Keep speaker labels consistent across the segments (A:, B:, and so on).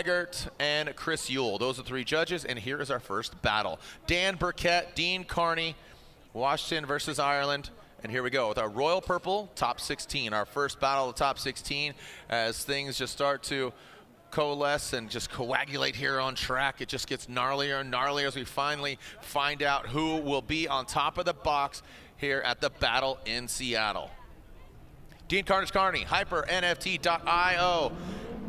A: Eggert, and Chris Yule. Those are 3 judges, and here is our first battle. Dan Burkett, Dean Kearney, Washington versus Ireland. And here we go with our Royal Purple top 16, our first battle of the top 16, as things just start to coalesce and just coagulate here on track. It just gets gnarlier and gnarlier as we finally find out who will be on top of the box here at the battle in Seattle. Dean Kearney, HyperNFT.io.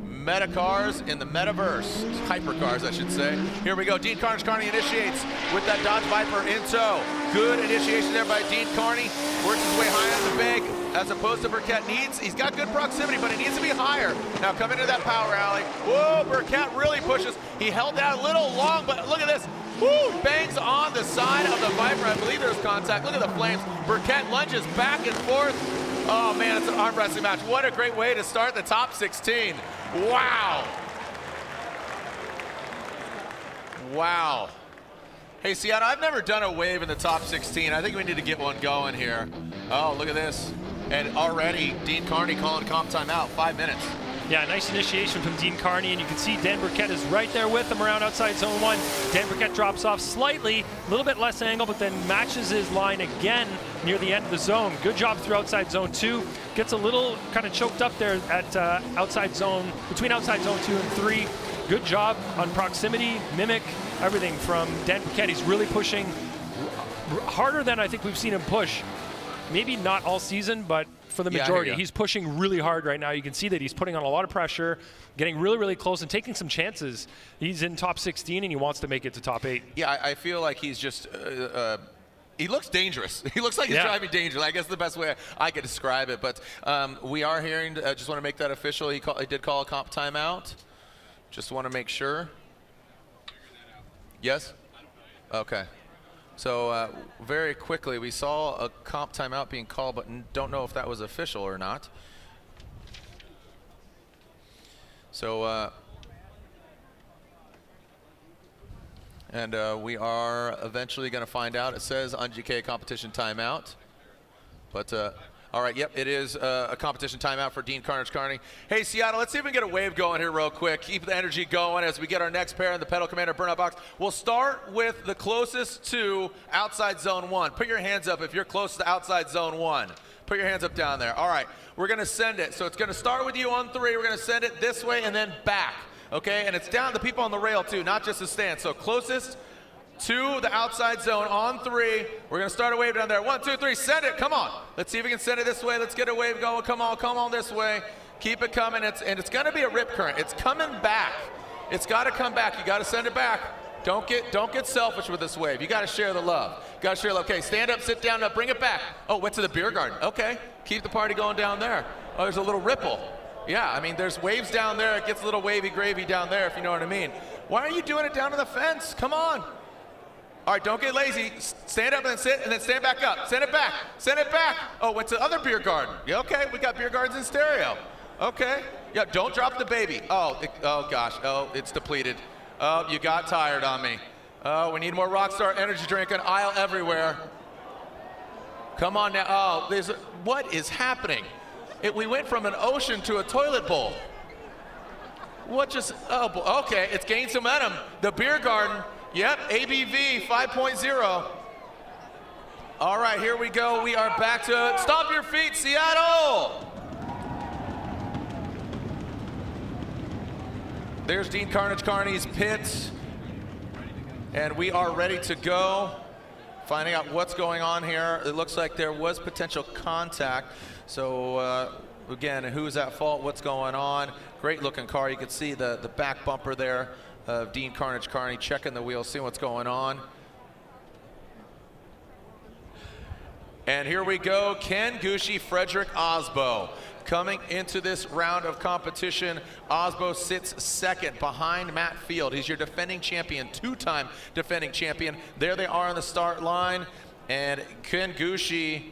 A: Metacars in the metaverse. Hypercars, I should say. Here we go. Dean Kearney initiates with that Dodge Viper in tow. Good initiation there by Dean Kearney. Works his way high on the big, as opposed to Burkett. He's got good proximity, but he needs to be higher. Now come into that power alley. Whoa, Burkett really pushes. He held that a little long, but look at this. Woo! Bangs on the side of the Viper. I believe there's contact. Look at the flames. Burkett lunges back and forth. Oh man, it's an arm wrestling match. What a great way to start the top 16. Wow. Wow. Hey, Seattle, I've never done a wave in the top 16. I think we need to get one going here. Oh, look at this. And already, Dean Kearney calling comp timeout, 5 minutes.
B: Yeah, nice initiation from Dean Kearney, and you can see Dan Burkett is right there with him around outside zone 1. Dan Burkett drops off slightly, a little bit less angle, but then matches his line again near the end of the zone. Good job through outside zone 2. Gets a little kind of choked up there at outside zone, between outside zone 2 and 3. Good job on proximity, mimic, everything from Dan Burkett. He's really pushing harder than I think we've seen him push. Maybe not all season, but for the majority. He's pushing really hard right now. You can see that he's putting on a lot of pressure, getting really, really close and taking some chances. He's in top 16 and he wants to make it to top 8.
A: Yeah, I feel like he's just, he looks dangerous. He looks like he's driving dangerous. I guess the best way I could describe it. But we are hearing, just want to make that official. He did call a comp timeout. Just want to make sure. Yes? Okay. So very quickly, we saw a comp timeout being called, but don't know if that was official or not. So, and we are eventually going to find out. It says on GK competition timeout, but all right, yep, it is a competition timeout for Dean Kearney. Hey, Seattle, let's see if we can get a wave going here real quick. Keep the energy going as we get our next pair in the Pedal Commander burnout box. We'll start with the closest to outside zone 1. Put your hands up if you're close to outside zone 1. Put your hands up down there. All right, we're going to send it. So it's going to start with you on 3. We're going to send it this way and then back, okay? And it's down the people on the rail, too, not just the stand. So closest to the outside zone on 3. We're going to start a wave down there. 1, 2, 3, send it. Come on. Let's see if we can send it this way. Let's get a wave going. Come on this way. Keep it coming. It's going to be a rip current. It's coming back. It's got to come back. You got to send it back. Don't get selfish with this wave. You got to share the love. Got to share love. Okay, stand up, sit down, now bring it back. Oh, went to the beer garden. Okay, keep the party going down there. Oh, there's a little ripple. Yeah, I mean, there's waves down there. It gets a little wavy gravy down there, if you know what I mean. Why are you doing it down to the fence? Come on. All right, don't get lazy. Stand up and then sit, and then stand back up. Send it back. Send it back. Oh, went to the other beer garden. Yeah, okay, we got beer gardens in stereo. Okay. Yeah, don't drop the baby. Oh, oh gosh. Oh, it's depleted. Oh, you got tired on me. Oh, we need more Rockstar energy drink and aisle everywhere. Come on now. Oh, what is happening? We went from an ocean to a toilet bowl. What just, oh, okay, it's gained some momentum. The beer garden. Yep, ABV 5.0. All right, here we go. We are back to stomp your feet, Seattle. There's Dean Kearney's pit. And we are ready to go. Finding out what's going on here. It looks like there was potential contact. So again, who's at fault? What's going on? Great looking car. You can see the back bumper there of Dean Kearney checking the wheel, seeing what's going on. And here we go, Ken Gushi, Frederick Aasbo. Coming into this round of competition, Aasbo sits second behind Matt Field. He's your defending champion, 2-time defending champion. There they are on the start line, and Ken Gushi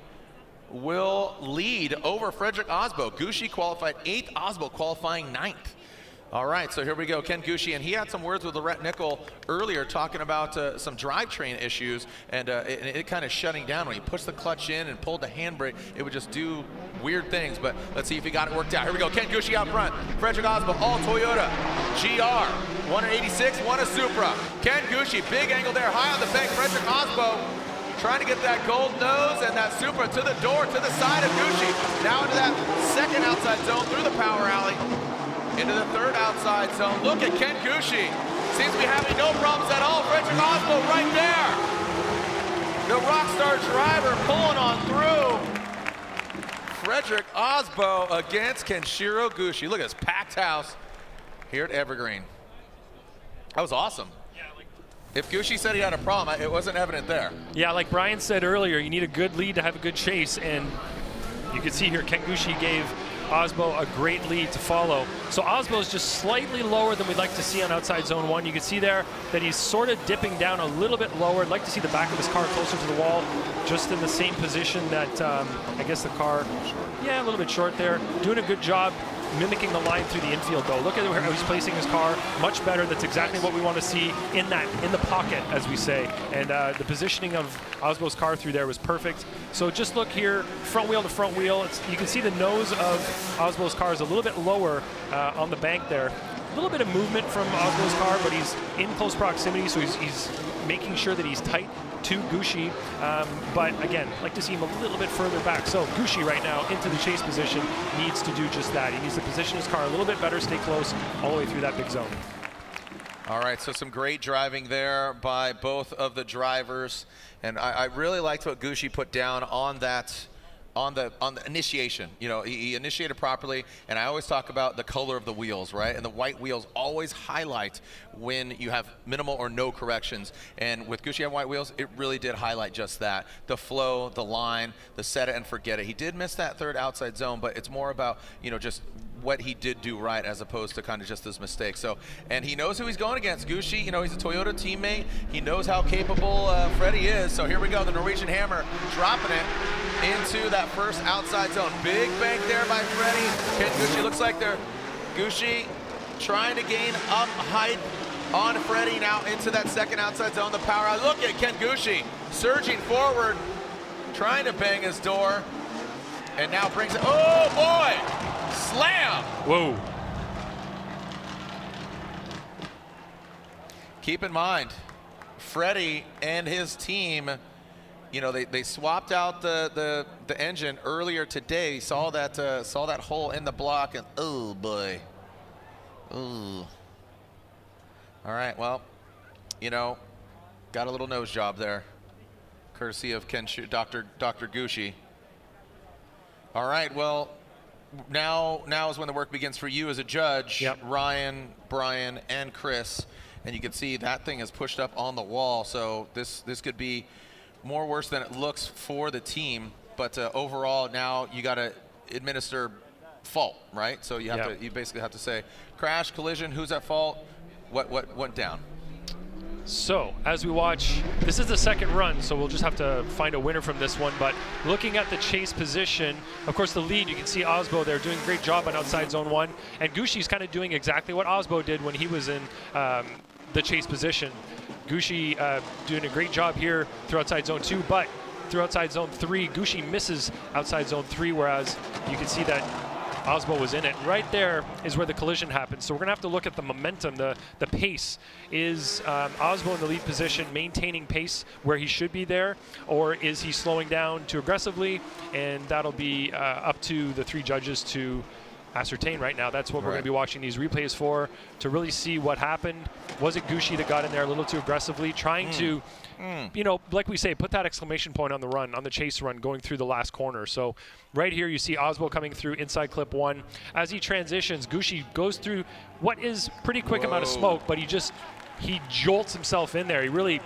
A: will lead over Frederick Aasbo. Gushi qualified 8th, Aasbo qualifying 9th. All right, so here we go. Ken Gushi, and he had some words with Lorette Nickel earlier talking about some drivetrain issues and it kind of shutting down. When he pushed the clutch in and pulled the handbrake, it would just do weird things. But let's see if he got it worked out. Here we go. Ken Gushi out front. Frederick Aasbo, all Toyota. GR, one at 86, one at Supra. Ken Gushi, big angle there, high on the bank. Frederick Aasbo trying to get that gold nose and that Supra to the door, to the side of Gushi. Now into that second outside zone through the power alley. Into the third outside zone. Look at Ken Gushi. Seems to be having no problems at all. Frederick Aasbo right there. The Rockstar driver pulling on through. Frederick Aasbo against Kenshiro Gushi. Look at this packed house here at Evergreen. That was awesome. If Gushi said he had a problem, it wasn't evident there.
B: Yeah, like Brian said earlier, you need a good lead to have a good chase, and you can see here Ken Gushi gave Aasbo a great lead to follow. So Aasbo is just slightly lower than we'd like to see on outside zone 1. You can see there that he's sort of dipping down a little bit lower. I'd like to see the back of his car closer to the wall, just in the same position that I guess the car, yeah, a little bit short there. Doing a good job mimicking the line through the infield though. Look at how he's placing his car, much better. That's exactly what we want to see in the pocket, as we say. And the positioning of Aasbo's car through there was perfect. So just look here, front wheel to front wheel. You can see the nose of Aasbo's car is a little bit lower on the bank there. A little bit of movement from Aasbo's car, but he's in close proximity, so he's making sure that he's tight to Gushi, but again, like to see him a little bit further back. So Gushi right now into the chase position needs to do just that. He needs to position his car a little bit better, stay close all the way through that big zone.
A: All right, so some great driving there by both of the drivers, and I really liked what Gushi put down on that. On the initiation, you know, he initiated properly, and I always talk about the color of the wheels, right? And the white wheels always highlight when you have minimal or no corrections. And with Gushi on white wheels, it really did highlight just that. The flow, the line, the set it and forget it. He did miss that third outside zone, but it's more about, you know, just what he did do right as opposed to kind of just his mistakes. So, and he knows who he's going against. Gushi, you know, he's a Toyota teammate. He knows how capable Freddie is. So here we go, the Norwegian Hammer dropping it into that first outside zone. Big bank there by Freddie. Ken Gushi looks like they're Gushi trying to gain up height on Freddie now into that second outside zone. The power out. Look at Ken Gushi surging forward, trying to bang his door, and now brings it. Oh boy! Slam!
B: Whoa.
A: Keep in mind, Freddie and his team, you know, they swapped out the engine earlier today. Saw that hole in the block, and oh boy, ooh. All right, well, you know, got a little nose job there, courtesy of Dr. Gushi. All right, well, now is when the work begins for you as a judge.
B: Yep.
A: Ryan, Brian, and Chris, and you can see that thing is pushed up on the wall. So this could be more worse than it looks for the team. But overall, now you got to administer fault, right? So you have you basically have to say crash, collision, who's at fault, what went down.
B: So, as we watch, this is the second run, so we'll just have to find a winner from this one. But looking at the chase position, of course, the lead, you can see Aasbo there doing a great job on outside zone 1. And Gushi's kind of doing exactly what Aasbo did when he was in the chase position. Gushi doing a great job here through outside zone 2, but through outside zone 3, Gushi misses outside zone 3, whereas you can see that Aasbo was in it. Right there is where the collision happened. So we're gonna have to look at the momentum, the pace. Is Aasbo in the lead position maintaining pace where he should be there, or is he slowing down too aggressively? And that'll be up to the 3 judges to ascertain right now. That's what we're gonna be watching these replays for, to really see what happened. Was it Gushi that got in there a little too aggressively, trying to, you know, like we say, put that exclamation point on the run, on the chase run, going through the last corner. So right here you see Aasbo coming through inside clip 1. As he transitions, Gushi goes through what is pretty quick amount of smoke, but he jolts himself in there. He really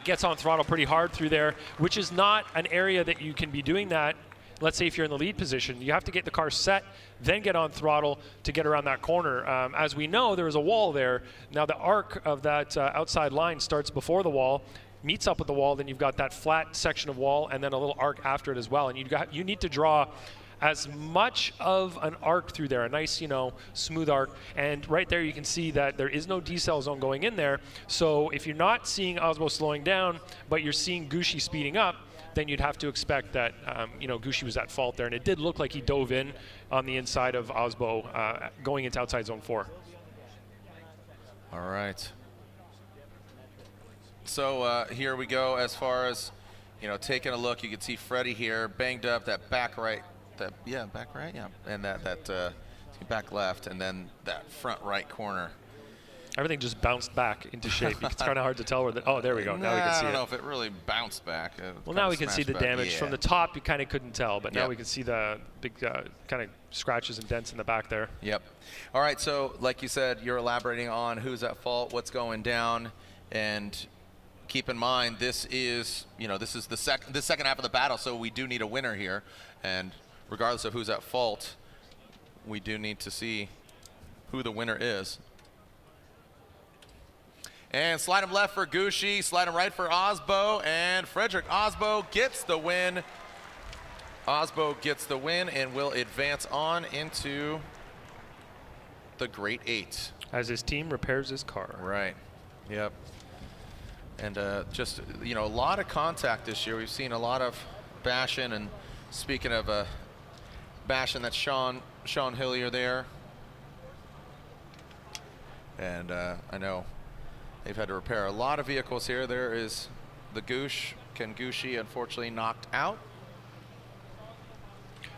B: gets on throttle pretty hard through there, which is not an area that you can be doing that. Let's say if you're in the lead position, you have to get the car set, then get on throttle to get around that corner. As we know, there is a wall there. Now the arc of that outside line starts before the wall, meets up with the wall, then you've got that flat section of wall, and then a little arc after it as well. And you need to draw as much of an arc through there, a nice, smooth arc. And right there, you can see that there is no decel zone going in there. So if you're not seeing Aasbo slowing down, but you're seeing Gushi speeding up, then you'd have to expect that, Gushi was at fault there. And it did look like he dove in on the inside of Aasbo going into outside zone 4.
A: All right. So here we go as far as, taking a look. You can see Freddie here, banged up, that back right, back right, and that back left, and then that front right corner.
B: Everything just bounced back into shape. It's kind of hard to tell where the, oh, there we go. Now we can see it.
A: I don't know if it really bounced back.
B: Well, now we can see the damage. From the top, you kind of couldn't tell, but now we can see the big kind of scratches and dents in the back there.
A: Yep. All right, so like you said, you're elaborating on who's at fault, what's going down, and keep in mind this is, this is the second half of the battle, so we do need a winner here, and regardless of who's at fault, we do need to see who the winner is. And slide him left for Gushi, slide him right for Aasbo, and Frederick Aasbo gets the win. Aasbo gets the win and will advance on into the Great 8.
B: As his team repairs his car.
A: Right, yep. And just, a lot of contact this year. We've seen a lot of bashing, and speaking of bashing, that's Sean Hillier there. And I know they've had to repair a lot of vehicles here. There is the Ken Gushi, unfortunately knocked out.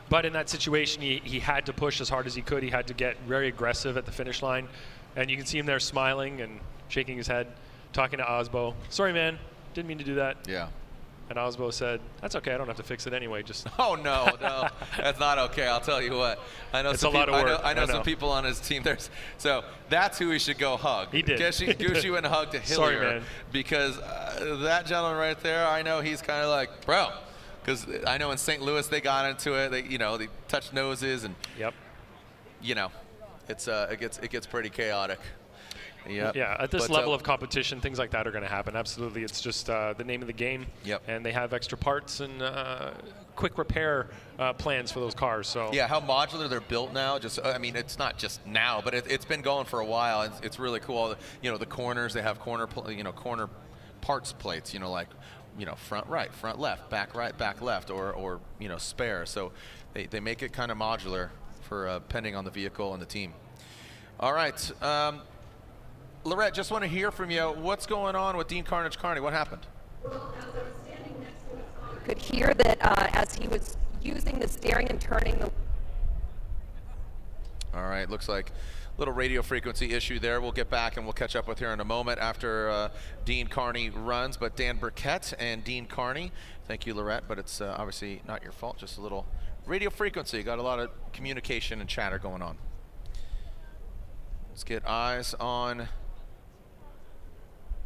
B: But in that situation, he had to push as hard as he could. He had to get very aggressive at the finish line. And you can see him there smiling and shaking his head, talking to Aasbo. Sorry, man, didn't mean to do that.
A: Yeah.
B: And Aasbo said, that's okay, I don't have to fix it anyway. Just
A: oh, no, that's not okay. I'll tell you what. I know
B: it's a lot of work.
A: I know some people on his team. So that's who we should go hug.
B: He did.
A: Gushi went and hugged to Hillier.
B: Sorry, man.
A: Because that gentleman right there, I know he's kind of like, bro. Because I know in St. Louis they got into it. They touched noses, and it gets pretty chaotic. Yep.
B: Yeah, at this level of competition, things like that are going to happen. Absolutely. It's just the name of the game.
A: Yep.
B: And they have extra parts and quick repair plans for those cars. So
A: yeah, how modular they're built now. It's not just now, but it's been going for a while. It's really cool. The corners, they have corner parts plates. Front right, front left, back right, back left, or spare. So they make it kind of modular for depending on the vehicle and the team. All right. Lorette, just want to hear from you. What's going on with Dean Kearney? What happened?
C: Well, as I was standing next to his car, you could hear that as he was using the steering and turning the...
A: All right, looks like a little radio frequency issue there. We'll get back and we'll catch up with her in a moment after Dean Kearney runs. But Dan Burkett and Dean Kearney, thank you, Lorette, but it's obviously not your fault, just a little radio frequency. Got a lot of communication and chatter going on. Let's get eyes on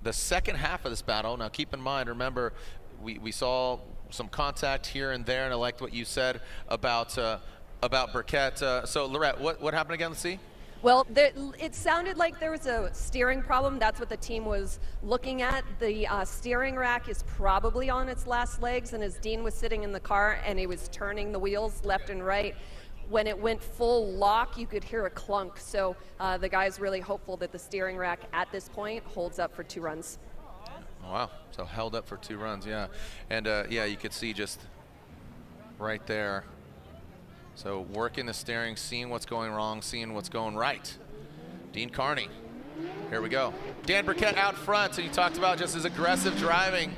A: the second half of this battle. Now keep in mind, remember, we saw some contact here and there, and I liked what you said about Burkett. So Lorette, what happened again? Let's see.
C: Well, it sounded like there was a steering problem. That's what the team was looking at. The steering rack is probably on its last legs, and as Dean was sitting in the car and he was turning the wheels left and right, when it went full lock, you could hear a clunk. So the guy's really hopeful that the steering rack at this point holds up for 2 runs.
A: Wow, so held up for 2 runs, yeah. And you could see just right there. So working the steering, seeing what's going wrong, seeing what's going right. Dean Kearney, here we go. Dan Burkett out front, so you talked about just his aggressive driving.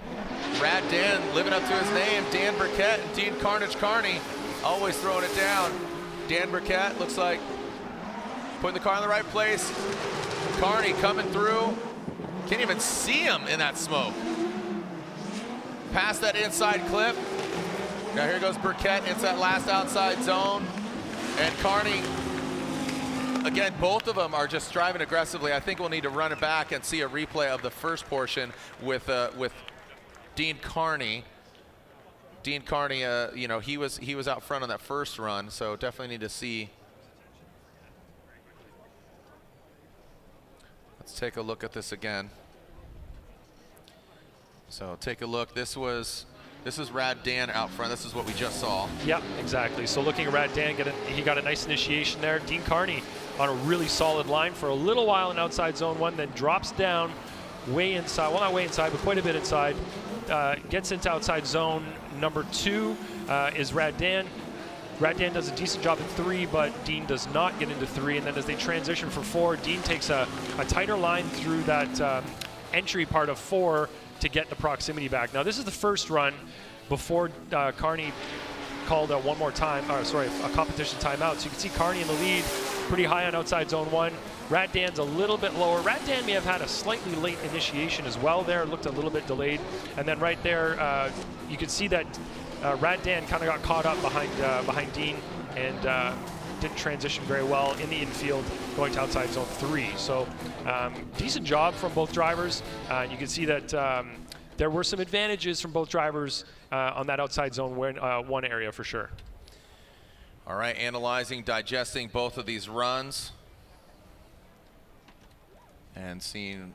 A: Rad Dan living up to his name. Dan Burkett and Dean Kearney always throwing it down. Dan Burkett looks like putting the car in the right place. Kearney coming through. Can't even see him in that smoke. Past that inside clip. Now here goes Burkett into that last outside zone. And Kearney, again, both of them are just driving aggressively. I think we'll need to run it back and see a replay of the first portion with Dean Kearney. Dean Kearney, he was out front on that first run, so definitely need to see. Let's take a look at this again. So take a look. This was This is Rad Dan out front. This is what we just saw.
B: Yeah, exactly. So looking at Rad Dan, he got a nice initiation there. Dean Kearney on a really solid line for a little while in outside zone 1, then drops down way inside. Well, not way inside, but quite a bit inside. Gets into outside zone number 2 is Rad Dan. Rad Dan does a decent job at 3, but Dean does not get into 3. And then as they transition for 4, Dean takes a tighter line through that entry part of 4 to get the proximity back. Now, this is the first run before Kearney called a competition timeout. So you can see Kearney in the lead, pretty high on outside zone 1. Rad Dan's a little bit lower. Rad Dan may have had a slightly late initiation as well there. It looked a little bit delayed. And then right there, you can see that Rad Dan kind of got caught up behind Dean and didn't transition very well in the infield going to outside zone 3. So decent job from both drivers. You can see that there were some advantages from both drivers on that outside zone 1 area for sure.
A: All right, analyzing, digesting both of these runs and seeing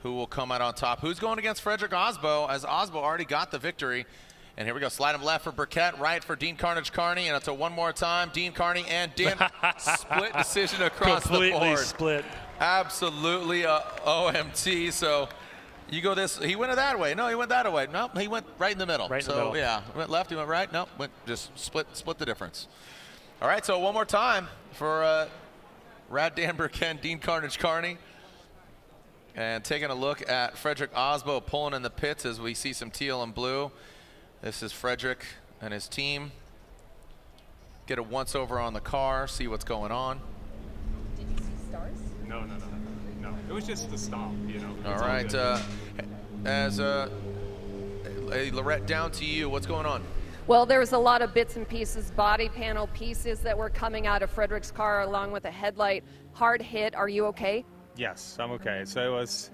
A: who will come out on top. Who's going against Frederick Aasbo, as Aasbo already got the victory. And here we go, slide him left for Burkett, right for Dean Kearney, and it's a one more time. Dean Kearney and Dan split decision across the board.
B: Completely split.
A: Absolutely OMT. So you go this, he went that way. No, he went that way. No, he went right in the middle.
B: Right in the middle.
A: Yeah, went left, he went right. No, went just split the difference. All right, so one more time for Rad Dan Burkett, Dean Kearney. And taking a look at Frederick Aasbo pulling in the pits as we see some teal and blue. This is Frederick and his team. Get a once over on the car, see what's going on.
C: Did you see stars?
D: No. It was just the stop, you know.
A: All right, Lorette, down to you. What's going on?
C: Well, there was a lot of bits and pieces, body panel pieces that were coming out of Frederick's car along with a headlight. Hard hit. Are you okay?
D: Yes, I'm okay. So it was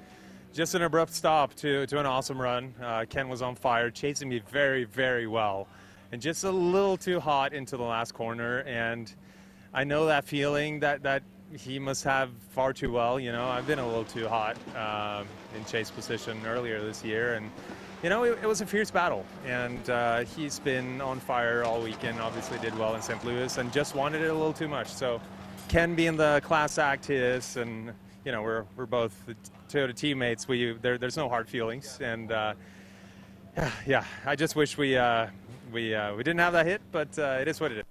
D: just an abrupt stop to an awesome run. Ken was on fire, chasing me very, very well, and just a little too hot into the last corner. And I know that feeling that he must have far too well. You know, I've been a little too hot in chase position earlier this year, and you know, it was a fierce battle. And he's been on fire all weekend. Obviously, did well in St. Louis, and just wanted it a little too much. So Ken being the class act he is, and you know, we're both the Toyota teammates. There's no hard feelings, and yeah, I just wish we didn't have that hit, but it is what it is.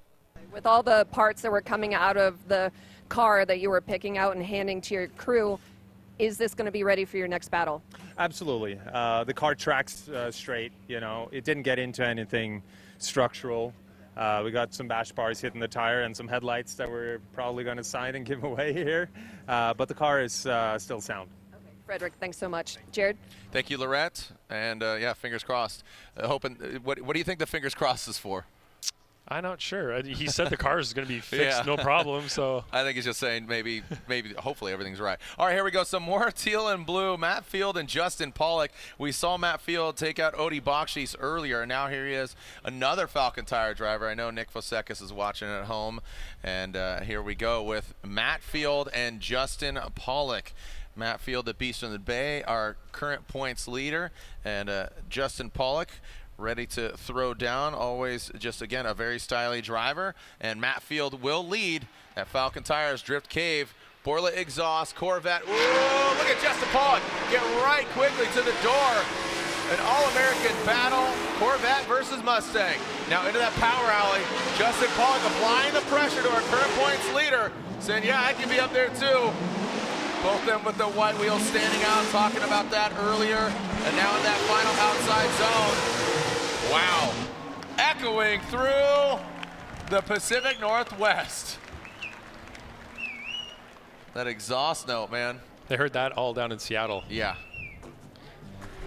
C: With all the parts that were coming out of the car that you were picking out and handing to your crew, is this going to be ready for your next battle?
D: Absolutely. The car tracks straight. You know, it didn't get into anything structural. We got some bash bars hitting the tire and some headlights that we're probably going to sign and give away here. But the car is still sound.
C: Okay. Frederick, thanks so much. Jared?
A: Thank you, Lorette. And yeah, fingers crossed. Hoping. What do you think the fingers crossed is for?
B: I'm not sure. He said the car is going to be fixed, no problem. So
A: I think he's just saying maybe, hopefully everything's right. All right, here we go. Some more teal and blue. Matt Field and Justin Pawlak. We saw Matt Field take out Odi Bakshis earlier, and now here he is, another Falcon Tire driver. I know Nick Fosekis is watching at home, and here we go with Matt Field and Justin Pawlak. Matt Field, the Beast from the Bay, our current points leader, and Justin Pawlak, ready to throw down. Always just, again, a very stylish driver. And Matt Field will lead at Falcon Tires Drift Cave. Borla exhaust, Corvette. Ooh, look at Justin Pawlak get right quickly to the door. An all-American battle, Corvette versus Mustang. Now into that power alley, Justin Pawlak applying the pressure to our current points leader, saying, yeah, I can be up there too. Both them with the white wheels standing out, talking about that earlier. And now in that final outside zone. Wow. Echoing through the Pacific Northwest. That exhaust note, man.
B: they heard that all down in Seattle.
A: Yeah.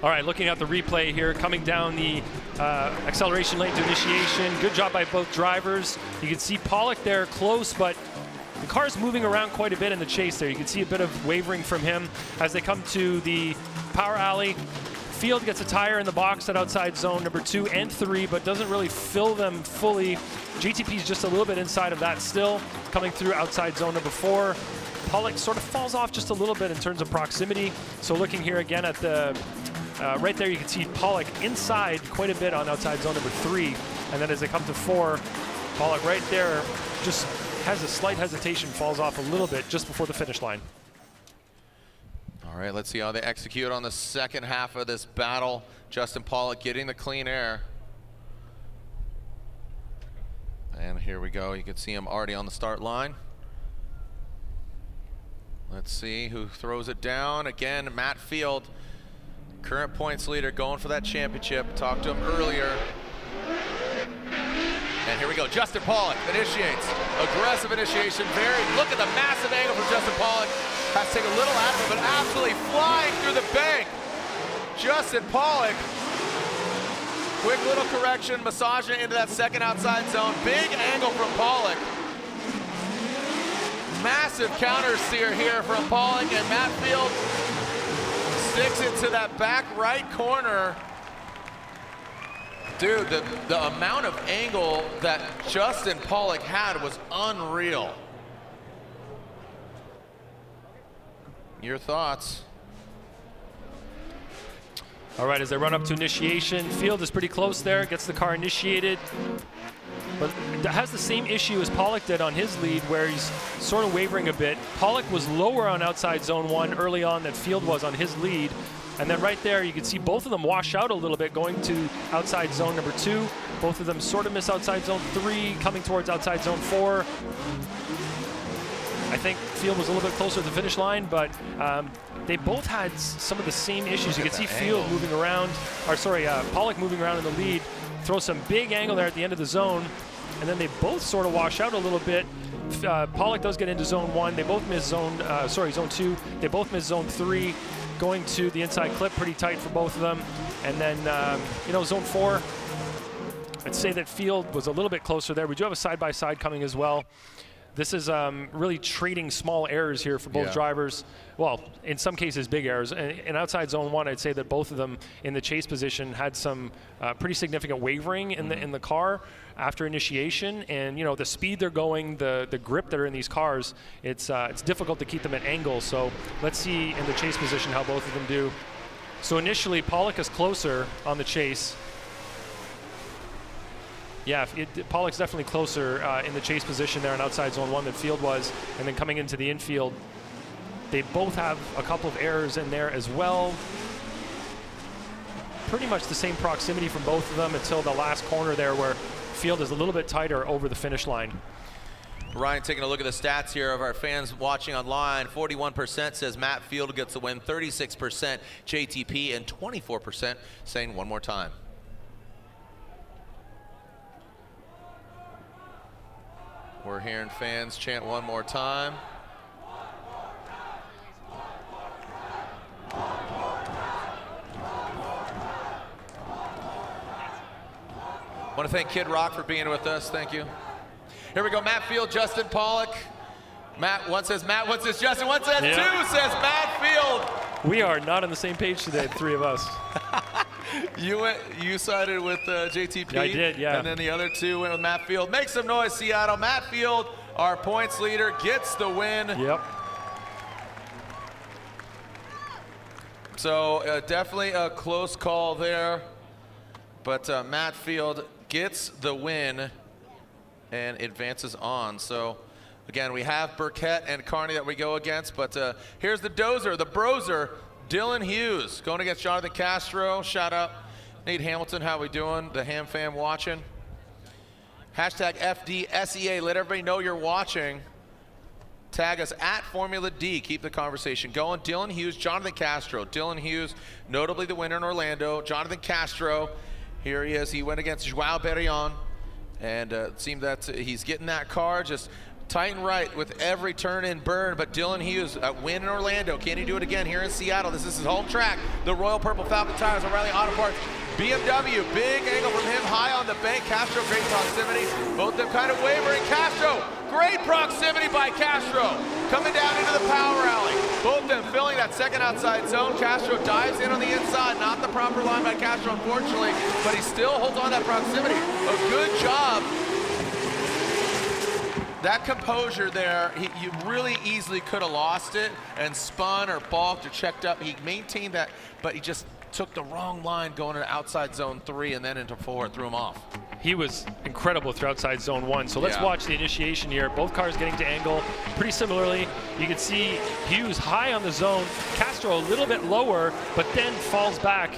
B: All right, looking at the replay here, coming down the acceleration lane to initiation. Good job by both drivers. You can see Pawlak there close, but the car's moving around quite a bit in the chase there. You can see a bit of wavering from him as they come to the power alley. Field gets a tire in the box at outside zone number 2 and 3, but doesn't really fill them fully. GTP's just a little bit inside of that still, coming through outside zone number 4. Pawlak sort of falls off just a little bit in terms of proximity. So looking here again at the right there you can see Pawlak inside quite a bit on outside zone number 3. And then as they come to 4, Pawlak right there just has a slight hesitation, falls off a little bit just before the finish line.
A: All right, let's see how they execute on the second half of this battle. Justin Pawlak getting the clean air. And here we go. You can see him already on the start line. Let's see who throws it down. Again, Matt Field, current points leader, going for that championship. Talked to him earlier. And here we go. Justin Pawlak initiates. Aggressive initiation. Look at the massive angle from Justin Pawlak. Has to take a little out of it, but absolutely flying through the bank. Justin Pawlak. Quick little correction, massaging it into that second outside zone. Big angle from Pawlak. Massive counter steer here from Pawlak, and Matt Field sticks it to that back right corner. Dude, the amount of angle that Justin Pawlak had was unreal. Your thoughts?
B: All right, as they run up to initiation, Field is pretty close there, gets the car initiated, but has the same issue as Pawlak did on his lead, where he's sort of wavering a bit. Pawlak was lower on outside zone 1 early on than Field was on his lead, and then right there you can see both of them wash out a little bit going to outside zone number 2. Both of them sort of miss outside zone 3, coming towards outside zone 4. I think Field was a little bit closer to the finish line, but they both had some of the same issues. You can see Field moving around, or sorry, Pawlak moving around in the lead, throw some big angle there at the end of the zone, and then they both sort of wash out a little bit. Pawlak does get into zone 1. They both miss zone 2. They both miss zone 3, going to the inside clip, pretty tight for both of them. And then, zone 4, I'd say that Field was a little bit closer there. We do have a side-by-side coming as well. This is really trading small errors here for both drivers. Well, in some cases, big errors. In outside zone 1, I'd say that both of them in the chase position had some pretty significant wavering in the car after initiation. And the speed they're going, the grip that are in these cars, it's difficult to keep them at angles. So let's see in the chase position how both of them do. So initially, Pawlak is closer on the chase. Yeah, Pawlak's definitely closer in the chase position there on outside zone 1 than Field was. And then coming into the infield, they both have a couple of errors in there as well. Pretty much the same proximity from both of them until the last corner there where Field is a little bit tighter over the finish line.
A: Ryan, taking a look at the stats here of our fans watching online, 41% says Matt Field gets the win, 36% JTP, and 24% saying one more time. We're hearing fans chant one more time. Want to thank Kid Rock for being with us. Thank you. Here we go. Matt Field, Justin Pawlak. One says Matt, one says Justin, one says 2 says Matt Field.
B: We are not on the same page today, the three of us.
A: You sided with JTP.
B: I did, yeah.
A: And then the other 2 went with Matt Field. Make some noise, Seattle. Matt Field, our points leader, gets the win.
B: Yep.
A: So definitely a close call there. But Matt Field gets the win and advances on. So again, we have Burkett and Kearney that we go against. But here's the dozer, the brozer. Dylan Hughes going against Jonathan Castro. Shout out Nate Hamilton, how we doing? The Ham fam watching. Hashtag FDSEA, let everybody know you're watching. Tag us at Formula D, keep the conversation going. Dylan Hughes, Jonathan Castro. Dylan Hughes, notably the winner in Orlando. Jonathan Castro, here he is. He went against Joao Berrion, and it seemed that he's getting that car just tight and right with every turn and burn, but Dylan Hughes win in Orlando. Can he do it again here in Seattle? This is his home track. The Royal Purple Falcon Tires, O'Reilly Auto Parts. BMW, big angle from him, high on the bank. Castro, great proximity. Both of them kind of wavering. Castro, great proximity by Castro. Coming down into the power alley. Both of them filling that second outside zone. Castro dives in on the inside. Not the proper line by Castro, unfortunately, but he still holds on that proximity. A good job. That composure there, you really easily could have lost it and spun or balked or checked up. He maintained that, but he just took the wrong line going into outside zone 3 and then into 4 and threw him off.
B: He was incredible through outside zone 1. So let's watch the initiation here. Both cars getting to angle pretty similarly. You can see Hughes high on the zone, Castro a little bit lower, but then falls back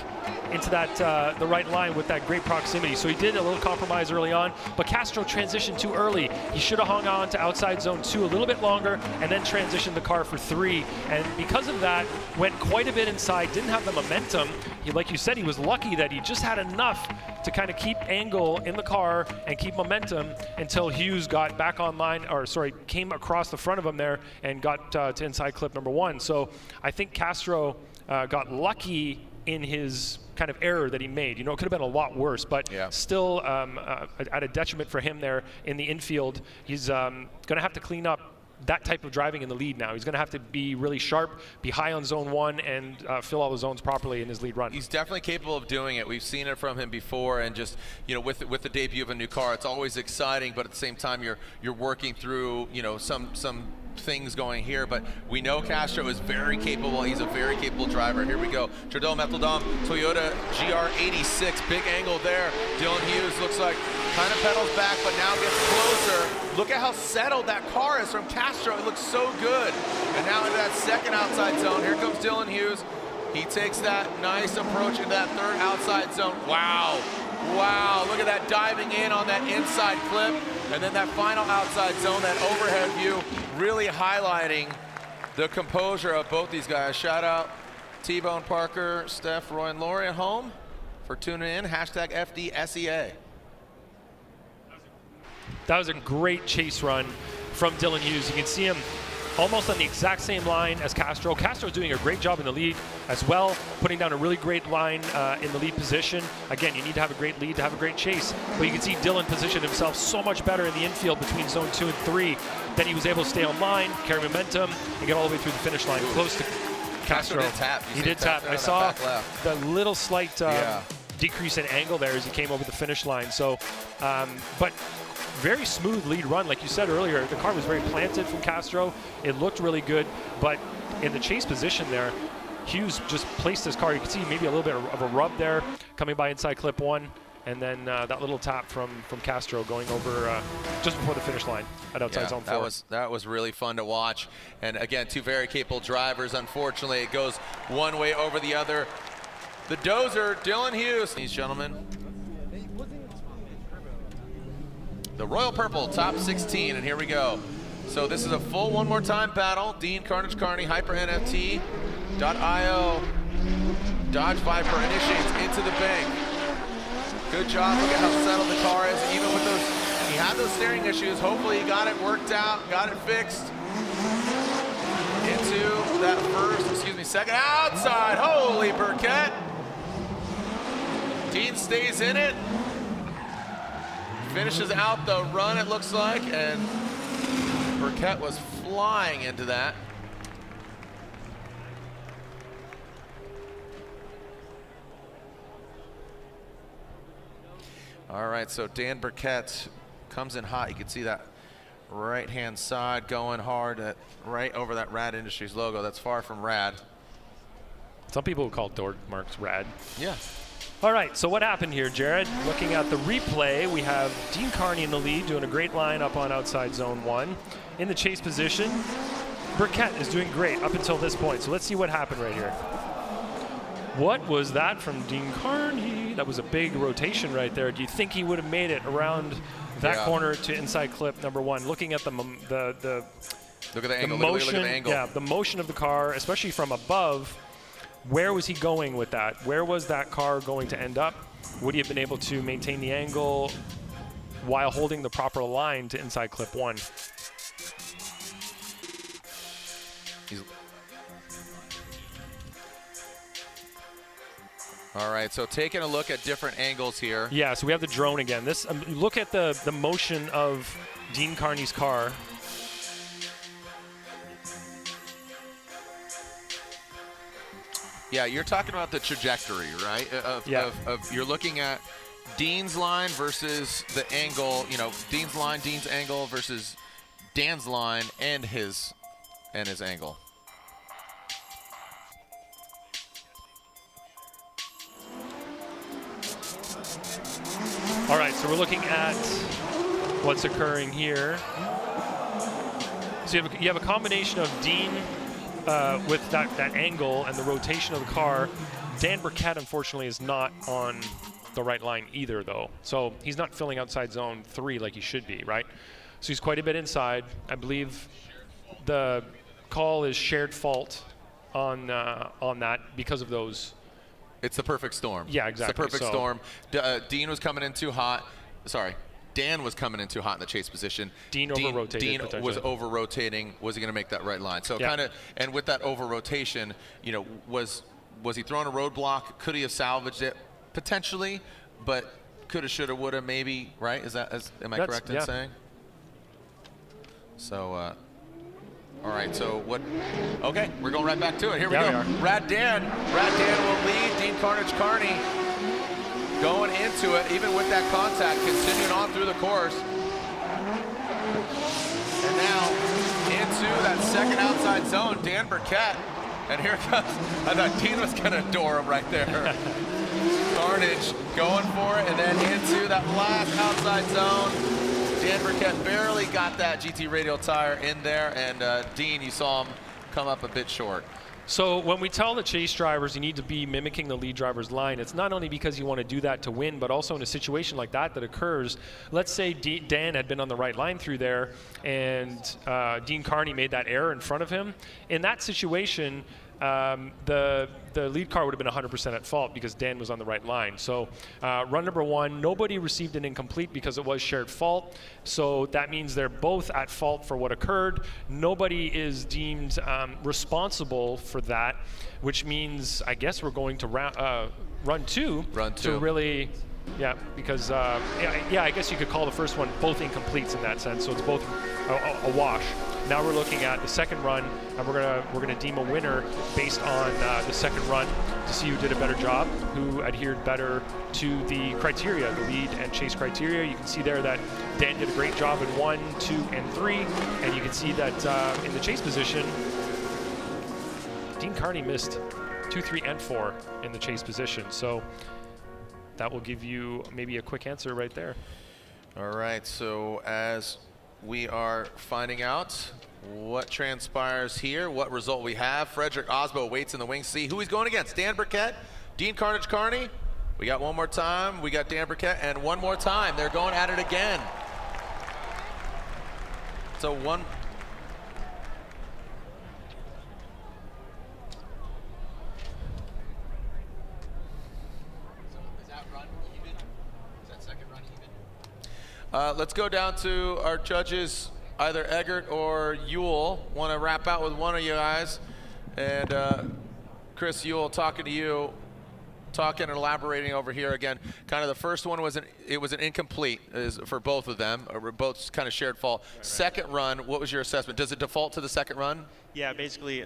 B: into that the right line with that great proximity. So he did a little compromise early on, but Castro transitioned too early. He should have hung on to outside zone 2 a little bit longer and then transitioned the car for 3. And because of that, went quite a bit inside, didn't have the momentum. Like you said, he was lucky that he just had enough to kind of keep angle in the car and keep momentum until Hughes got back online, or sorry, came across the front of him there and got to inside clip number 1. So I think Castro got lucky in his kind of error that he made. You know, it could have been a lot worse, but still at a detriment for him there in the infield. He's going to have to clean up that type of driving in the lead now. He's going to have to be really sharp, be high on zone 1, and fill all the zones properly in his lead run.
A: He's definitely capable of doing it. We've seen it from him before, and just, you know, with the debut of a new car, it's always exciting, but at the same time, you're working through, you know, some things going here, but we know Castro is very capable. He's a very capable driver. Here we go. Trudeau Meteldam, Toyota GR86, big angle there. Dylan Hughes looks like kind of pedals back, but now gets closer. Look at how settled that car is from Castro. It looks so good. And now into that second outside zone. Here comes Dylan Hughes. He takes that nice approach into that third outside zone. Wow. Wow, look at that diving in on that inside clip. And then that final outside zone, that overhead view, really highlighting the composure of both these guys. Shout out T-Bone, Parker, Steph, Roy, and Lori at home for tuning in. Hashtag FDSEA.
B: That was a great chase run from Dylan Hughes. You can see him almost on the exact same line as Castro. Castro's doing a great job in the lead as well, putting down a really great line in the lead position. Again, you need to have a great lead to have a great chase, but you can see Dylan positioned himself so much better in the infield between zone 2 and 3 that he was able to stay on line, carry momentum, and get all the way through the finish line, close to Castro.
A: Did tap.
B: He did tap. I saw the little slight decrease in angle there as he came over the finish line. So, but very smooth lead run. Like you said earlier, the car was very planted from Castro. It looked really good, but in the chase position there, Hughes just placed his car. You can see maybe a little bit of a rub there coming by inside clip 1, and then that little tap from Castro going over just before the finish line at outside zone 4.
A: That was really fun to watch. And again, two very capable drivers. Unfortunately, it goes one way over the other. The dozer, Dylan Hughes. These gentlemen. The Royal Purple, top 16, and here we go. So this is a full one more time battle. Dean, Carnage, Kearney, HyperNFT.io. Dodge Viper initiates into the bank. Good job, look at how settled the car is. Even with those, he had those steering issues. Hopefully he got it worked out, got it fixed. Into that second outside. Holy Burkett. Dean stays in it. Finishes out the run, it looks like, and Burkett was flying into that. All right, so Dan Burkett comes in hot. You can see that right-hand side going hard right over that Rad Industries logo. That's far from rad.
B: Some people would call Dork Marks rad.
A: Yeah.
B: All right, so what happened here, Jared? Looking at the replay, we have Dean Kearney in the lead, doing a great line up on outside zone 1. In the chase position, Burkett is doing great up until this point. So let's see what happened right here. What was that from Dean Kearney? That was a big rotation right there. Do you think he would have made it around that corner to inside clip number 1? Looking at the
A: look at the angle.
B: motion,
A: look at the angle.
B: yeah, the motion of the car, especially from above. Where was he going with that? Where was that car going to end up? Would he have been able to maintain the angle while holding the proper line to inside clip 1?
A: All right, so taking a look at different angles here.
B: Yeah, so we have the drone again. This look at the motion of Dean Kearney's car.
A: Yeah, you're talking about the trajectory, right? You're looking at Dean's line versus the angle, you know, Dean's line, Dean's angle versus Dan's line and his angle.
B: All right, so we're looking at what's occurring here. So you have a combination of Dean with that angle and the rotation of the car. Dan Burkett, unfortunately, is not on the right line either, though. So he's not filling outside zone 3 like he should be, right? So he's quite a bit inside. I believe the call is shared fault on that because of those.
A: It's the perfect storm.
B: Yeah, exactly.
A: It's the perfect storm. Dean was coming in too hot. Sorry. Dan was coming in too hot in the chase position.
B: Dean over-rotated.
A: Dean was over-rotating. Was he going to make that right line? So kind of, and with that over-rotation, you know, was he throwing a roadblock? Could he have salvaged it? Potentially, but coulda, shoulda, woulda, maybe, right? Am I correct in saying? So, all right, so what? Okay, we're going right back to it. Here we go. Rad Dan will lead Dean Kearney going into it, even with that contact, continuing on through the course. And now into that second outside zone, Dan Burkett. And here comes, I thought Dean was gonna door him right there. Carnage going for it, and then into that last outside zone. Dan Burkett barely got that GT radial tire in there, and Dean, you saw him come up a bit short.
B: So when we tell the chase drivers you need to be mimicking the lead driver's line, it's not only because you want to do that to win, but also in a situation like that occurs. Let's say Dan had been on the right line through there, and Dean Kearney made that error in front of him. In that situation, the lead car would have been 100% at fault because Dan was on the right line. So run number 1, nobody received an incomplete because it was shared fault. So that means they're both at fault for what occurred. Nobody is deemed responsible for that, which means I guess we're going to run two. To really, because I guess you could call the first one both incompletes in that sense. So it's both a wash. Now we're looking at the second run, and we're gonna deem a winner based on the second run to see who did a better job, who adhered better to the criteria, the lead and chase criteria. You can see there that Dan did a great job in 1, 2, and 3, and you can see that in the chase position, Dean Kearney missed 2, 3, and 4 in the chase position. So that will give you maybe a quick answer right there.
A: All right, so as we are finding out what transpires here, what result we have. Frederick Aasbo waits in the wings to see who he's going against. Dan Burkett, Dean Kearney. We got one more time. We got Dan Burkett, and one more time. They're going at it again. So one. Let's go down to our judges, either Eggert or Yule. Want to wrap out with one of you guys. And Chris, Yule, talking to you, talking and elaborating over here again. Kind of the first one was an incomplete for both of them, both kind of shared fault. Right. Second run, what was your assessment? Does it default to the second run?
E: Yeah, basically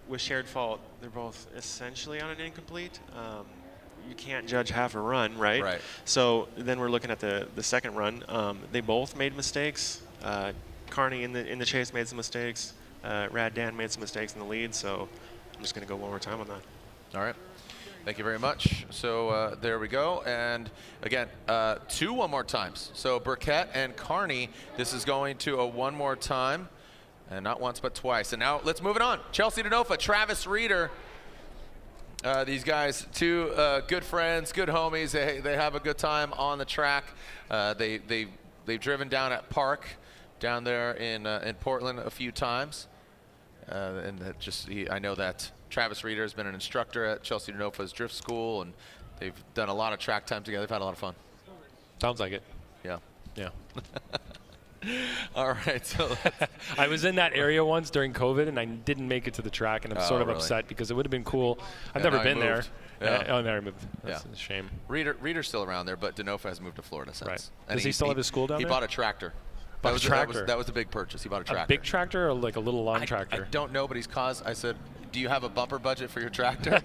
E: with shared fault, they're both essentially on an incomplete. You can't judge half a run, right?
A: Right.
E: So then we're looking at the second run. They both made mistakes. Kearney in the chase made some mistakes. Rad Dan made some mistakes in the lead. So I'm just going to go one more time on that.
A: All right. Thank you very much. So there we go. And again, 2 one more times. So Burkett and Kearney, this is going to a one more time. And not once, but twice. And now let's move it on. Chelsea Denofa, Travis Reeder. These guys, 2 good friends, good homies. They have a good time on the track. They've driven down at Park, down there in Portland a few times. And I know that Travis Reeder has been an instructor at Chelsea Denofa's drift school, and they've done a lot of track time together. They've had a lot of fun.
B: Sounds like it.
A: Yeah.
B: Yeah.
A: All right, so
B: I was in that area once during COVID, and I didn't make it to the track, and I'm sort of upset because it would have been cool. I've never been there.
A: Yeah.
B: Oh, there I moved. That's a shame.
A: Reeder's still around there, but Denofa has moved to Florida since.
B: Right.
A: And
B: Does he still have his school down there?
A: He bought a tractor.
B: That was
A: a big purchase. He bought a tractor.
B: A big tractor or like a little lawn tractor?
A: I don't know, but I said, do you have a bumper budget for your tractor?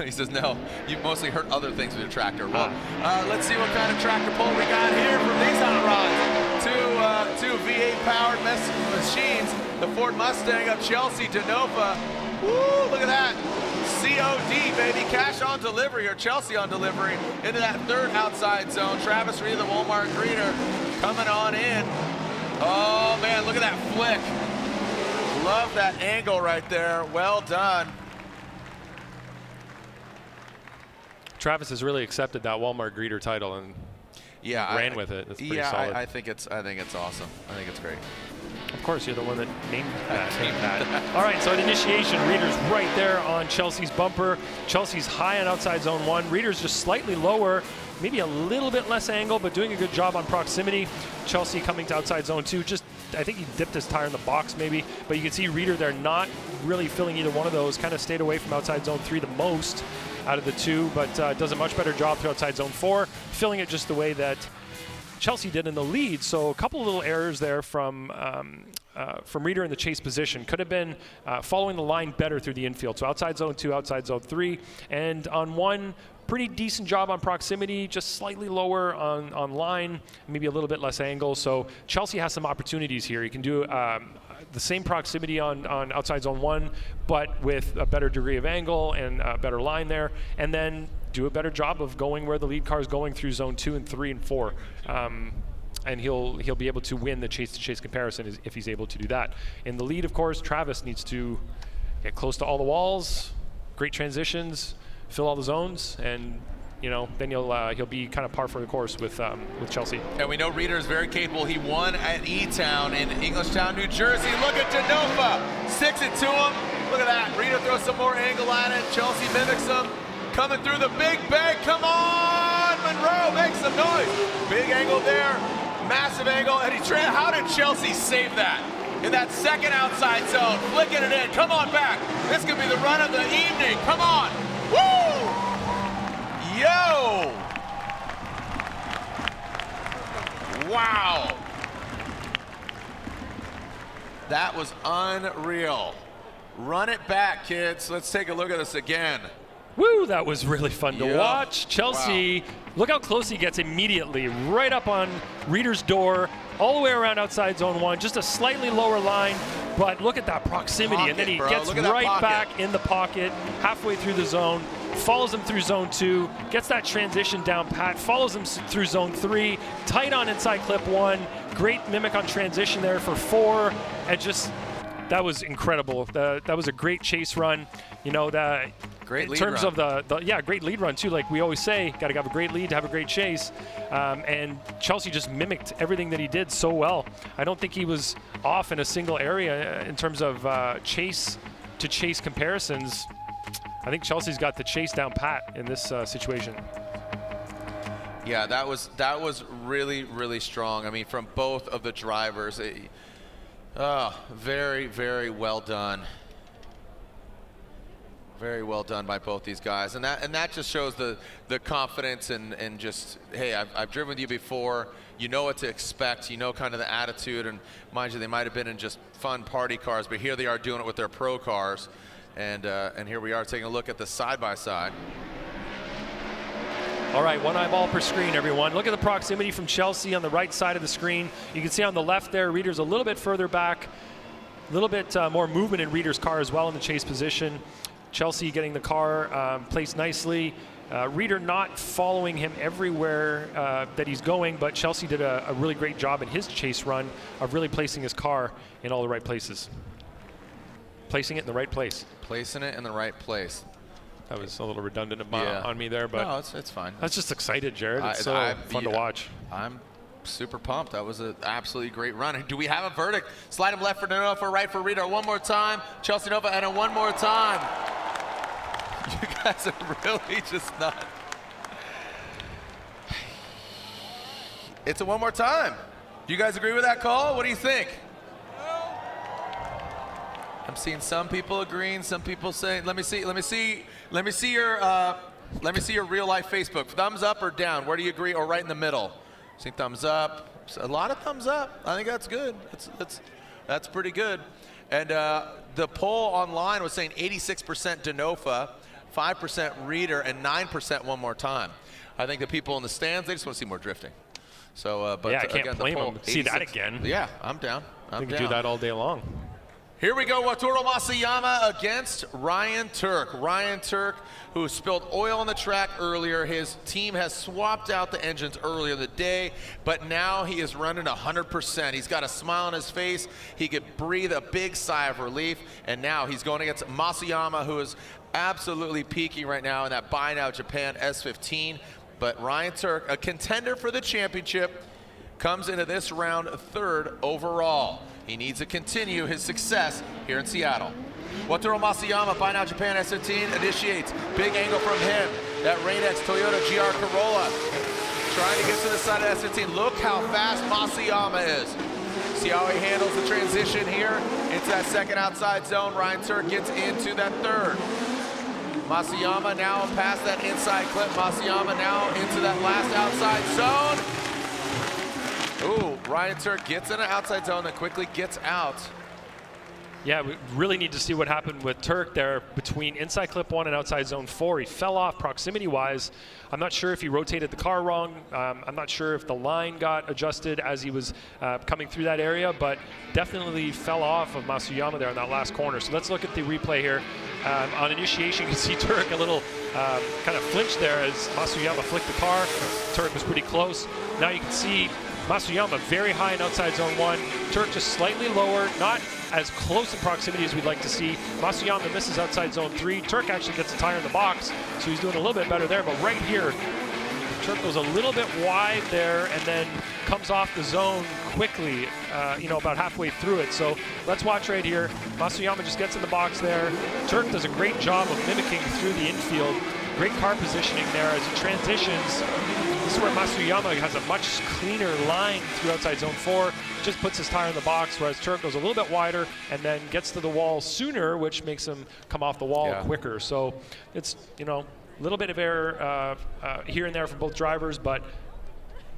A: He says, no, you mostly hurt other things with your tractor. Well, let's see what kind of tractor pull we got here from these hot rods. Two V8 powered machines. The Ford Mustang of Chelsea Denofa. Woo, look at that. CO COD, baby. Cash on delivery, or Chelsea on delivery, into that third outside zone. Travis Reed, the Walmart greeter, coming on in. Oh, man, look at that flick. Love that angle right there. Well done.
B: Travis has really accepted that Walmart greeter title and ran with it. That's pretty solid.
A: I think it's awesome. I think it's great.
B: Of course, you're the one that named that. All right, so at initiation, Reeder's right there on Chelsea's bumper. Chelsea's high on outside zone 1. Reeder's just slightly lower, maybe a little bit less angle, but doing a good job on proximity. Chelsea coming to outside zone 2. Just, I think he dipped his tire in the box maybe, but you can see Reeder there not really filling either one of those. Kind of stayed away from outside zone 3 the most out of the two, but does a much better job through outside zone 4, filling it just the way that Chelsea did in the lead. So a couple of little errors there from Reeder in the chase position. Could have been following the line better through the infield. So outside zone 2, outside zone 3, and on 1, pretty decent job on proximity, just slightly lower on line, maybe a little bit less angle. So Chelsea has some opportunities here. You can do the same proximity on outside zone 1, but with a better degree of angle and a better line there, and then do a better job of going where the lead car is going through zone 2 and 3 and 4. And he'll be able to win the chase-to-chase comparison if he's able to do that. In the lead, of course, Travis needs to get close to all the walls, great transitions, fill all the zones, and then he'll be kind of par for the course with Chelsea.
A: And we know Reeder is very capable. He won at E-Town in Englishtown, New Jersey. Look at Denofa, sticks it to him. Look at that. Reeder throws some more angle at it. Chelsea mimics him. Coming through the big bank. Come on, Monroe, make some noise. Big angle there, massive angle. And how did Chelsea save that? In that second outside zone, flicking it in. Come on back. This could be the run of the evening. Come on. Woo! Yo! Wow. That was unreal. Run it back, kids. Let's take a look at this again.
B: Woo, that was really fun to watch. Chelsea, look how close he gets immediately, right up on Reeder's door, all the way around outside zone 1, just a slightly lower line, but look at that proximity, and then he gets right back in the pocket, halfway through the zone, follows him through zone 2, gets that transition down pat, follows him through zone 3, tight on inside clip 1, great mimic on transition there for 4, and just, that was incredible. That was a great chase run.
A: Great
B: in
A: lead
B: terms
A: run.
B: of great lead run too. Like we always say, got to have a great lead to have a great chase. And Chelsea just mimicked everything that he did so well. I don't think he was off in a single area in terms of chase to chase comparisons. I think Chelsea's got the chase down pat in this situation.
A: Yeah, that was really, really strong. I mean, from both of the drivers. Very, very well done. Very well done by both these guys, and that just shows the confidence and just, hey, I've driven with you before. You know what to expect. You know kind of the attitude, and mind you, they might have been in just fun party cars, but here they are doing it with their pro cars, and here we are taking a look at the side-by-side.
B: All right, one eyeball per screen, everyone. Look at the proximity from Chelsea on the right side of the screen. You can see on the left there, Reeder's a little bit further back, a little bit more movement in Reeder's car as well in the chase position. Chelsea getting the car placed nicely. Reeder not following him everywhere that he's going, but Chelsea did a really great job in his chase run of really placing his car in all the right places. Placing it in the right place.
A: Placing it in the right place.
B: That was a little redundant on me there, but
A: no, it's fine.
B: I was just excited, Jared. It's so fun to watch.
A: I'm super pumped. That was an absolutely great run. Do we have a verdict? Slide him left for Denofa, right for Reeder. One more time. Chelsea Denofa, and one more time. You guys are really just not. It's a one more time. Do you guys agree with that call? What do you think? I'm seeing some people agreeing, some people saying, let me see your real life Facebook. Thumbs up or down? Where do you agree? Or right in the middle? See thumbs up. A lot of thumbs up. I think that's good. That's pretty good. And the poll online was saying 86% Denofa, 5% Reeder, and 9% one more time. I think the people in the stands, they just want to see more drifting. So, but
B: yeah, I can't
A: again,
B: blame
A: the poll,
B: them. See that again.
A: Yeah, I'm down.
B: We can do that all day long.
A: Here we go, Wataru Masuyama against Ryan Tuerck. Ryan Tuerck, who spilled oil on the track earlier. His team has swapped out the engines earlier in the day, but now he is running 100%. He's got a smile on his face. He could breathe a big sigh of relief, and now he's going against Masuyama, who is absolutely peaking right now in that Buy Now Japan S15. But Ryan Tuerck, a contender for the championship, comes into this round 3rd overall. He needs to continue his success here in Seattle. Wataru Masuyama, Buy Now Japan S15, initiates. Big angle from him. That Rain-X Toyota GR Corolla. Trying to get to the side of S15. Look how fast Masuyama is. See how he handles the transition here into that 2nd outside zone. Ryan Tuerck gets into that 3rd. Masuyama now past that inside clip. Masuyama now into that last outside zone. Ooh, Ryan Tuerck gets in an outside zone and quickly gets out.
B: Yeah, we really need to see what happened with Tuerck there between inside clip 1 and outside zone 4. He fell off proximity-wise. I'm not sure if he rotated the car wrong. I'm not sure if the line got adjusted as he was coming through that area, but definitely fell off of Masuyama there in that last corner. So let's look at the replay here. On initiation, you can see Tuerck a little kind of flinch there as Masuyama flicked the car. Tuerck was pretty close. Now you can see Masuyama very high in outside zone 1. Tuerck just slightly lower, not as close in proximity as we'd like to see. Masuyama misses outside zone 3. Tuerck actually gets a tire in the box, so he's doing a little bit better there. But right here, Tuerck goes a little bit wide there and then comes off the zone quickly, about halfway through it. So let's watch right here. Masuyama just gets in the box there. Tuerck does a great job of mimicking through the infield. Great car positioning there as he transitions. This is where Masuyama has a much cleaner line through outside zone 4. Just puts his tire in the box, whereas Tuerck goes a little bit wider and then gets to the wall sooner, which makes him come off the wall quicker. So it's, a little bit of error here and there for both drivers, but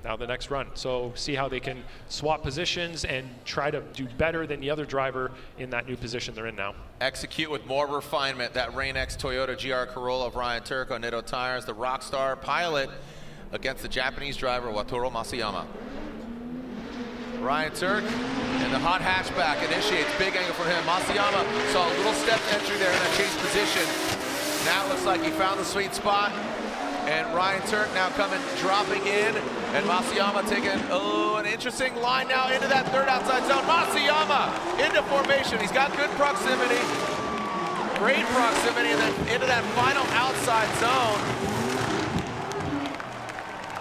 B: now the next run. So see how they can swap positions and try to do better than the other driver in that new position they're in now.
A: Execute with more refinement. That Rain-X Toyota GR Corolla of Ryan Tuerck on Nitto tires, the Rockstar pilot against the Japanese driver Wataru Masuyama. Ryan Tuerck in the hot hatchback initiates. Big angle from him. Masuyama saw a little step entry there in that chase position. Now it looks like he found the sweet spot. And Ryan Tuerck now dropping in. And Masuyama taking, an interesting line now into that 3rd outside zone. Masuyama into formation. He's got good proximity. Great proximity, and then into that final outside zone.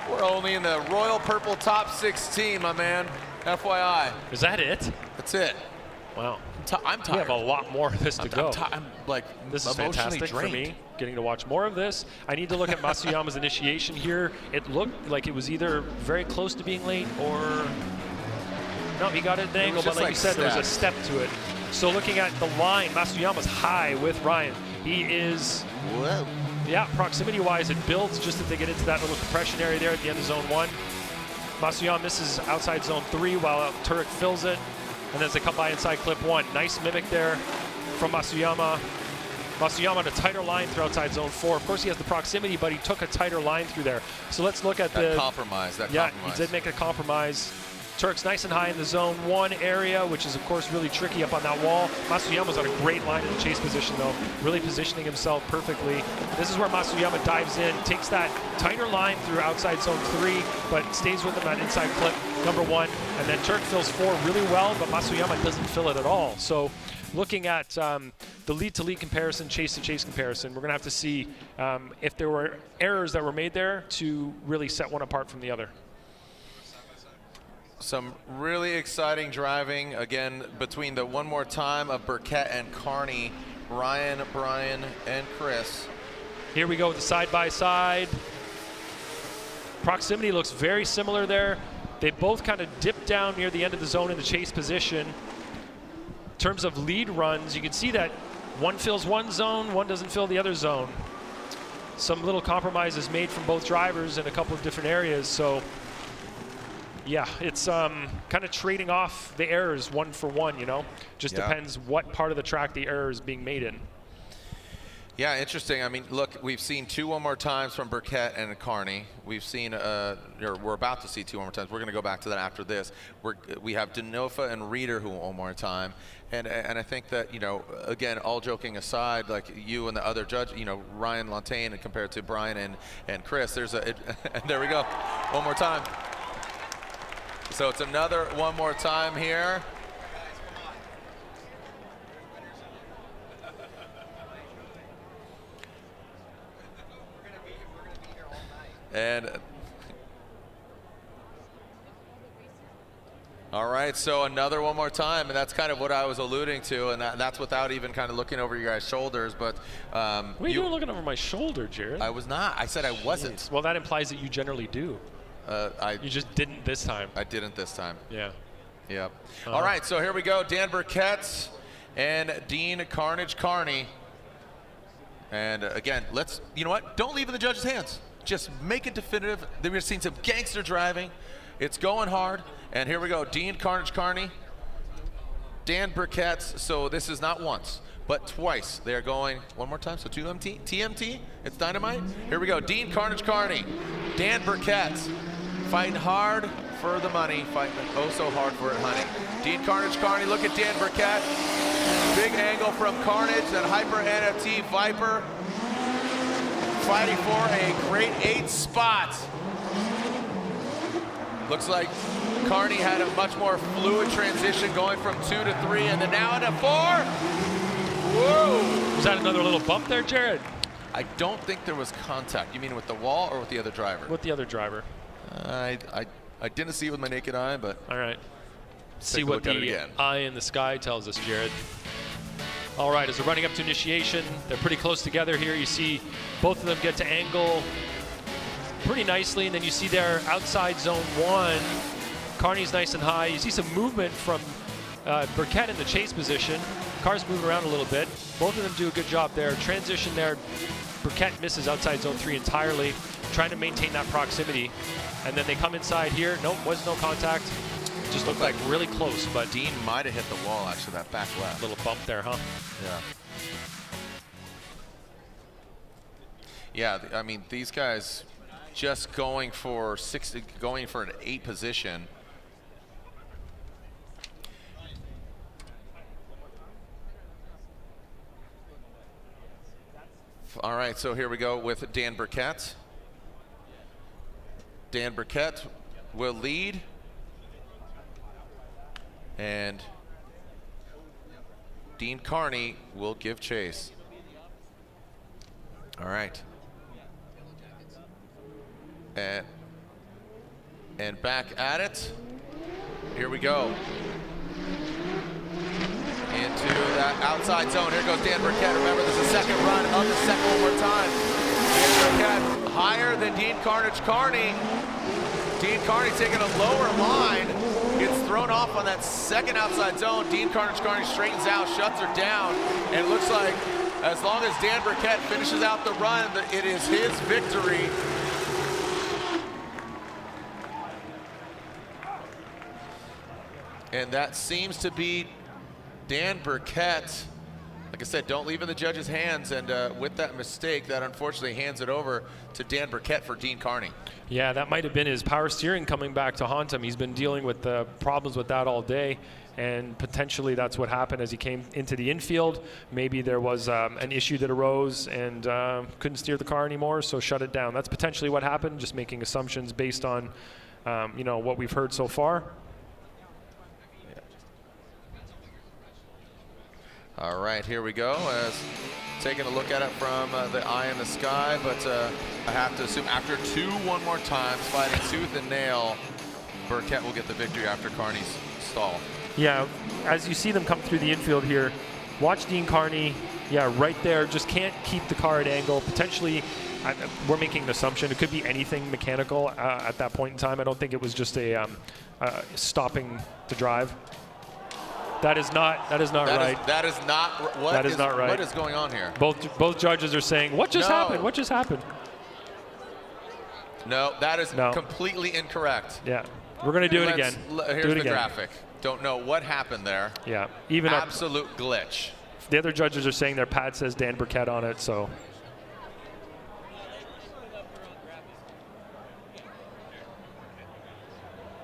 A: We're only in the royal purple top 16, my man. FYI.
B: Is that it?
A: That's it.
B: Wow.
A: I'm tired.
B: We have a lot more of this to go.
A: I'm like
B: this is fantastic
A: drained.
B: for me, getting to watch more of this. I need to look at Masuyama's initiation here. It looked like it was either very close to being late or... No, he got it at an angle, but like you said, there was a step to it. So looking at the line, Masuyama's high with Ryan. He is...
A: Whoa.
B: Yeah, proximity-wise, it builds just as they get into that little compression area there at the end of zone 1. Masuyama misses outside zone 3 while Tuerck fills it. And as they come by inside clip 1, nice mimic there from Masuyama. Masuyama on a tighter line through outside zone 4. Of course, he has the proximity, but he took a tighter line through there. So let's look at
A: that compromise.
B: Yeah, he did make a compromise. Tuerck's nice and high in the zone 1 area, which is, of course, really tricky up on that wall. Masuyama's on a great line in the chase position, though, really positioning himself perfectly. This is where Masuyama dives in, takes that tighter line through outside zone 3, but stays with him at inside clip number 1. And then Tuerck fills 4 really well, but Masuyama doesn't fill it at all. So looking at the lead-to-lead comparison, chase-to-chase comparison, we're going to have to see if there were errors that were made there to really set one apart from the other.
A: Some really exciting driving, again, between the one more time of Burkett and Kearney, Ryan, Brian, and Chris.
B: Here we go with the side-by-side. Proximity looks very similar there. They both kind of dip down near the end of the zone in the chase position. In terms of lead runs, you can see that one fills one zone, one doesn't fill the other zone. Some little compromises made from both drivers in a couple of different areas, so yeah, it's kind of trading off the errors one for one, Just depends what part of the track the error is being made in.
A: Yeah, interesting. I mean, look, we've seen 2 one more times from Burkett and Kearney. We've seen, or we're about to see 2 one more times. We're going to go back to that after this. We have Denofa and Reeder who one more time. And I think that, you know, again, all joking aside, like you and the other judge, you know, Ryan Lantain compared to Brian and Chris, there's and there we go, one more time. So it's another one more time here. And all right, so another one more time, and that's kind of what I was alluding to, and that's without even kind of looking over your guys' shoulders. But
B: what are you doing looking over my shoulder, Jared?
A: I was not. I said I wasn't.
B: Jeez. Well, that implies that you generally do. You just didn't this time.
A: I didn't this time.
B: Yeah.
A: Yep. All right, so here we go. Dan Burkett and Dean Kearney. And again, you know what? Don't leave in the judges' hands. Just make it definitive. Then we've seen some gangster driving. It's going hard. And here we go. Dean Kearney, Dan Burkett. So this is not once, but twice. They're going one more time. So TMT. It's dynamite. Here we go. Dean Kearney, Dan Burkett, fighting hard for the money, fighting oh so hard for it, honey. Dean Kearney. Look at Dan Burkett. Big angle from Carnage, that Hyper NFT Viper. Fighting for a grade 8 spot. Looks like Kearney had a much more fluid transition going from 2 to 3 and then now into 4. Whoa!
B: Was that another little bump there, Jared?
A: I don't think there was contact. You mean with the wall or with the other driver?
B: With the other driver.
A: I didn't see it with my naked eye, but
B: all right. See what the eye in the sky tells us, Jared. All right, as we're running up to initiation, they're pretty close together here. You see both of them get to angle pretty nicely, and then you see their outside zone 1. Kearney's nice and high. You see some movement from Burkett in the chase position. Car's moving around a little bit. Both of them do a good job there. Transition there. Burkett misses outside zone 3 entirely, trying to maintain that proximity. And then they come inside here. Nope, was no contact. Just looked like really close, but
A: Dean might have hit the wall, actually, that back left.
B: Little bump there, huh?
A: Yeah. Yeah, I mean, these guys just going for an 8 position. All right, so here we go with Dan Burkett. Dan Burkett will lead. And Dean Kearney will give chase. All right. And back at it. Here we go. Into that outside zone. Here goes Dan Burkett. Remember, this is the second run of the second one more time. Dan Burkett higher than Dean Kearney. Dean Kearney taking a lower line. Gets thrown off on that second outside zone. Dean Kearney straightens out, shuts her down, and it looks like as long as Dan Burkett finishes out the run, it is his victory. And that seems to be Dan Burkett. Like I said, don't leave in the judge's hands, and with that mistake, that unfortunately hands it over to Dan Burkett for Dean Kearney.
B: Yeah, that might have been his power steering coming back to haunt him. He's been dealing with the problems with that all day, and potentially that's what happened as he came into the infield. Maybe there was an issue that arose and couldn't steer the car anymore, so shut it down. That's potentially what happened, just making assumptions based on you know, what we've heard so far.
A: All right, here we go. As taking a look at it from the eye in the sky, but I have to assume after 2 one more times, fighting tooth and nail, Burkett will get the victory after Kearney's stall.
B: Yeah, as you see them come through the infield here, watch Dean Kearney, yeah, right there, just can't keep the car at angle. Potentially, we're making an assumption, it could be anything mechanical at that point in time. I don't think it was just a stopping to drive. That is not right.
A: That is not right. What is going on here?
B: Both judges are saying, what just happened? What just happened?
A: No, that is completely incorrect.
B: Yeah, we're going to do it again.
A: Here's the graphic. Don't know what happened there.
B: Yeah, even
A: absolute glitch.
B: The other judges are saying their pad says Dan Burkett on it, so.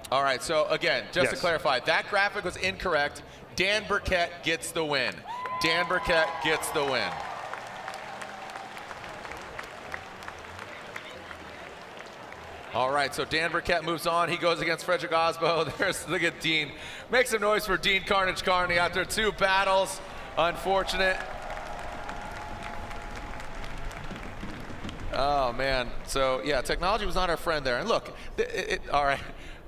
A: All right, so again, just to
B: Yes.
A: clarify, that graphic was incorrect. Dan Burkett gets the win. Dan Burkett gets the win. All right, so Dan Burkett moves on. He goes against Frederick Aasbo. Look at Dean. Make some noise for Dean Carnage Kearney after 2 battles. Unfortunate. Oh, man. So, yeah, technology was not our friend there. And look, all right,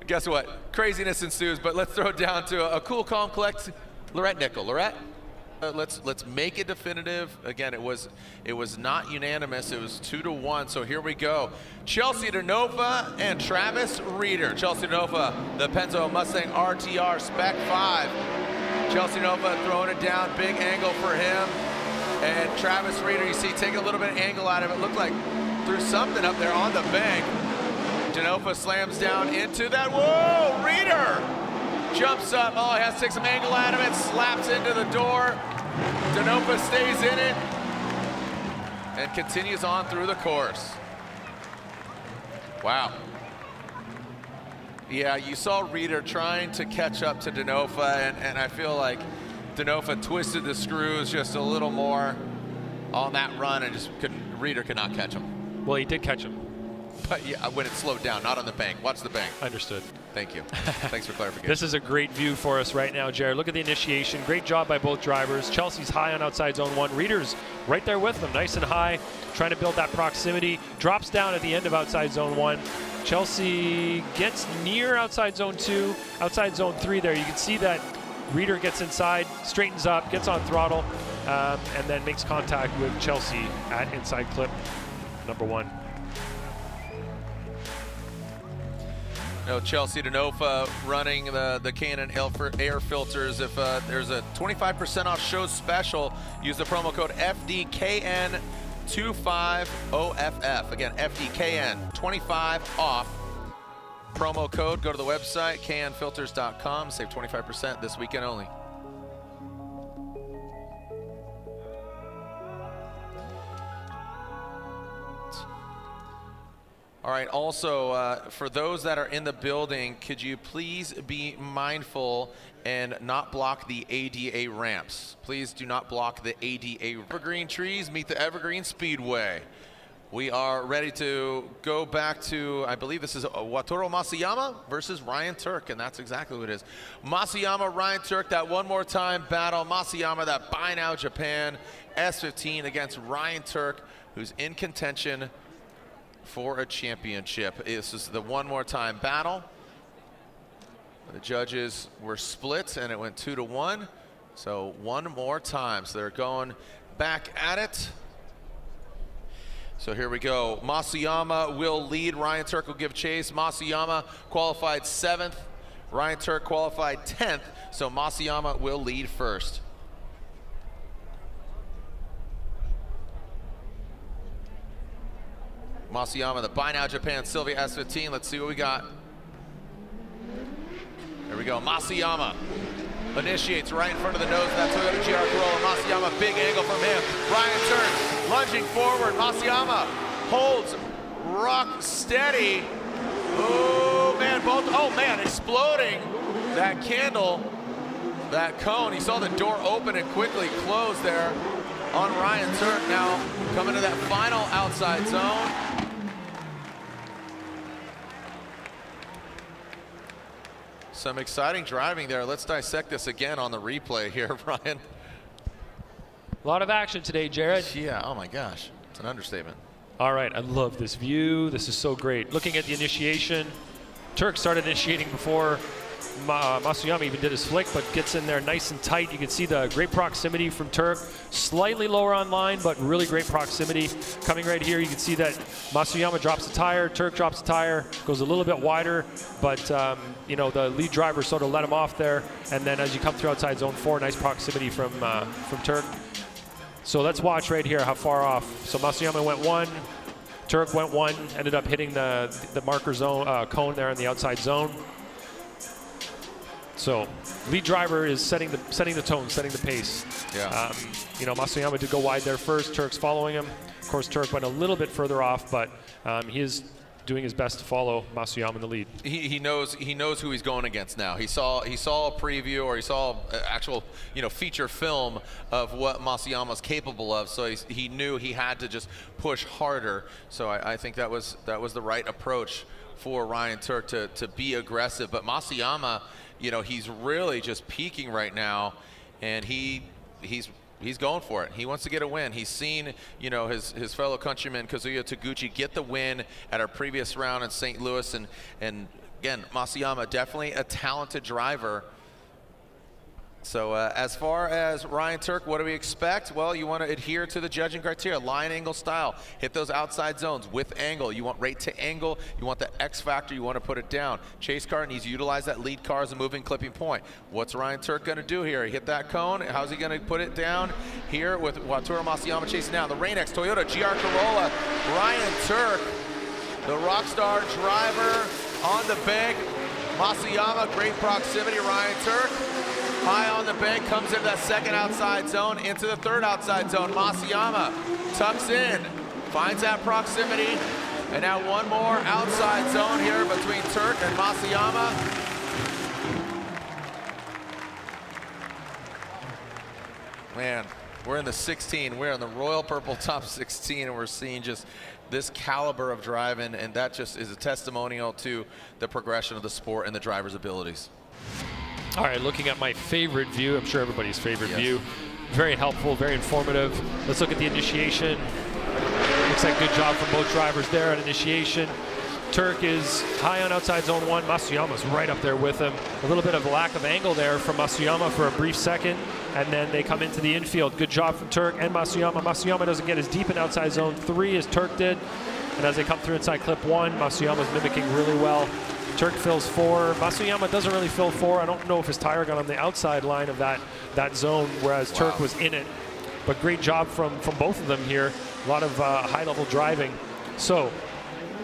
A: guess what? Craziness ensues, but let's throw it down to a cool, calm, collect. Lorette Nickel. Lorette? Let's make it definitive. Again, it was not unanimous. It was 2-1. So here we go. Chelsea Denofa and Travis Reeder. Chelsea Denofa, the Penzo Mustang RTR Spec 5. Chelsea Denofa throwing it down, big angle for him. And Travis Reeder, you see, taking a little bit of angle out of it. Looked like threw something up there on the bank. Denofa slams down into that. Whoa, Reeder! Jumps up, oh, he has to take some angle out of it, slaps into the door. Denofa stays in it and continues on through the course. Wow. Yeah, you saw Reeder trying to catch up to Denofa, and I feel like Denofa twisted the screws just a little more on that run and just Reeder could not catch him.
B: Well, he did catch him.
A: But yeah, when it slowed down, not on the bank. Watch the bank.
B: Understood.
A: Thank you. Thanks for clarification.
B: This is a great view for us right now, Jared. Look at the initiation. Great job by both drivers. Chelsea's high on outside zone 1. Reeder's right there with them, nice and high, trying to build that proximity. Drops down at the end of outside zone 1. Chelsea gets near outside zone 2, outside zone 3 there. You can see that Reeder gets inside, straightens up, gets on throttle, and then makes contact with Chelsea at inside clip number 1.
A: Chelsea Denofa running the Canon air filters. If there's a 25% off show special, use the promo code FDKN25OFF. Again, FDKN 25 off. Promo code, go to the website, knfilters.com, save 25% this weekend only. All right, also, for those that are in the building, could you please be mindful and not block the ADA ramps? Please do not block the ADA. Evergreen trees meet the Evergreen Speedway. We are ready to go back to, I believe this is Wataru Masuyama versus Ryan Tuerck, and that's exactly what it is. Masuyama, Ryan Tuerck, that one more time battle. Masuyama, that Buy Now Japan S15 against Ryan Tuerck, who's in contention for a championship. This is the one more time battle. The judges were split and it went 2-1. So one more time. So they're going back at it. So here we go. Masuyama will lead. Ryan Tuerck will give chase. Masuyama qualified 7th. Ryan Tuerck qualified 10th. So Masuyama will lead first. Masuyama, the Buy Now Japan Sylvia S15. Let's see what we got. There we go. Masuyama initiates right in front of the nose of that Toyota GR Corolla. Masuyama, big angle from him. Ryan Tuerck lunging forward. Masuyama holds rock steady. Oh man, exploding that candle, that cone. He saw the door open and quickly close there on Ryan Tuerck. Now coming to that final outside zone. Some exciting driving there. Let's dissect this again on the replay here, Brian.
B: A lot of action today, Jared.
A: Yeah, oh my gosh, it's an understatement.
B: All right, I love this view. This is so great. Looking at the initiation, Tuerck started initiating before Masuyama even did his flick, but gets in there nice and tight. You can see the great proximity from Tuerck. Slightly lower on line, but really great proximity. Coming right here, you can see that Masuyama drops the tire, Tuerck drops the tire, goes a little bit wider, but you know, the lead driver sort of let him off there. And then as you come through outside zone 4, nice proximity from Tuerck. So let's watch right here how far off. So Masuyama went 1, Tuerck went 1, ended up hitting the marker zone cone there in the outside zone. So lead driver is setting the tone, setting the pace.
A: Yeah.
B: You know, Masuyama did go wide there first. Tuerck's following him. Of course, Tuerck went a little bit further off, but he is doing his best to follow Masuyama in the lead.
A: He knows who he's going against now. He saw a preview, or he saw actual feature film of what Masuyama's capable of. So he knew he had to just push harder. So I think that was the right approach for Ryan Tuerck to be aggressive. But Masuyama, he's really just peaking right now, and he's going for it. He wants to get a win. He's seen, his fellow countryman Kazuya Taguchi get the win at our previous round in St. Louis, and again, Masuyama definitely a talented driver. So as far as Ryan Tuerck, what do we expect? Well, you want to adhere to the judging criteria, line, angle, style. Hit those outside zones with angle. You want rate to angle. You want the X factor. You want to put it down. Chase car needs to utilize that lead car as a moving clipping point. What's Ryan Tuerck going to do here? He hit that cone. How's he going to put it down here with Wataru Masuyama chasing down? The Rain-X Toyota GR Corolla. Ryan Tuerck, the rockstar driver on the bank. Masuyama, great proximity. Ryan Tuerck high on the bank, comes into that second outside zone, into the third outside zone. Masuyama tucks in, finds that proximity, and now one more outside zone here between Tuerck and Masuyama. Man, we're in the 16. We're in the Royal Purple Top 16, and we're seeing just this caliber of driving, and that just is a testimonial to the progression of the sport and the driver's abilities.
B: All right, looking at my favorite view, I'm sure everybody's favorite view. Very helpful, very informative. Let's look at the initiation. Looks like good job from both drivers there at initiation. Tuerck is high on outside zone 1. Masuyama's right up there with him. A little bit of a lack of angle there from Masuyama for a brief second, and then they come into the infield. Good job from Tuerck and Masuyama. Masuyama doesn't get as deep in outside zone 3 as Tuerck did, and as they come through inside clip 1, Masuyama's mimicking really well. Tuerck fills 4. Masuyama doesn't really fill 4. I don't know if his tire got on the outside line of that zone, whereas Tuerck was in it. But great job from both of them here. A lot of high-level driving. So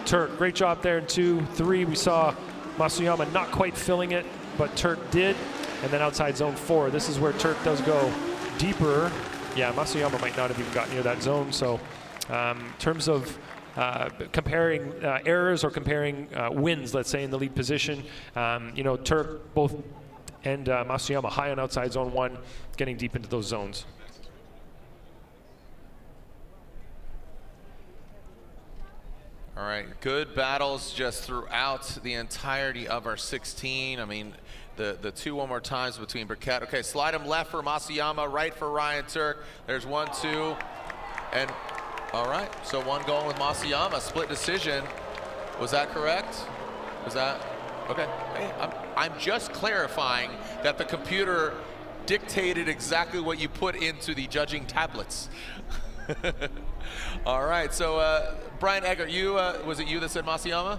B: Tuerck, great job there in 2, 3. We saw Masuyama not quite filling it, but Tuerck did. And then outside zone 4, this is where Tuerck does go deeper. Yeah, Masuyama might not have even got near that zone. So in terms of comparing errors or comparing wins, let's say, in the lead position, Tuerck both and Masuyama high on outside zone 1, getting deep into those zones.
A: All right, good battles just throughout the entirety of our 16. I mean, the 2 one more times between Burkett. Okay, slide him left for Masuyama, right for Ryan Tuerck. There's 1, 2, and all right, so 1 going with Masuyama, split decision. Was that correct? Was that, okay. Hey, I'm just clarifying that the computer dictated exactly what you put into the judging tablets. All right, so Brian Eggert, was it you that said Masuyama?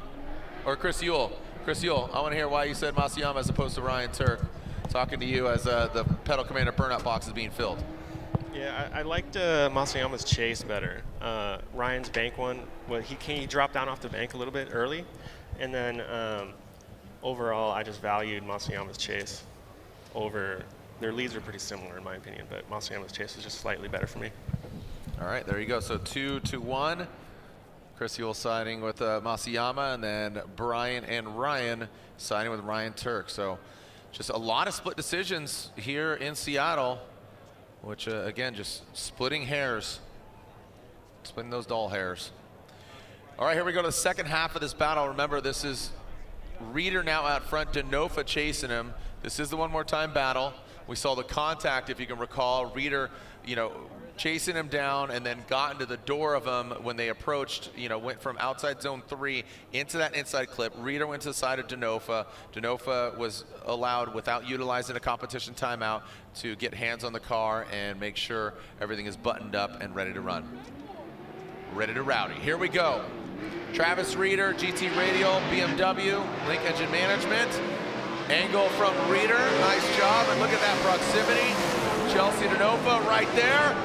A: Or Chris Yule? Chris Yule, I want to hear why you said Masuyama as opposed to Ryan Tuerck. Talking to you as the Pedal Commander burnout box is being filled.
E: Yeah, I liked Masuyama's chase better. Ryan's bank one, he dropped down off the bank a little bit early, and then overall I just valued Masuyama's chase over. Their leads are pretty similar in my opinion, but Masuyama's chase is just slightly better for me.
A: All right, there you go. So 2-1. Chris Yule siding with Masuyama, and then Brian and Ryan siding with Ryan Tuerck. So just a lot of split decisions here in Seattle, which again, just splitting hairs, splitting those doll hairs. All right, here we go to the second half of this battle. Remember, this is Reeder now out front, Denofa chasing him. This is the one more time battle. We saw the contact, if you can recall. Reeder, chasing him down, and then got into the door of him when they approached, went from outside zone 3 into that inside clip. Reeder went to the side of Denofa. Denofa was allowed, without utilizing a competition timeout, to get hands on the car and make sure everything is buttoned up and ready to run. Ready to rowdy. Here we go. Travis Reeder, GT Radial, BMW, Link Engine Management. Angle from Reeder, nice job, and look at that proximity. Chelsea Denofa right there.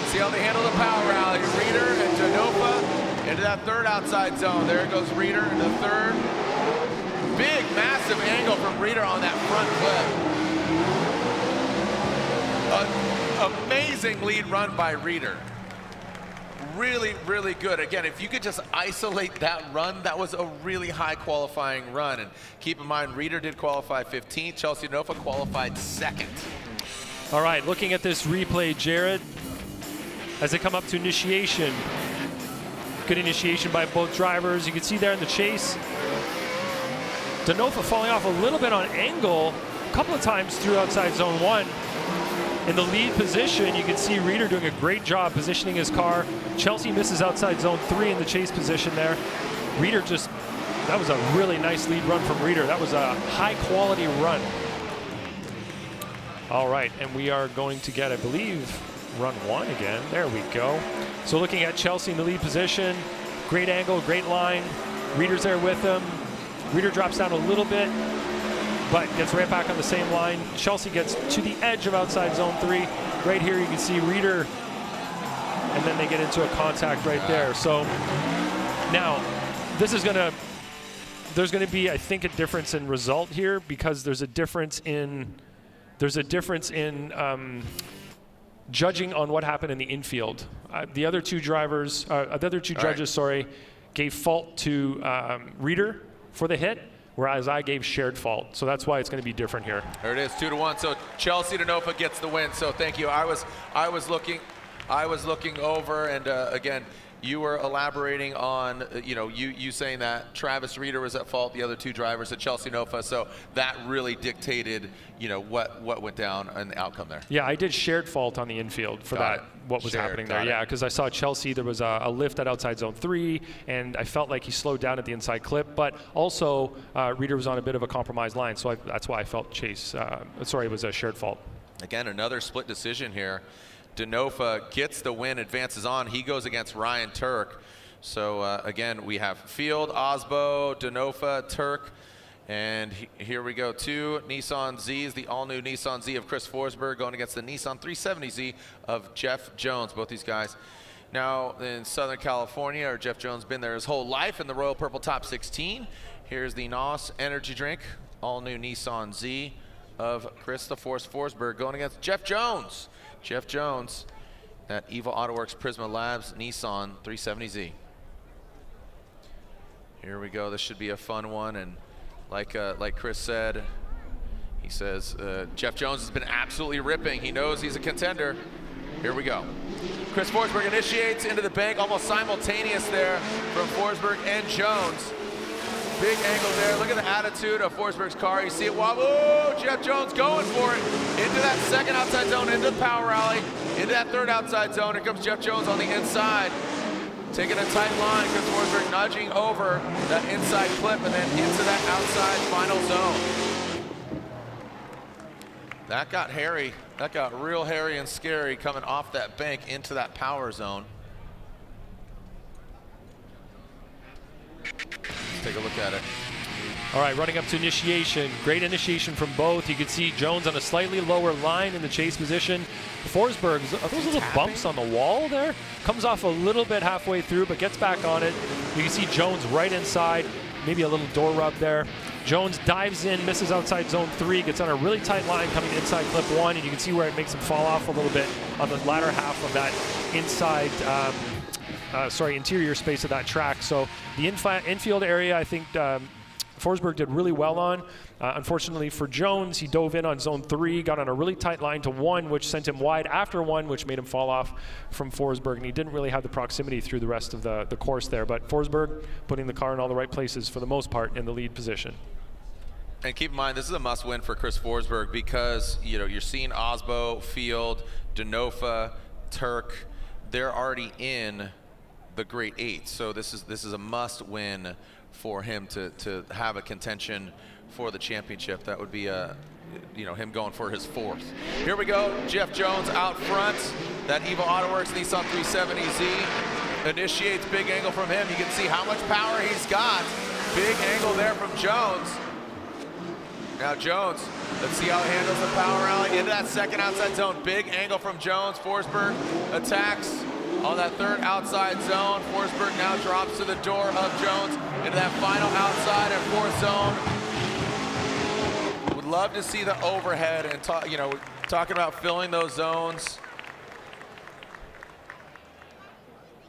A: See how they handle the power rally. Reeder and Denofa into that third outside zone. There goes Reeder into the third. Big, massive massive angle from Reeder on that front flip. Amazing lead run by Reeder. Really, really good. Again, if you could just isolate that run, that was a really high qualifying run. And keep in mind, Reeder did qualify 15th. Chelsea Denofa qualified 2nd.
B: All right, looking at this replay, Jared, as they come up to initiation. Good initiation by both drivers. You can see there in the chase, Denofa falling off a little bit on angle a couple of times through outside zone 1. In the lead position, you can see Reeder doing a great job positioning his car. Chelsea misses outside zone 3 in the chase position there. Reeder just, that was a really nice lead run from Reeder. That was a high quality run. All right, and we are going to get, I believe, run 1 again. There we go. So looking at Chelsea in the lead position, great angle, great line. Reeder's there with him. Reeder drops down a little bit, but gets right back on the same line. Chelsea gets to the edge of outside zone 3. Right here you can see Reeder, and then they get into a contact right there. So now this is there's gonna be, I think, a difference in result here, because there's a difference in judging on what happened in the infield. The other two judges, sorry, gave fault to Reeder for the hit, whereas I gave shared fault. So that's why it's going to be different here.
A: There it is, 2-1. So Chelsea Denofa gets the win. So thank you. I was looking over, and again, you were elaborating on, you saying that Travis Reeder was at fault, the other two drivers at Chelsea Denofa. So that that dictated, what went down and the outcome there.
B: Yeah, I did shared fault on the infield for what was happening there. Yeah, because I saw Chelsea, there was a lift at outside zone 3, and I felt like he slowed down at the inside clip, but also Reeder was on a bit of a compromised line, so that's why I felt it was a shared fault. Again,
A: another split decision here. Denofa gets the win, advances on. He goes against Ryan Tuerck. So again, we have Field, Aasbo, Denofa, Tuerck. And here we go, 2 Nissan Zs, the all-new Nissan Z of Chris Forsberg going against the Nissan 370Z of Jeff Jones. Both these guys now in Southern California, or Jeff Jones been there his whole life in the Royal Purple Top 16. Here's the NOS Energy Drink, all-new Nissan Z of Chris the Force Forsberg going against Jeff Jones. Jeff Jones at Evil AutoWorks Prisma Labs Nissan 370Z. Here we go. This should be a fun one, and like Chris said, he says Jeff Jones has been absolutely ripping. He knows he's a contender. Here we go. Chris Forsberg initiates into the bank, almost simultaneous there from Forsberg and Jones. Big angle there. Look at the attitude of Forsberg's car. You see it wobble. Oh, Jeff Jones going for it. Into that second outside zone, into the power rally, into that third outside zone. Here comes Jeff Jones on the inside. Taking a tight line. Chris Forsberg nudging over that inside clip and then into that outside final zone. That got hairy. That got real hairy and scary coming off that bank into that power zone. Take a look at it.
B: All right, running up to initiation. Great initiation from both. You can see Jones on a slightly lower line in the chase position. Forsberg, are those little bumps on the wall there? Comes off a little bit halfway through, but gets back on it. You can see Jones right inside, maybe a little door rub there. Jones dives in, misses outside zone 3, gets on a really tight line coming inside clip 1, and you can see where it makes him fall off a little bit on the latter half of that inside interior space of that track. So the infield area, I think Forsberg did really well on. Unfortunately for Jones, he dove in on zone 3, got on a really tight line to 1, which sent him wide after 1, which made him fall off from Forsberg, and he didn't really have the proximity through the rest of the course there. But Forsberg putting the car in all the right places for the most part in the lead position.
A: And keep in mind, this is a must-win for Chris Forsberg because you're seeing Aasbo, Field, Denofa, Tuerck. They're already in the Great 8, so this is a must-win for him to have a contention for the championship. That would be him going for his 4th. Here we go, Jeff Jones out front. That Evil AutoWorks Nissan 370Z initiates, big angle from him. You can see how much power he's got. Big angle there from Jones. Now Jones, let's see how he handles the power rally into that second outside zone. Big angle from Jones. Forsberg attacks on that third outside zone. Forsberg now drops to the door of Jones into that final outside and 4th zone. Would love to see the overhead and talking about filling those zones.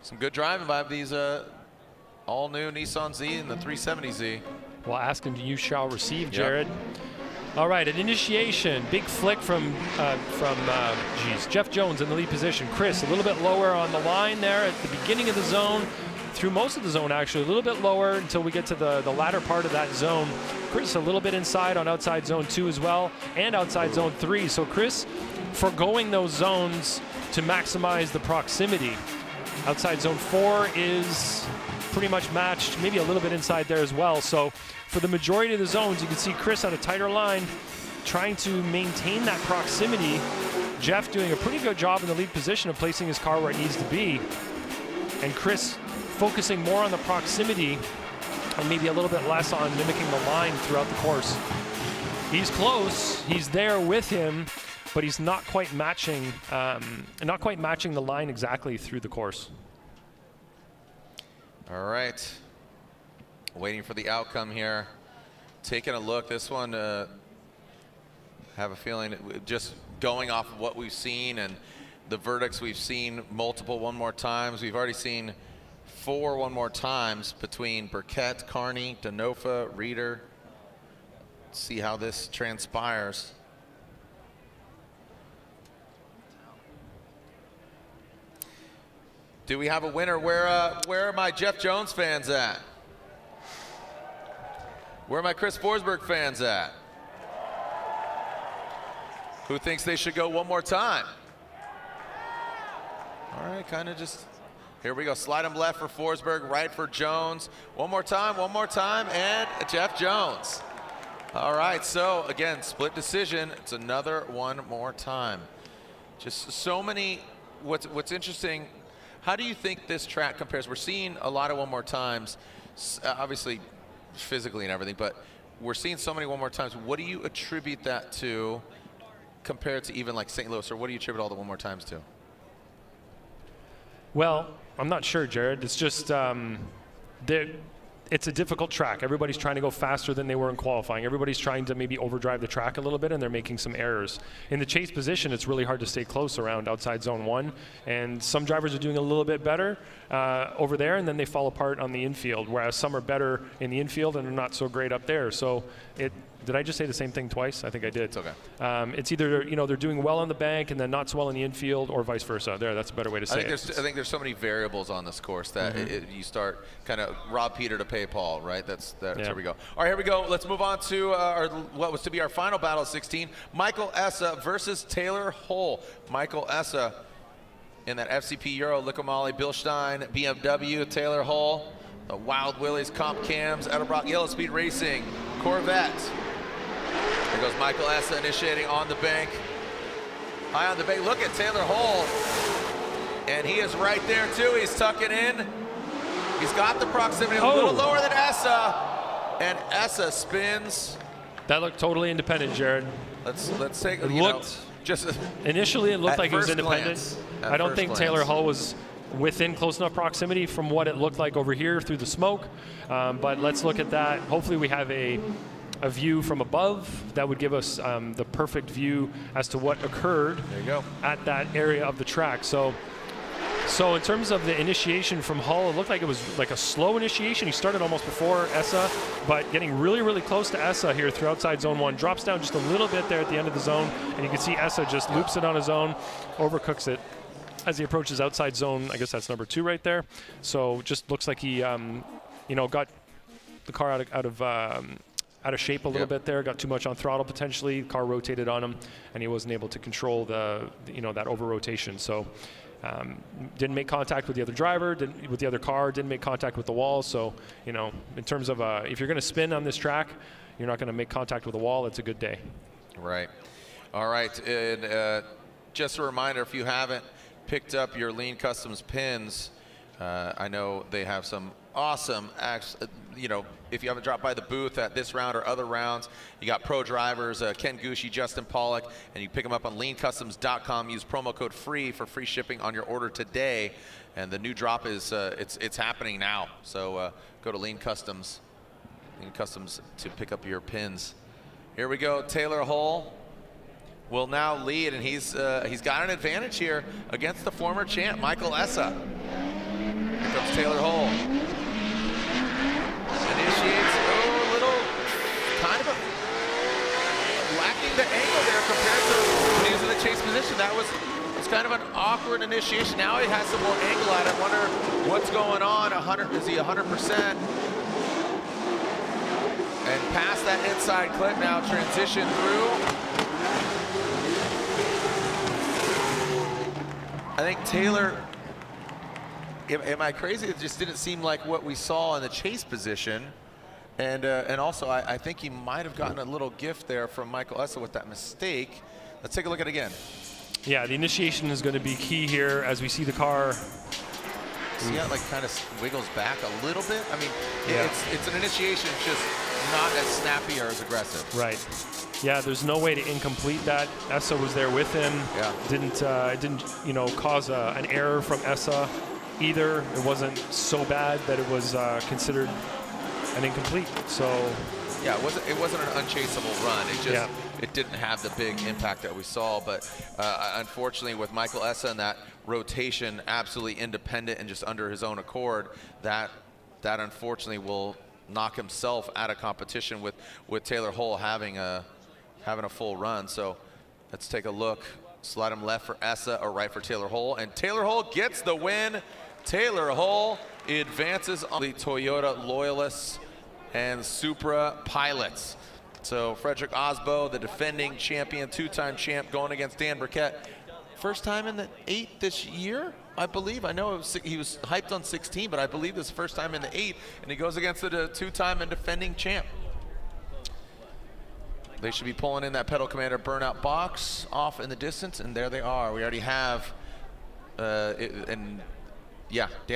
A: Some good driving by these all-new Nissan Z and the 370Z.
B: Well, ask him, you shall receive, Jared. Yep. All right, at initiation, big flick from Jeff Jones in the lead position. Chris a little bit lower on the line there at the beginning of the zone, through most of the zone actually, a little bit lower until we get to the latter part of that zone. Chris a little bit inside on outside zone 2 as well, and outside zone 3. So Chris foregoing those zones to maximize the proximity. Outside zone 4 is pretty much matched, maybe a little bit inside there as well. So for the majority of the zones, you can see Chris on a tighter line trying to maintain that proximity. Jeff doing a pretty good job in the lead position of placing his car where it needs to be. And Chris focusing more on the proximity and maybe a little bit less on mimicking the line throughout the course. He's close, he's there with him, but he's not quite matching the line exactly through the course.
A: All right, waiting for the outcome here. Taking a look, this one, have a feeling, just going off of what we've seen and the verdicts we've seen, multiple one more times. We've already seen 4 one more times between Burkett, Kearney, Denofa, Reeder. Let's see how this transpires. Do we have a winner? Where are my Jeff Jones fans at? Where are my Chris Forsberg fans at? Who thinks they should go one more time? All right, kind of just, here we go. Slide them left for Forsberg, right for Jones. One more time, and Jeff Jones. All right, so again, split decision. It's another one more time. Just so many, what's interesting, how do you think this track compares? We're seeing a lot of one more times, obviously physically and everything, but we're seeing so many one more times. What do you attribute that to compared to even like St. Louis, or what do you attribute all the one more times to?
B: Well, I'm not sure, Jared. It's just it's a difficult track. Everybody's trying to go faster than they were in qualifying. Everybody's trying to maybe overdrive the track a little bit, and they're making some errors. In the chase position, it's really hard to stay close around outside zone 1, and some drivers are doing a little bit better over there, and then they fall apart on the infield, whereas some are better in the infield and are not so great up there. So did I just say the same thing twice? I think I did.
A: It's okay.
B: It's either they're doing well on the bank and then not so well in the infield, or vice versa. That's a better way to say it.
A: I think there's so many variables on this course that you start kind of rob Peter to pay Paul, right? That's Here we go. All right, here we go. Let's move on to what was to be our final battle of 16. Michael Essa versus Taylor Hull. Michael Essa in that FCP Euro, Licomali, Bilstein, BMW, Taylor Hull, the Wild Willies, Comp Cams, Edelbrock, Yellow Speed Racing, Corvette. Here goes Michael Essa initiating on the bank. High on the bank. Look at Taylor Hull. And he is right there too. He's tucking in. He's got the proximity a little lower than Essa. And Essa spins.
B: That looked totally independent, Jared.
A: Let's take a
B: look. Initially, it looked like it was independent. I don't think Taylor Hull was within close enough proximity from what it looked like over here through the smoke. But let's look at that. Hopefully we have a view from above that would give us the perfect view as to what occurred at that area of the track. So in terms of the initiation from Hull, it looked like it was like a slow initiation. He started almost before Essa, but getting really, really close to Essa here through outside zone 1. Drops down just a little bit there at the end of the zone, and you can see Essa just loops it on his own, overcooks it as he approaches outside zone. I guess that's number 2 right there. So just looks like he, got the car out of shape a little bit there, got too much on throttle potentially, car rotated on him, and he wasn't able to control that over rotation. So didn't make contact with the other driver, with the other car, didn't make contact with the wall. So, in terms of if you're going to spin on this track, you're not going to make contact with the wall, it's a good day.
A: Right. All right. And just a reminder, if you haven't picked up your Lean Customs pins, I know they have some awesome acts. If you haven't dropped by the booth at this round or other rounds, you got pro drivers, Ken Gushi, Justin Pawlak, and you pick them up on leancustoms.com. Use promo code FREE for free shipping on your order today. And the new drop is it's happening now. So go to Lean Customs to pick up your pins. Here we go. Taylor Hull will now lead, and he's got an advantage here against the former champ, Michael Essa. Here comes Taylor Hull. Initiates a little, kind of lacking the angle there compared to when he was in the chase position. That was kind of an awkward initiation. Now he has some more angle at it. I wonder what's going on. Is he 100%? And past that inside clip now, transition through. I think Taylor, am I crazy? It just didn't seem like what we saw in the chase position. And also, I think he might have gotten a little gift there from Michael Essa with that mistake. Let's take a look at it again.
B: Yeah, the initiation is going to be key here as we see the car.
A: See how it like kind of wiggles back a little bit? I mean,
B: Yeah.
A: it's an initiation, it's just not as snappy or as aggressive.
B: Right. Yeah, there's no way to incomplete that. Essa was there with him.
A: Yeah.
B: It didn't cause an error from Essa either. It wasn't so bad that it was considered an incomplete. So
A: yeah, it wasn't an unchaseable run. It just it didn't have the big impact that we saw. But unfortunately, with Michael Essa and that rotation, absolutely independent and just under his own accord, that unfortunately will knock himself out of competition with Taylor Hull having a full run. So let's take a look. Slide him left for Essa or right for Taylor Hull, and Taylor Hull gets the win. Taylor Hull advances on the Toyota Loyalists and Supra pilots. So Frederick Aasbo, the defending champion, two-time champ, going against Dan Burkett. First time in the 8 this year, I believe. I know he was hyped on 16, but I believe this is first time in the 8, and he goes against the two-time and defending champ. They should be pulling in that Pedal Commander burnout box off in the distance, and there they are. We already have, Dan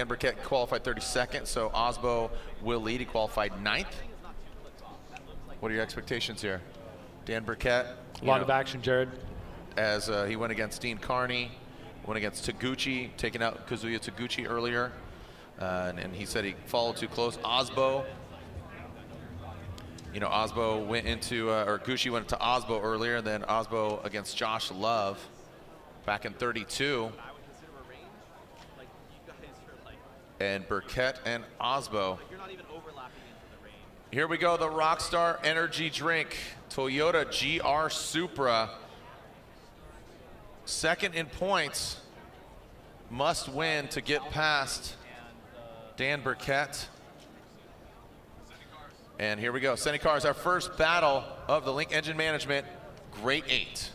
A: Burkett qualified 32nd, so Aasbo will lead. He qualified 9th. What are your expectations here? Dan Burkett.
B: a lot of action, Jared.
A: As he went against Dean Kearney, went against Taguchi, taking out Kazuya Taguchi earlier, and he said he followed too close. Aasbo, Aasbo went into, or Gushi went to Aasbo earlier, and then Aasbo against Josh Love back in 32. And Burkett and Aasbo. Here we go, the Rockstar Energy Drink, Toyota GR Supra. Second in points, must win to get past Dan Burkett. And here we go, Senny Cars, our first battle of the Link Engine Management Grade 8.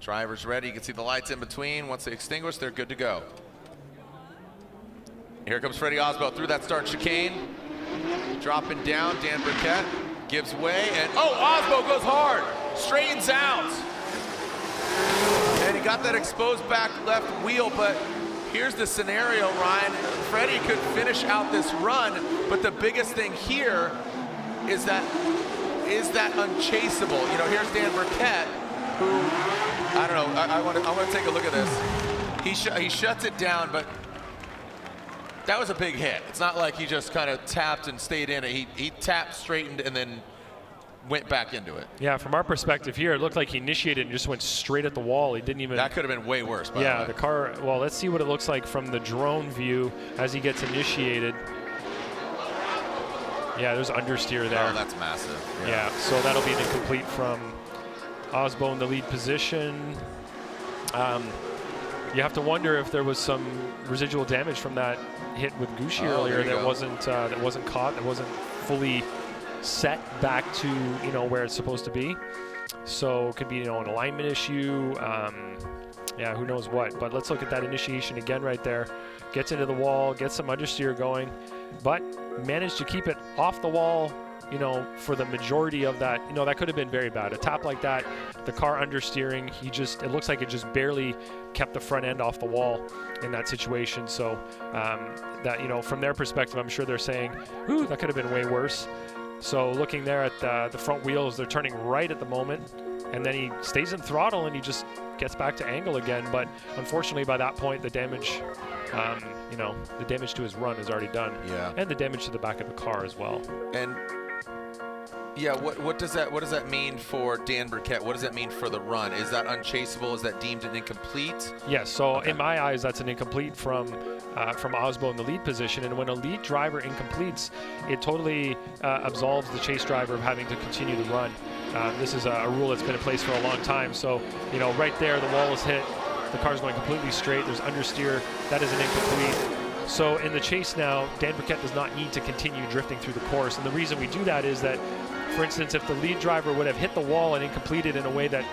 A: Drivers ready, you can see the lights in between. Once they extinguish, they're good to go. Here comes Freddie Aasbo through that start chicane. Dropping down, Dan Burkett gives way, and Aasbo goes hard, straightens out. And he got that exposed back left wheel, but here's the scenario, Ryan. Freddie could finish out this run, but the biggest thing here is that unchaseable? Here's Dan Burkett, who, I don't know, I want to take a look at this. He shuts it down, but that was a big hit. It's not like he just kind of tapped and stayed in it. He tapped, straightened, and then went back into it.
B: Yeah, from our perspective here, it looked like he initiated and just went straight at the wall. He didn't even...
A: That could have been way worse, by the way.
B: the car... Well, let's see what it looks like from the drone view as he gets initiated. Yeah, there's understeer there.
A: Oh, that's massive.
B: Yeah, so that'll be an incomplete from Aasbo in the lead position. You have to wonder if there was some residual damage from that hit with Gushi earlier that wasn't caught, that wasn't fully set back to where it's supposed to be. So it could be an alignment issue. Yeah, who knows what. But let's look at that initiation again right there. Gets into the wall, gets some understeer going, but managed to keep it off the wall. For the majority of that, that could have been very bad. A tap like that, the car understeering, it looks like it just barely kept the front end off the wall in that situation. So that, from their perspective, I'm sure they're saying, ooh, that could have been way worse. So looking there at the front wheels, they're turning right at the moment, and then he stays in throttle and he just gets back to angle again. But unfortunately, by that point, the damage, you know, the damage to his run is already done.
A: Yeah.
B: And the damage to the back of the car as well.
A: And yeah, what does that mean for Dan Burkett? What does that mean for the run? Is that unchaseable? Is that deemed an incomplete?
B: Yes, so in my eyes, that's an incomplete from Aasbo in the lead position. And when a lead driver incompletes, it totally absolves the chase driver of having to continue the run. This is a rule that's been in place for a long time. So, you know, right there, the wall is hit. The car's going completely straight. There's understeer. That is an incomplete. So in the chase now, Dan Burkett does not need to continue drifting through the course. And the reason we do that is that, for instance, if the lead driver would have hit the wall and incompleted in a way that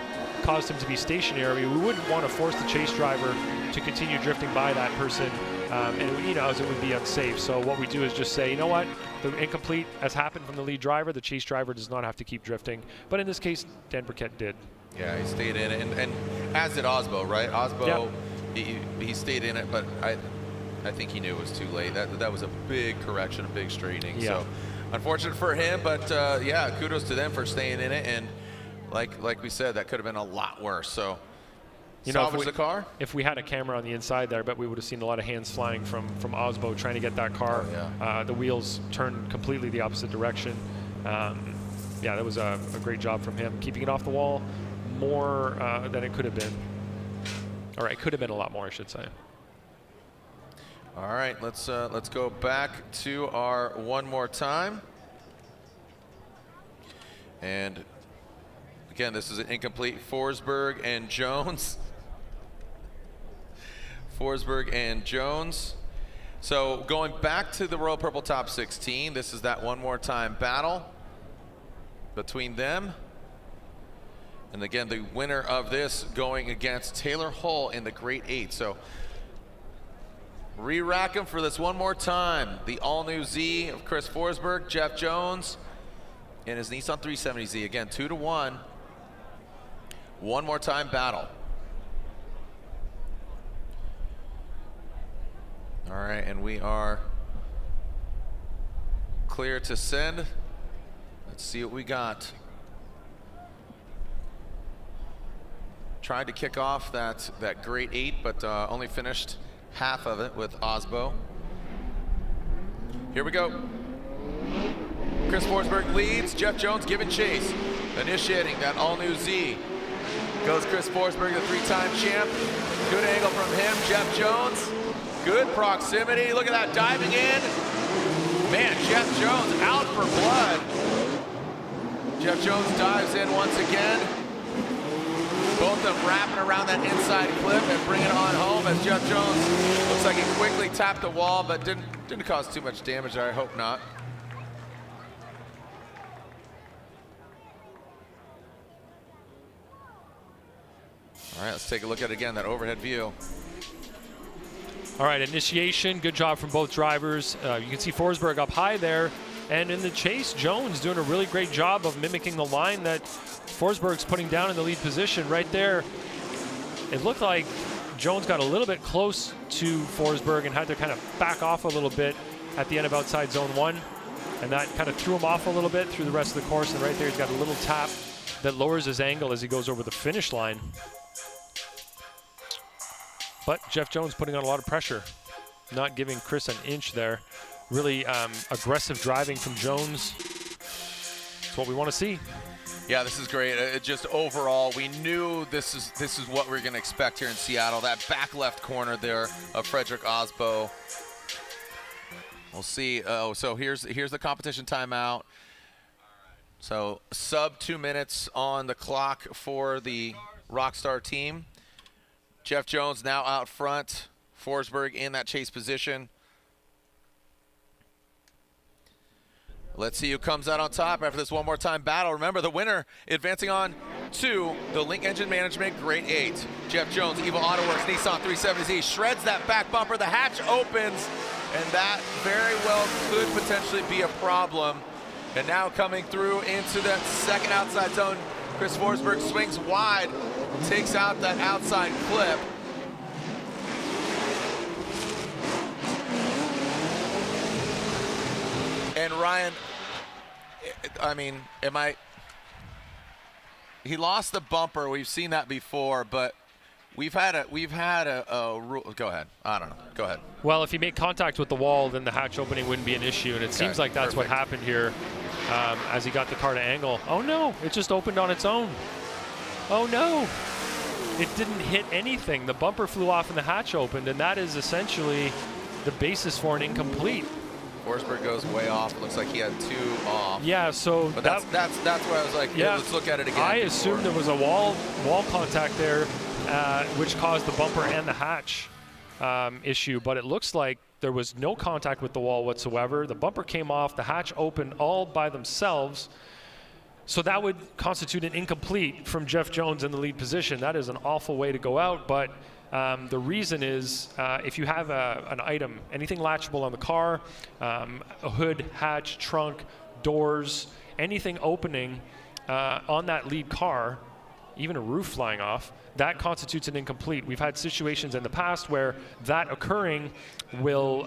B: caused him to be stationary, we wouldn't want to force the chase driver to continue drifting by that person, and it would, you know, as it would be unsafe. So what we do is just say, you know what, the incomplete has happened from the lead driver. The chase driver does not have to keep drifting. But in this case, Dan Burkett did.
A: Yeah, he stayed in it, and as did Aasbo, right? Aasbo, he stayed in it, but I think he knew it was too late. That was a big correction, a big straightening.
B: Yeah.
A: So unfortunate for him, but yeah, kudos to them for staying in it. And like we said, that could have been a lot worse. So
B: you know,
A: salvage the car.
B: If we had a camera on the inside there, I bet we would have seen a lot of hands flying from Aasbo trying to get that car.
A: Oh, yeah.
B: The wheels turned completely the opposite direction. Yeah, that was a great job from him, keeping it off the wall more than it could have been. Or it could have been a lot more, I should say.
A: All right, let's go back to our one more time. And again, this is an incomplete. Forsberg and Jones. Forsberg and Jones. So going back to the Royal Purple Top 16, this is that one more time battle between them. And again, the winner of this going against Taylor Hull in the Great 8. So re-rack him for this one more time. The all-new Z of Chris Forsberg, Jeff Jones, and his Nissan 370Z. Again, 2-1. One more time battle. All right, and we are clear to send. Let's see what we got. Tried to kick off that Great 8, but only finished half of it with Aasbo. Here we go. Chris Forsberg leads, Jeff Jones giving chase. Initiating that all-new Z. Goes Chris Forsberg, the three-time champ. Good angle from him, Jeff Jones. Good proximity, look at that, diving in. Man, Jeff Jones out for blood. Jeff Jones dives in once again. Both of them wrapping around that inside clip and bringing it on home as Jeff Jones looks like he quickly tapped the wall, but didn't cause too much damage there, I hope not. All right, let's take a look at it again, that overhead view.
B: All right, initiation, good job from both drivers. You can see Forsberg up high there. And in the chase, Jones doing a really great job of mimicking the line that Forsberg's putting down in the lead position right there. It looked like Jones got a little bit close to Forsberg and had to kind of back off a little bit at the end of outside zone 1. And that kind of threw him off a little bit through the rest of the course. And right there, he's got a little tap that lowers his angle as he goes over the finish line. But Jeff Jones putting on a lot of pressure, not giving Chris an inch there. Really aggressive driving from Jones. It's what we want to see.
A: Yeah, this is great. Just overall, we knew this is what we we're going to expect here in Seattle. That back left corner there of Frederick Aasbo. We'll see. Oh, so here's the competition timeout. So sub 2 minutes on the clock for the Rockstar team. Jeff Jones now out front. Forsberg in that chase position. Let's see who comes out on top after this one more time battle. Remember, the winner advancing on to the Link Engine Management Great 8. Jeff Jones, Evil Auto Works, Nissan 370Z, shreds that back bumper. The hatch opens, and that very well could potentially be a problem. And now coming through into that second outside zone, Chris Forsberg swings wide, takes out that outside clip. And Ryan, I mean, he lost the bumper. We've seen that before, but We've had a rule. Go ahead. I don't know. Go ahead.
B: Well, if you make contact with the wall, then the hatch opening wouldn't be an issue, and it seems like that's what happened here as he got the car to angle. Oh no, it just opened on its own. Oh no, it didn't hit anything. The bumper flew off and the hatch opened, and that is essentially the basis for an incomplete.
A: Forsberg goes way off. It looks like he had 2 off.
B: Yeah, so
A: but that's where I was like, yeah, let's look at it again.
B: I assumed there was a wall contact there, which caused the bumper and the hatch issue, but it looks like there was no contact with the wall whatsoever. The bumper came off, the hatch opened all by themselves. So that would constitute an incomplete from Jeff Jones in the lead position. That is an awful way to go out, but the reason is if you have an item, anything latchable on the car, a hood, hatch, trunk, doors, anything opening on that lead car, even a roof flying off, that constitutes an incomplete. We've had situations in the past where that occurring will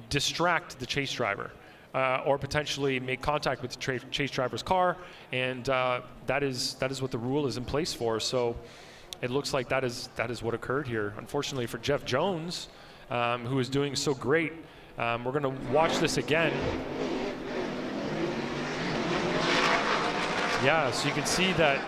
B: distract the chase driver or potentially make contact with the chase driver's car, and that is what the rule is in place for. So it looks like that is what occurred here. Unfortunately for Jeff Jones, who is doing so great, we're going to watch this again. Yeah, so you can see that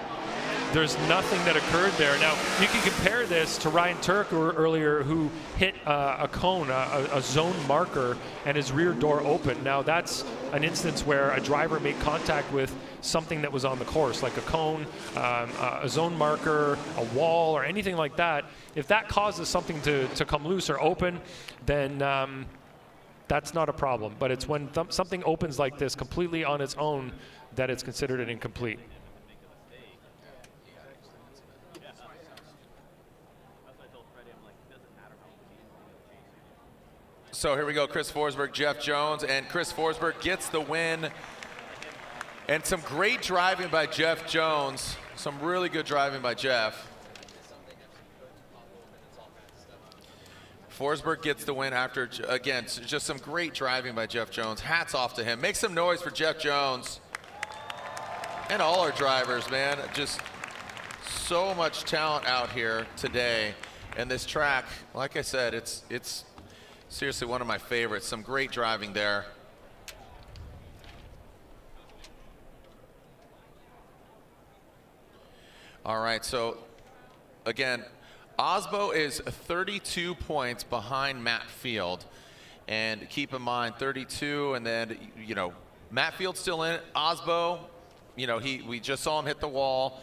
B: there's nothing that occurred there. Now, you can compare this to Ryan Tuerck earlier, who hit a cone, a zone marker, and his rear door opened. Now, that's an instance where a driver made contact with something that was on the course, like a cone, a zone marker, a wall, or anything like that. If that causes something to come loose or open, then that's not a problem. But it's when something opens like this completely on its own that it's considered an incomplete.
A: So here we go, Chris Forsberg, Jeff Jones, and Chris Forsberg gets the win. And some great driving by Jeff Jones, some really good driving by Jeff. Forsberg gets the win after, again, just some great driving by Jeff Jones. Hats off to him. Make some noise for Jeff Jones and all our drivers, man. Just so much talent out here today. And this track, like I said, it's seriously one of my favorites. Some great driving there. All right, so again, Aasbo is 32 points behind Matt Field. And keep in mind, 32, and then, you know, Matt Field's still in it. Aasbo, you know, we just saw him hit the wall.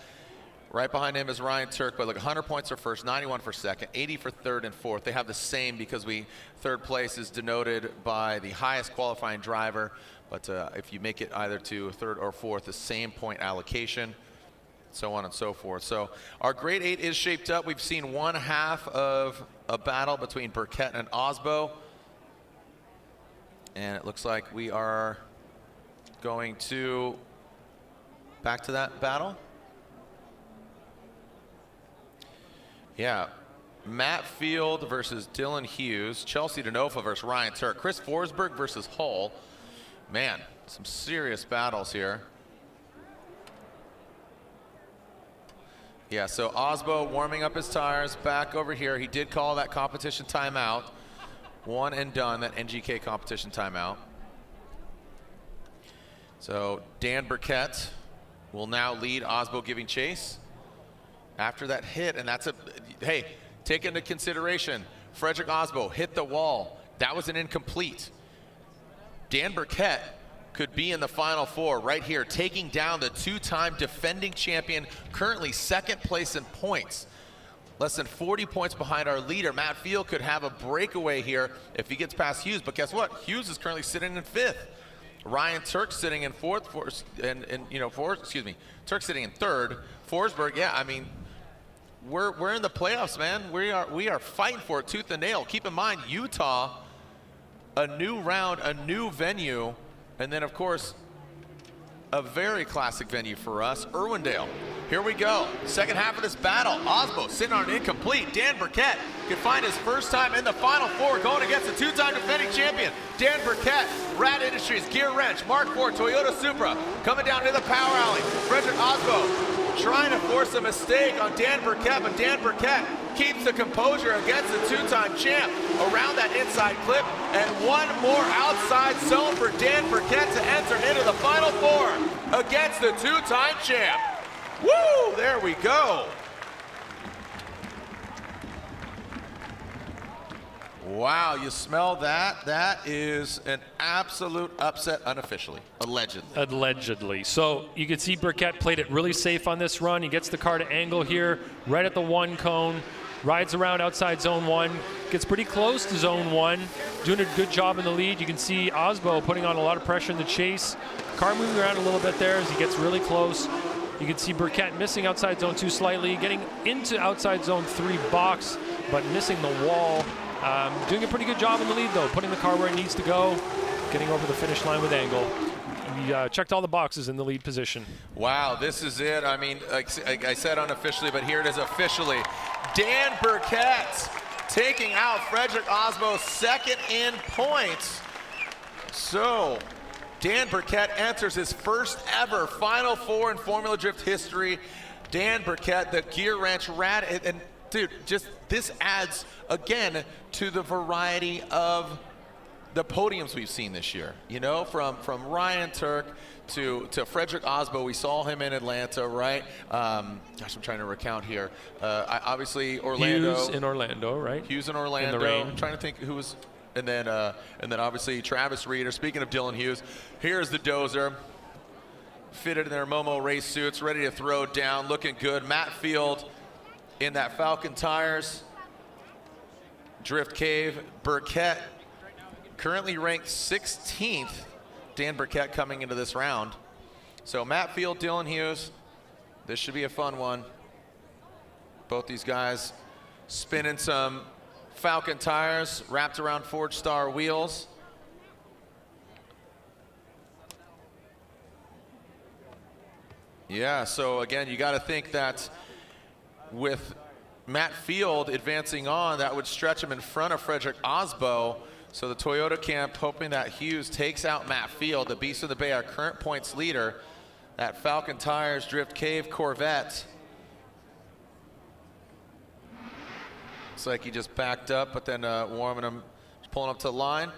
A: Right behind him is Ryan Tuerck, but look, 100 points for first, 91 for second, 80 for third and fourth. They have the same because third place is denoted by the highest qualifying driver, but if you make it either to third or fourth, the same point allocation, so on and so forth. So our grade 8 is shaped up. We've seen one half of a battle between Burkett and Aasbo, and it looks like we are going to back to that battle. Yeah, Matt Field versus Dylan Hughes, Chelsea Denofa versus Ryan Tuerck, Chris Forsberg versus Hull. Man, some serious battles here. Yeah, so Aasbo warming up his tires back over here. He did call that competition timeout. One and done, that NGK competition timeout. So Dan Burkett will now lead Aasbo giving chase after that hit, and that's hey, take into consideration, Frederick Aasbo hit the wall. That was an incomplete. Dan Burkett could be in the Final Four right here, taking down the two-time defending champion, currently second place in points. Less than 40 points behind our leader. Matt Field could have a breakaway here if he gets past Hughes, but guess what? Hughes is currently sitting in fifth. Ryan Tuerck sitting in fourth, Tuerck sitting in third. Forsberg, yeah, I mean, we're in the playoffs, man. We are fighting for it tooth and nail. Keep in mind, Utah, a new round, a new venue, and then of course, a very classic venue for us, Irwindale. Here we go, second half of this battle. Aasbo sitting on an incomplete. Dan Burkett can find his first time in the Final Four, going against the two-time defending champion. Dan Burkett, Rad Industries, Gear Wrench, Mark IV, Toyota Supra, coming down to the power alley. Frederick Aasbo trying to force a mistake on Dan Burkett, but Dan Burkett keeps the composure against the two-time champ around that inside clip, and one more outside zone for Dan Burkett to enter into the Final Four against the two-time champ. Woo, there we go. Wow, you smell that? That is an absolute upset unofficially, allegedly.
B: Allegedly. So you can see Burkett played it really safe on this run. He gets the car to angle here, right at the 1 cone, rides around outside zone 1, gets pretty close to zone 1, doing a good job in the lead. You can see Aasbo putting on a lot of pressure in the chase. Car moving around a little bit there as he gets really close. You can see Burkett missing outside zone 2 slightly, getting into outside zone 3 box, but missing the wall. Doing a pretty good job in the lead, though, putting the car where it needs to go, getting over the finish line with angle. He checked all the boxes in the lead position.
A: Wow, this is it. I mean, like I said unofficially, but here it is officially. Dan Burkett taking out Frederick Aasbo, second in points. So Dan Burkett enters his first ever Final Four in Formula Drift history. Dan Burkett, the Gear Wrench rat, and dude, just this adds again to the variety of the podiums we've seen this year. You know, from Ryan Tuerck to Frederick Aasbo. We saw him in Atlanta, right? Gosh, I'm trying to recount here. Obviously Orlando.
B: Hughes in Orlando, right?
A: Hughes in Orlando.
B: In the rain.
A: I'm trying to think who was, and then obviously Travis Reeder. Speaking of Dylan Hughes, here's the dozer. Fitted in their Momo race suits, ready to throw down, looking good. Matt Field in that Falcon tires. Drift Cave. Burkett currently ranked 16th. Dan Burkett coming into this round. So Matt Field, Dylan Hughes. This should be a fun one. Both these guys spinning some Falcon tires wrapped around Forge Star wheels. Yeah, so again, you got to think that with Matt Field advancing on, that would stretch him in front of Frederick Aasbo. So the Toyota camp hoping that Hughes takes out Matt Field, the Beast of the Bay, our current points leader. That Falcon Tires Drift Cave Corvette. Looks like he just backed up, but then warming him, pulling up to the line.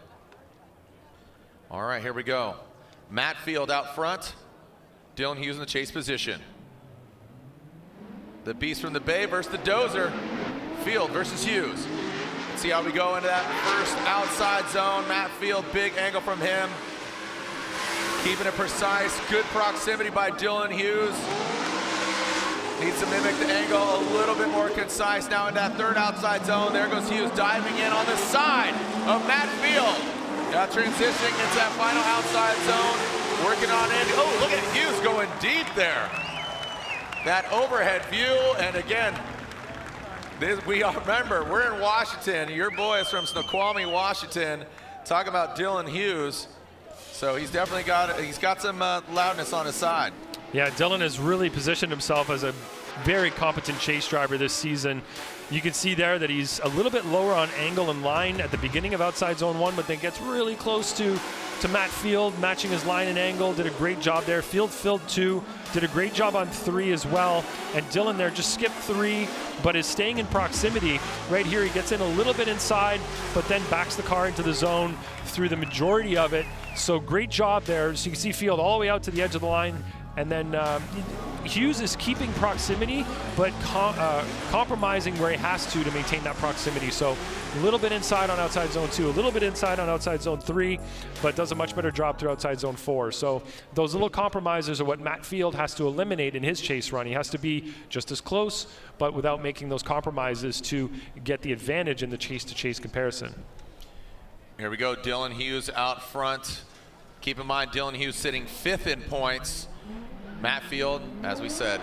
A: All right, here we go. Matt Field out front. Dylan Hughes in the chase position. The Beast from the Bay versus the Dozer. Field versus Hughes. Let's see how we go into that first outside zone. Matt Field, big angle from him. Keeping it precise, good proximity by Dylan Hughes. Needs to mimic the angle a little bit more concise now in that third outside zone. There goes Hughes diving in on the side of Matt Field. Now transitioning into that final outside zone. Working on Andy. Oh, look at Hughes going deep there. That overhead view, and again, we all remember, we're in Washington. Your boy is from Snoqualmie, Washington. Talk about Dylan Hughes. So he's definitely got some loudness on his side.
B: Yeah, Dylan has really positioned himself as a very competent chase driver this season. You can see there that he's a little bit lower on angle and line at the beginning of outside zone 1, but then gets really close to Matt Field, matching his line and angle. Did a great job there. Field filled 2, did a great job on 3 as well. And Dylan there just skipped 3, but is staying in proximity. Right here, he gets in a little bit inside, but then backs the car into the zone through the majority of it. So great job there. So you can see Field all the way out to the edge of the line. And then Hughes is keeping proximity, but compromising where he has to maintain that proximity. So a little bit inside on outside zone 2, a little bit inside on outside zone 3, but does a much better job through outside zone 4. So those little compromises are what Matt Field has to eliminate in his chase run. He has to be just as close, but without making those compromises to get the advantage in the chase-to-chase comparison.
A: Here we go, Dylan Hughes out front. Keep in mind, Dylan Hughes sitting 5th in points. Matt Field, as we said,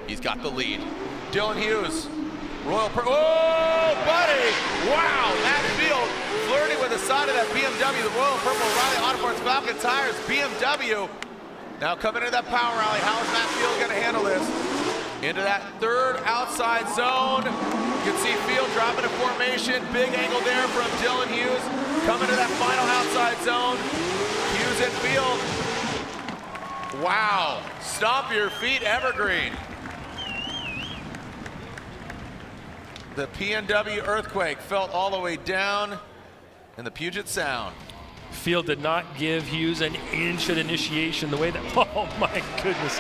A: he's got the lead. Dylan Hughes, oh, buddy! Wow, Matt Field flirting with the side of that BMW, the Royal Purple Riley Autosports Falcon Tires BMW. Now coming into that power rally, how is Matt Field going to handle this? Into that third outside zone. You can see Field dropping a formation, big angle there from Dylan Hughes. Coming to that final outside zone. Hughes and Field. Wow, stomp your feet, Evergreen. The PNW earthquake felt all the way down in the Puget Sound.
B: Field did not give Hughes an inch at initiation the way that, oh my goodness.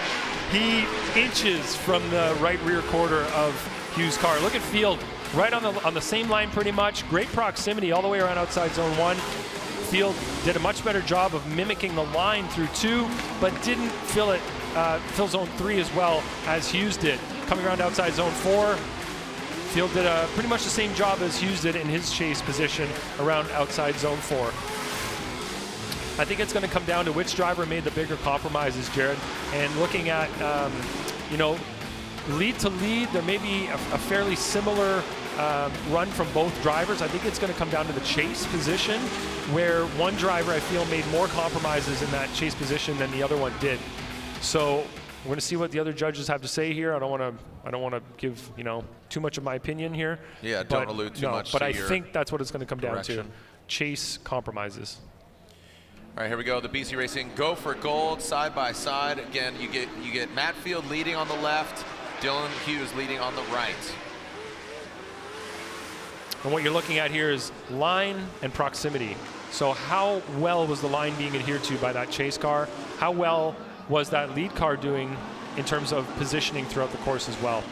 B: He inches from the right rear quarter of Hughes' car. Look at Field, right on the same line pretty much. Great proximity all the way around outside zone 1. Field did a much better job of mimicking the line through 2, but didn't fill zone 3 as well as Hughes did. Coming around outside zone 4, Field did pretty much the same job as Hughes did in his chase position around outside zone 4. I think it's going to come down to which driver made the bigger compromises, Jared. And looking at, lead to lead, there may be a fairly similar run from both drivers. I think it's going to come down to the chase position, where one driver I feel made more compromises in that chase position than the other one did. So we're going to see what the other judges have to say here. I don't want to give too much of my opinion here.
A: Yeah, don't allude too much.
B: But
A: to
B: I
A: your
B: think that's what it's going to come
A: direction.
B: down to: chase compromises.
A: All right, here we go. The BC Racing go for gold side by side. Again, you get Matt Field leading on the left, Dylan Hughes leading on the right.
B: And what you're looking at here is line and proximity. So how well was the line being adhered to by that chase car? How well was that lead car doing in terms of positioning throughout the course as well?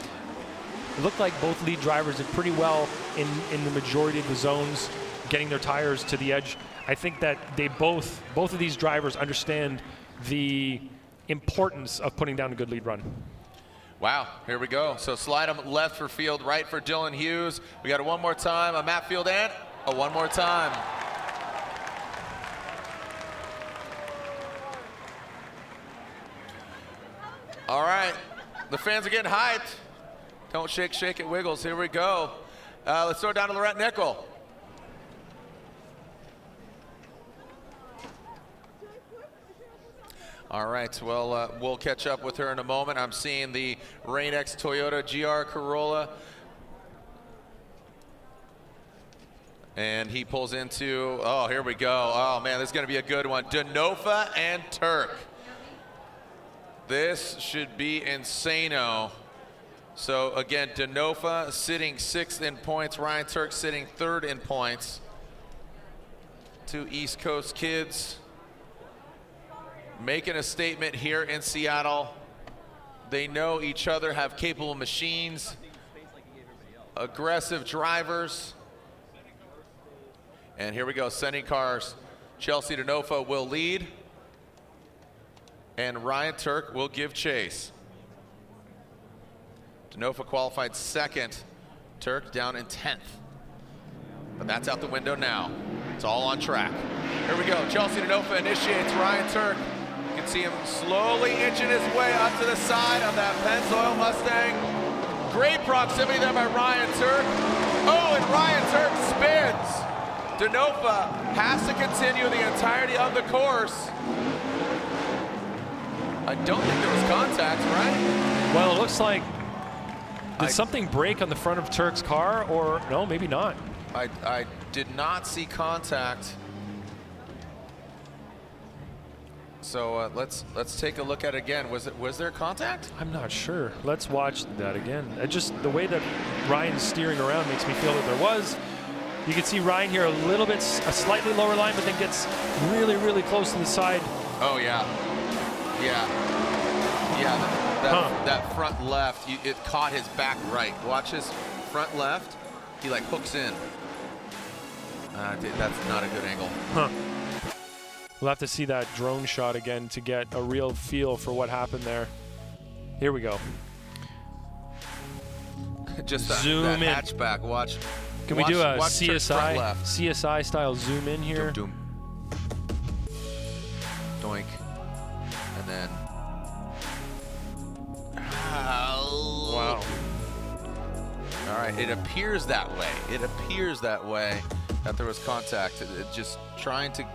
B: It looked like both lead drivers did pretty well in the majority of the zones, getting their tires to the edge. I think that they both of these drivers understand the importance of putting down a good lead run.
A: Wow, here we go. So slide them left for Field, right for Dylan Hughes. We got a one more time, a Matt Field and a one more time. All right, the fans are getting hyped. Don't shake, shake it, wiggles. Here we go. Let's throw it down to Lorette Nickel. All right, well, we'll catch up with her in a moment. I'm seeing the Rain-X Toyota GR Corolla. And he pulls into, oh, here we go. Oh, man, this is going to be a good one. Denofa and Tuerck. This should be insano. So, again, Denofa sitting 6th in points. Ryan Tuerck sitting 3rd in points. Two East Coast kids making a statement here in Seattle. They know each other, have capable machines, aggressive drivers. And here we go, sending cars. Chelsea Denofa will lead, and Ryan Tuerck will give chase. Denofa qualified 2nd, Tuerck down in 10th. But that's out the window now. It's all on track. Here we go, Chelsea Denofa initiates Ryan Tuerck. You can see him slowly inching his way up to the side of that Pennzoil Mustang. Great proximity there by Ryan Tuerck. Oh, and Ryan Tuerck spins. Denofa has to continue the entirety of the course. I don't think there was contact, right?
B: Well, it looks like, did something break on the front of Tuerck's car, or no, maybe not.
A: I did not see contact. So let's take a look at it again. Was there contact?
B: I'm not sure. Let's watch that again. Just the way that Ryan's steering around makes me feel that there was. You can see Ryan here a slightly lower line, but then gets really, really close to the side.
A: Oh yeah, yeah. That front left, it caught his back right. Watch his front left. He like hooks in. That's not a good angle.
B: Huh. We'll have to see that drone shot again to get a real feel for what happened there. Here we go.
A: Just
B: zoom
A: that
B: in.
A: Hatchback. Watch.
B: Can we do a CSI style zoom in here?
A: Doom, doom. Doink. And then.
B: Wow.
A: All right. It appears that way. It appears that way that there was contact. It just trying to.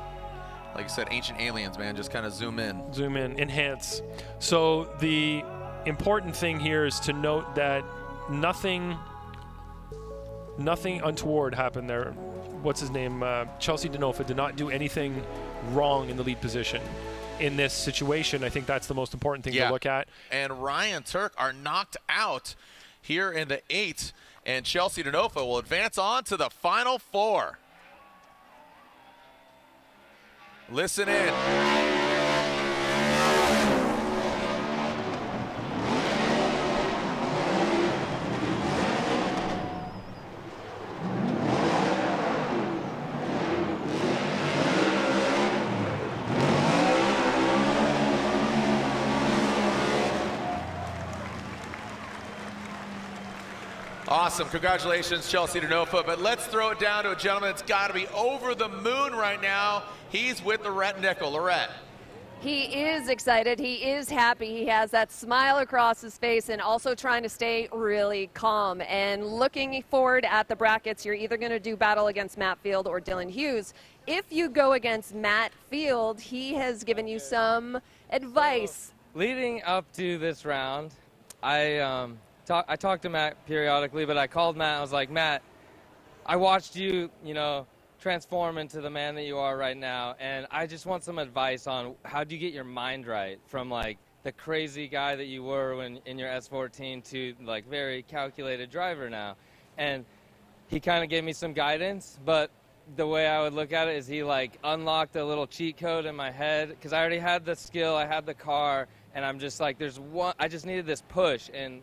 A: Like I said, ancient aliens, man, just kind of zoom in.
B: Zoom in, enhance. So the important thing here is to note that nothing untoward happened there. What's his name? Chelsea Denofa did not do anything wrong in the lead position. In this situation, I think that's the most important thing to look at.
A: And Ryan Tuerck are knocked out here in the 8th. and Chelsea Denofa will advance on to the Final Four. Listen in. Awesome. Congratulations, Chelsea Denofa. But let's throw it down to a gentleman that's got to be over the moon right now. He's with Lorette Nickel. Lorette.
C: He is excited. He is happy. He has that smile across his face and also trying to stay really calm. And looking forward at the brackets, you're either going to do battle against Matt Field or Dylan Hughes. If you go against Matt Field, he has given you some advice.
F: Leading up to this round, I talked to Matt periodically, but I called Matt. I was like, Matt, I watched you, transform into the man that you are right now, and I just want some advice on how do you get your mind right from like the crazy guy that you were when in your S14 to like very calculated driver now. And he kind of gave me some guidance, but the way I would look at it is he like unlocked a little cheat code in my head because I already had the skill, I had the car, and I'm just like, I just needed this push, and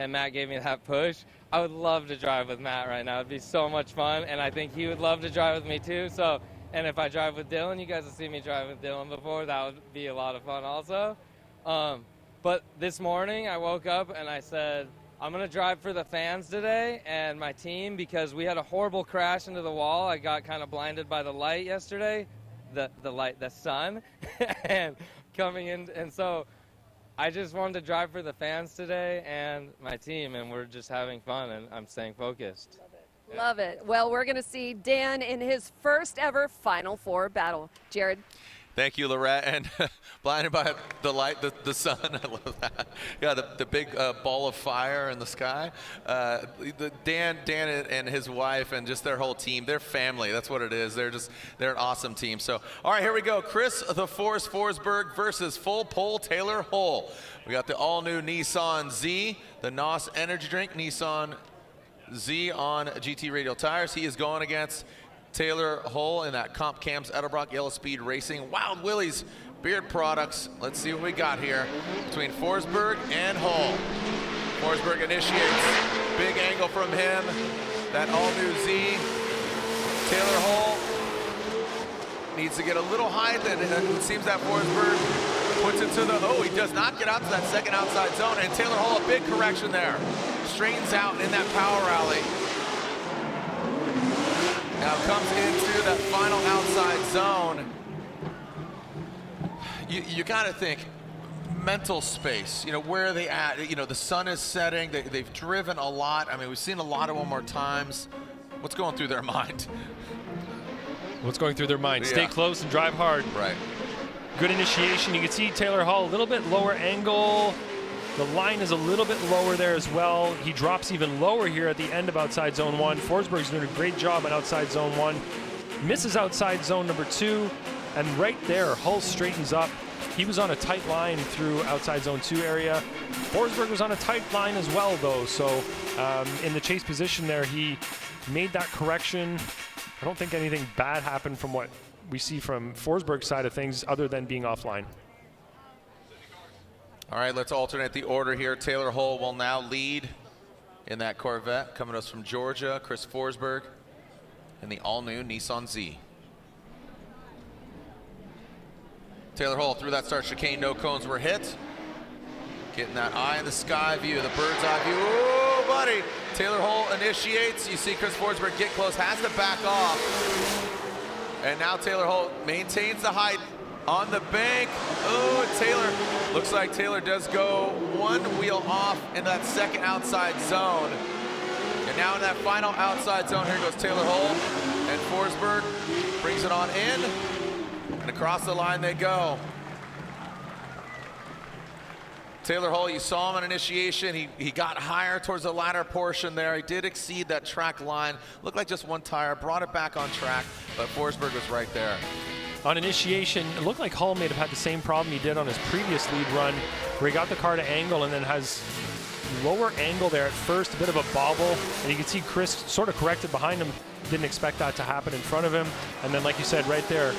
F: Matt gave me that push. I would love to drive with Matt right now. It'd be so much fun, and I think he would love to drive with me too. So, and if I drive with Dylan, you guys have seen me drive with Dylan before. That would be a lot of fun also. But this morning I woke up and I said, I'm going to drive for the fans today and my team because we had a horrible crash into the wall. I got kind of blinded by the light yesterday, the sun, and coming in, and so I just wanted to drive for the fans today and my team, and we're just having fun, and I'm staying focused.
C: Love it. Well, we're going to see Dan in his first ever Final Four battle. Jared.
A: Thank you, Lorette. And blinded by the light, the sun. I love that. Yeah, the big ball of fire in the sky. Dan and his wife and just their whole team, their family. That's what it is. They're an awesome team. So, all right, here we go. Chris the Force Forsberg versus Full Pole Taylor Hull. We got the all-new Nissan Z, the NOS energy drink, Nissan Z on GT radial tires. He is going against Taylor Hull in that Comp Cams Edelbrock Yellow Speed Racing Wild Willie's beard products. Let's see what we got here between Forsberg and Hull. Forsberg initiates, big angle from him, that all-new Z. Taylor Hull needs to get a little height, and it seems that Forsberg puts it to the, he does not get out to that second outside zone, and Taylor Hull, a big correction there. Straightens out in that power rally. Now comes into that final outside zone. You got to think mental space. Where are they at? The sun is setting. They've driven a lot. I mean, we've seen a lot of them more times. What's going through their mind?
B: What's going through their mind?
A: Yeah.
B: Stay close and drive hard.
A: Right.
B: Good initiation. You can see Taylor Hull a little bit lower angle. The line is a little bit lower there as well. He drops even lower here at the end of outside zone 1. Forsberg's doing a great job on outside zone 1. Misses outside zone number 2. And right there, Hull straightens up. He was on a tight line through outside zone 2 area. Forsberg was on a tight line as well, though. So in the chase position there, he made that correction. I don't think anything bad happened from what we see from Forsberg's side of things other than being offline.
A: All right, let's alternate the order here. Taylor Hull will now lead in that Corvette. Coming to us from Georgia, Chris Forsberg in the all-new Nissan Z. Taylor Hull through that start chicane, no cones were hit. Getting that eye in the sky view, the bird's eye view. Oh, buddy. Taylor Hull initiates. You see Chris Forsberg get close, has to back off. And now Taylor Hull maintains the height on the bank. Oh, Taylor. Looks like Taylor does go one wheel off in that second outside zone. And now in that final outside zone, here goes Taylor Hull. And Forsberg brings it on in. And across the line they go. Taylor Hull, you saw him on initiation. He got higher towards the latter portion there. He did exceed that track line. Looked like just one tire, brought it back on track, but Forsberg was right there.
B: On initiation, it looked like Hull may have had the same problem he did on his previous lead run, where he got the car to angle and then has lower angle there at first, a bit of a bobble, and you can see Chris sort of corrected behind him. Didn't expect that to happen in front of him. And then, like you said, right there,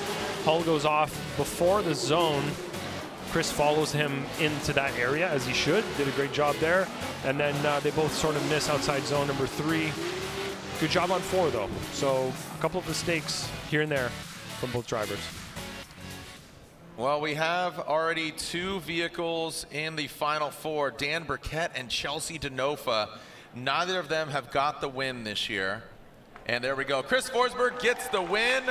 B: Hull goes off before the zone. Chris follows him into that area, as he should. Did a great job there. And then they both sort of miss outside zone number 3. Good job on 4, though. So a couple of mistakes here and there from both drivers.
A: Well, we have already 2 vehicles in the final 4, Dan Burkett and Chelsea Denofa. Neither of them have got the win this year. And there we go. Chris Forsberg gets the win.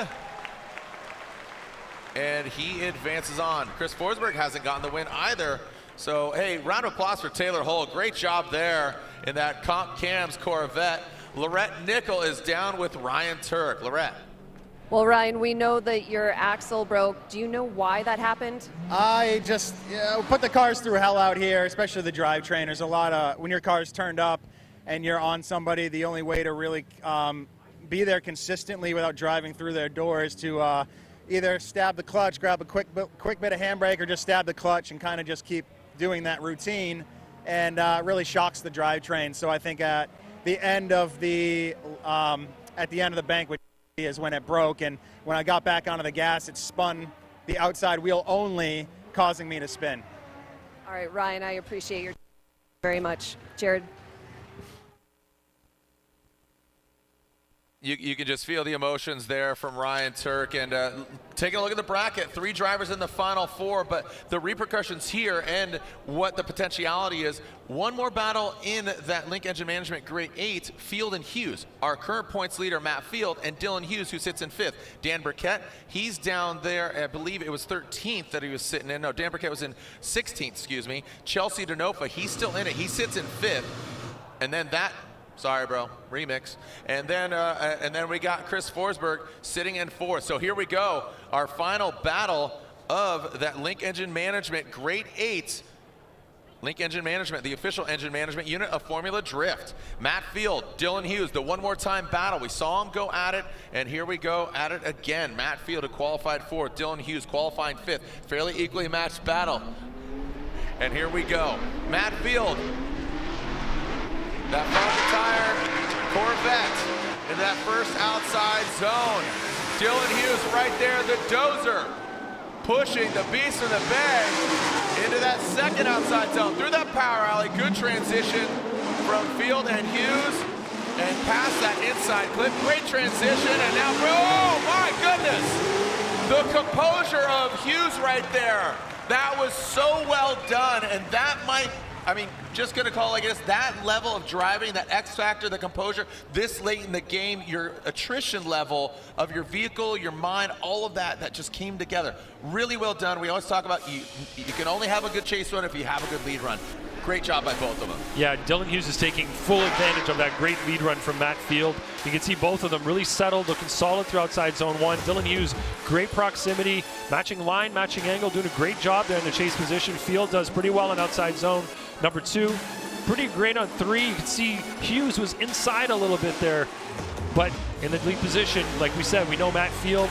A: And he advances on. Chris Forsberg hasn't gotten the win either. So, hey, round of applause for Taylor Hull. Great job there in that Comp Cam's Corvette. Lorette Nickel is down with Ryan Tuerck. Lorette.
C: Well, Ryan, we know that your axle broke. Do you know why that happened?
G: I just put the cars through hell out here, especially the drivetrain. There's a lot of, when your car's turned up and you're on somebody, the only way to really be there consistently without driving through their door is to either stab the clutch, grab a quick bit of handbrake, or just stab the clutch and kind of just keep doing that routine, and really shocks the drivetrain. So I think at the end of the bank, which is when it broke, and when I got back onto the gas, it spun the outside wheel only, causing me to spin.
C: All right, Ryan, I appreciate your very much. Jared.
A: You can just feel the emotions there from Ryan Tuerck. And taking a look at the bracket, 3 drivers in the final 4, but the repercussions here and what the potentiality is. One more battle in that Link Engine Management Grade 8, Field and Hughes. Our current points leader, Matt Field, and Dylan Hughes, who sits in 5th. Dan Burkett, he's down there, I believe it was 13th that he was sitting in. No, Dan Burkett was in 16th, excuse me. Chelsea Denofa, he's still in it. He sits in 5th. And then that, sorry, bro, remix. And then we got Chris Forsberg sitting in 4th. So here we go, our final battle of that Link Engine Management Grade 8. Link Engine Management, the official engine management unit of Formula Drift. Matt Field, Dylan Hughes, the one more time battle. We saw him go at it, and here we go at it again. Matt Field, who qualified 4th, Dylan Hughes qualifying 5th. Fairly equally matched battle. And here we go. Matt Field, that front tire Corvette in that first outside zone. Dylan Hughes right there, the dozer, pushing the beast from the bay into that second outside zone. Through that power alley, good transition from Field and Hughes, and past that inside clip. Great transition, and now, oh my goodness! The composure of Hughes right there. That was so well done, and that might, I mean, just gonna call it like this, that level of driving, that X factor, the composure, this late in the game, your attrition level of your vehicle, your mind, all of that, that just came together. Really well done. We always talk about you can only have a good chase run if you have a good lead run. Great job by both of them.
B: Yeah, Dylan Hughes is taking full advantage of that great lead run from Matt Field. You can see both of them really settled, looking solid through outside zone 1. Dylan Hughes, great proximity, matching line, matching angle, doing a great job there in the chase position. Field does pretty well in outside zone number 2. Pretty great on 3. You can see Hughes was inside a little bit there, but in the lead position, like we said, we know Matt Field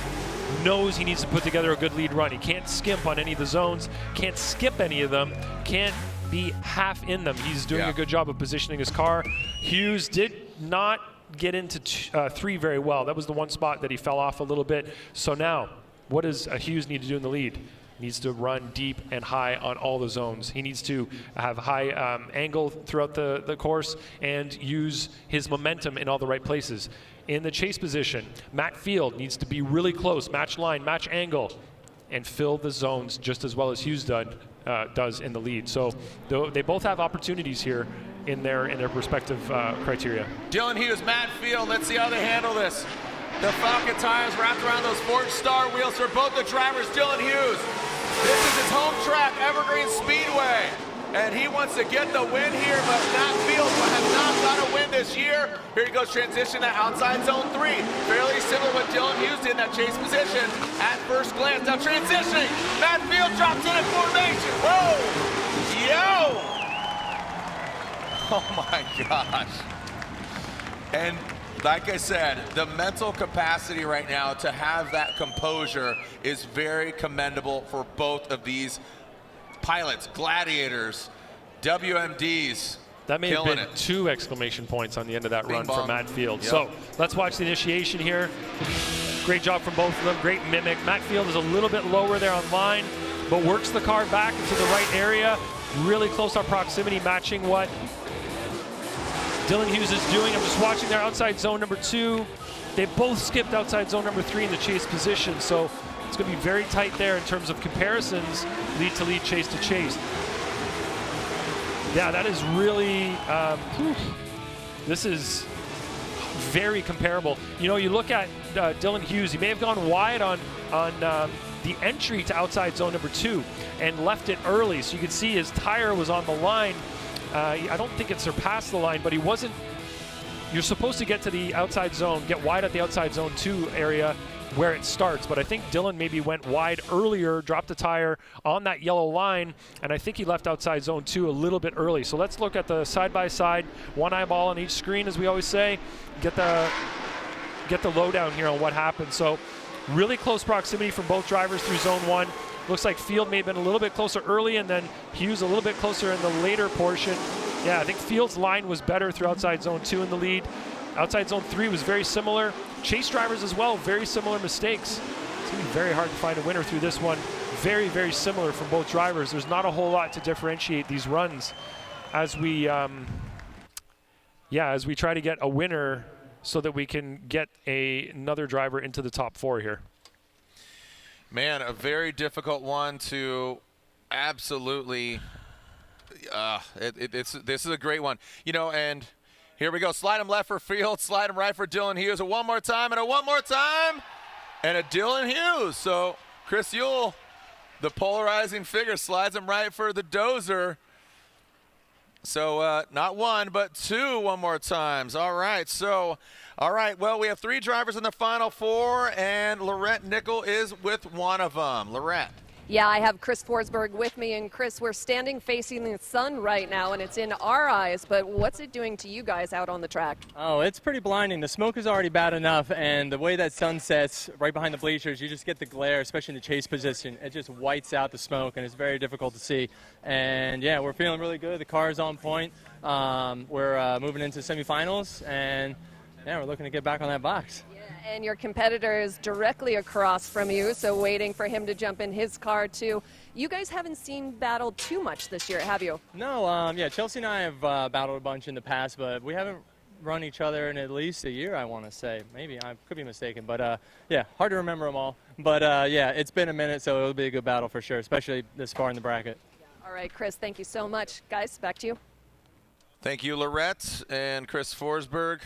B: knows he needs to put together a good lead run. He can't skimp on any of the zones, can't skip any of them, can't be half in them. He's doing a good job of positioning his car. Hughes did not get into 3 very well. That was the one spot that he fell off a little bit. So now, what does Hughes need to do in the lead? He needs to run deep and high on all the zones. He needs to have high angle throughout the course and use his momentum in all the right places. In the chase position, Matt Field needs to be really close, match line, match angle, and fill the zones just as well as Hughes does in the lead. So they both have opportunities here in their respective criteria.
A: Dylan Hughes, Matt Field, let's see how they handle this. The Falcon tires wrapped around those Forged Star wheels for both the drivers. Dylan Hughes, this is his home track, Evergreen Speedway, and he wants to get the win here, but Matt Field has not got a win this year. Here he goes, transition to outside zone 3. Fairly similar to what Dylan Hughes did in that chase position at first glance. Now transitioning, Matt Field drops in at formation. Whoa! Yo! Oh my gosh. And like I said, the mental capacity right now to have that composure is very commendable for both of these pilots, gladiators, WMDs.
B: That may have
A: Killing
B: been
A: it.
B: 2 exclamation points on the end of that
A: Bing
B: run
A: bong.
B: from Matt Field.
A: Yep.
B: So let's watch the initiation here. Great job from both of them. Great mimic. Matt Field is a little bit lower there on line, but works the car back into the right area. Really close on proximity, matching what Dylan Hughes is doing. I'm just watching their outside zone number 2. They both skipped outside zone number 3 in the chase position, so it's going to be very tight there in terms of comparisons, lead to lead, chase to chase. Yeah, that is really, this is very comparable. You know, you look at Dylan Hughes, he may have gone wide on the entry to outside zone number 2 and left it early, so you could see his tire was on the line. I don't think it surpassed the line, but he wasn't. You're supposed to get to the outside zone, get wide at the outside zone 2 area where it starts, but I think Dylan maybe went wide earlier, dropped the tire on that yellow line, and I think he left outside zone 2 a little bit early. So let's look at the side-by-side, one eyeball on each screen, as we always say, get the lowdown here on what happened. So really close proximity from both drivers through zone 1. Looks like Field may have been a little bit closer early, and then Hughes a little bit closer in the later portion. Yeah, I think Field's line was better through outside zone 2 in the lead. Outside zone 3 was very similar. Chase drivers as well, very similar mistakes. It's going to be very hard to find a winner through this one. Very, very similar from both drivers. There's not a whole lot to differentiate these runs as we try to get a winner so that we can get another driver into the top 4 here.
A: Man, a very difficult one to absolutely. This is a great one, you know. And here we go. Slide him left for Field. Slide him right for Dylan Hughes. A one more time and a one more time, and a Dylan Hughes. So Chris Yule, the polarizing figure, slides him right for the dozer. So not 1, but 2 one more times. All right. So. All right, well, we have 3 drivers in the Final 4, and Lorette Nickel is with one of them. Lorette.
C: Yeah, I have Chris Forsberg with me, and Chris, we're standing facing the sun right now, and it's in our eyes, but what's it doing to you guys out on the track?
H: Oh, it's pretty blinding. The smoke is already bad enough, and the way that sun sets right behind the bleachers, you just get the glare, especially in the chase position. It just whites out the smoke, and it's very difficult to see. And, yeah, we're feeling really good. The car is on point. We're moving into semifinals, and yeah, we're looking to get back on that box.
C: Yeah, and your competitor is directly across from you, so waiting for him to jump in his car too. You guys haven't seen battle too much this year, have you?
H: No, yeah, Chelsea and I have battled a bunch in the past, but we haven't run each other in at least a year, I want to say. Maybe, I could be mistaken, but yeah, hard to remember them all. But yeah, it's been a minute, so it'll be a good battle for sure, especially this far in the bracket.
C: Yeah. All right, Chris, thank you so much. Guys, back to you.
A: Thank you, Lorette and Chris Forsberg.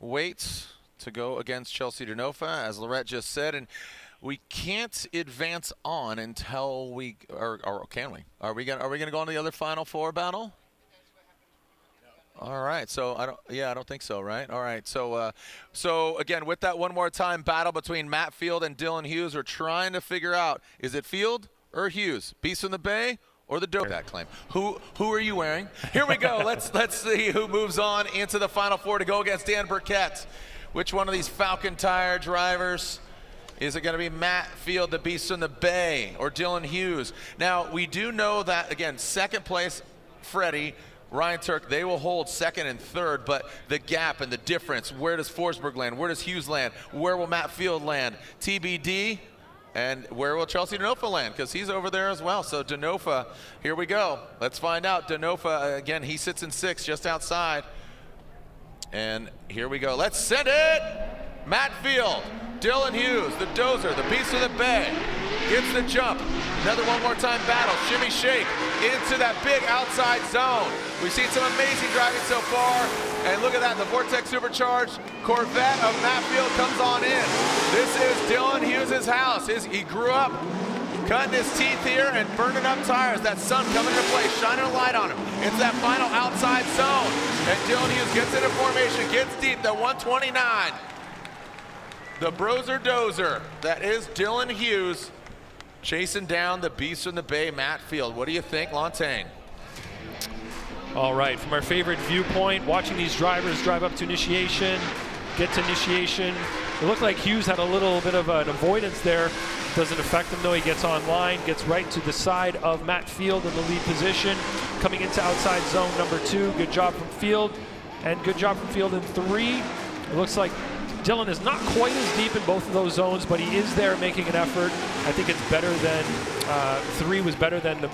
A: Waits to go against Chelsea Denofa, as Lorette just said, and we can't advance on until we, or can we? Are we gonna go on to the other Final 4 battle? All right, so I don't think so, right? All right, so so again, with that one more time battle between Matt Field and Dylan Hughes, we're trying to figure out, is it Field or Hughes? Beast in the Bay or the dope? That claim. Who are you wearing? Here we go. Let's see who moves on into the Final 4 to go against Dan Burkett. Which one of these Falcon Tire drivers? Is it going to be Matt Field, the Beast in the Bay, or Dylan Hughes? Now, we do know that, again, second place, Freddie, Ryan Tuerck, they will hold second and third, but the gap and the difference, where does Forsberg land? Where does Hughes land? Where will Matt Field land? TBD. And where will Chelsea Denofa land? Because he's over there as well. So Denofa, here we go. Let's find out. Denofa, again, he sits in 6th, just outside. And here we go. Let's send it. Matt Field, Dylan Hughes, the dozer, the Beast of the Bay, gets the jump. Another one more time battle. Shimmy shake into that big outside zone. We've seen some amazing driving so far. And look at that, the Vortex Supercharged Corvette of Matt Field comes on in. This is Dylan Hughes' house. He grew up cutting his teeth here and burning up tires. That sun coming into play, shining a light on him. It's that final outside zone. And Dylan Hughes gets into formation, gets deep, the 129. The Brozer Dozer, that is Dylan Hughes, chasing down the Beast in the Bay, Matt Field. What do you think, Lantagne?
B: All right, from our favorite viewpoint, watching these drivers drive up to initiation, get to initiation, It looked like Hughes had a little bit of an avoidance there. Doesn't affect him though. He gets on line, gets right to the side of Matt Field in the lead position. Coming into outside zone number 2. Good job from Field, and good job from Field in 3. It looks like Dylan is not quite as deep in both of those zones, but he is there making an effort. I think it's better than 3 was better than the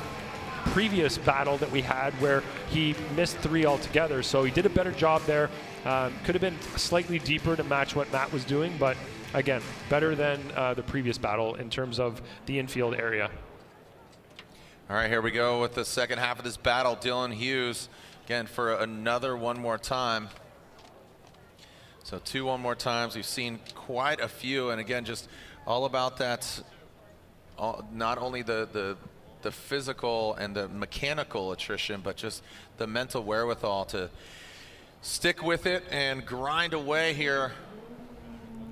B: previous battle that we had where he missed 3 altogether. So he did a better job there. Could have been slightly deeper to match what Matt was doing, but again, better than the previous battle in terms of the infield area.
A: All right, here we go with the second half of this battle. Dylan Hughes, again, for another one more time. So 2 one more times. We've seen quite a few, and again, just all about that, not only the physical and the mechanical attrition, but just the mental wherewithal to stick with it and grind away here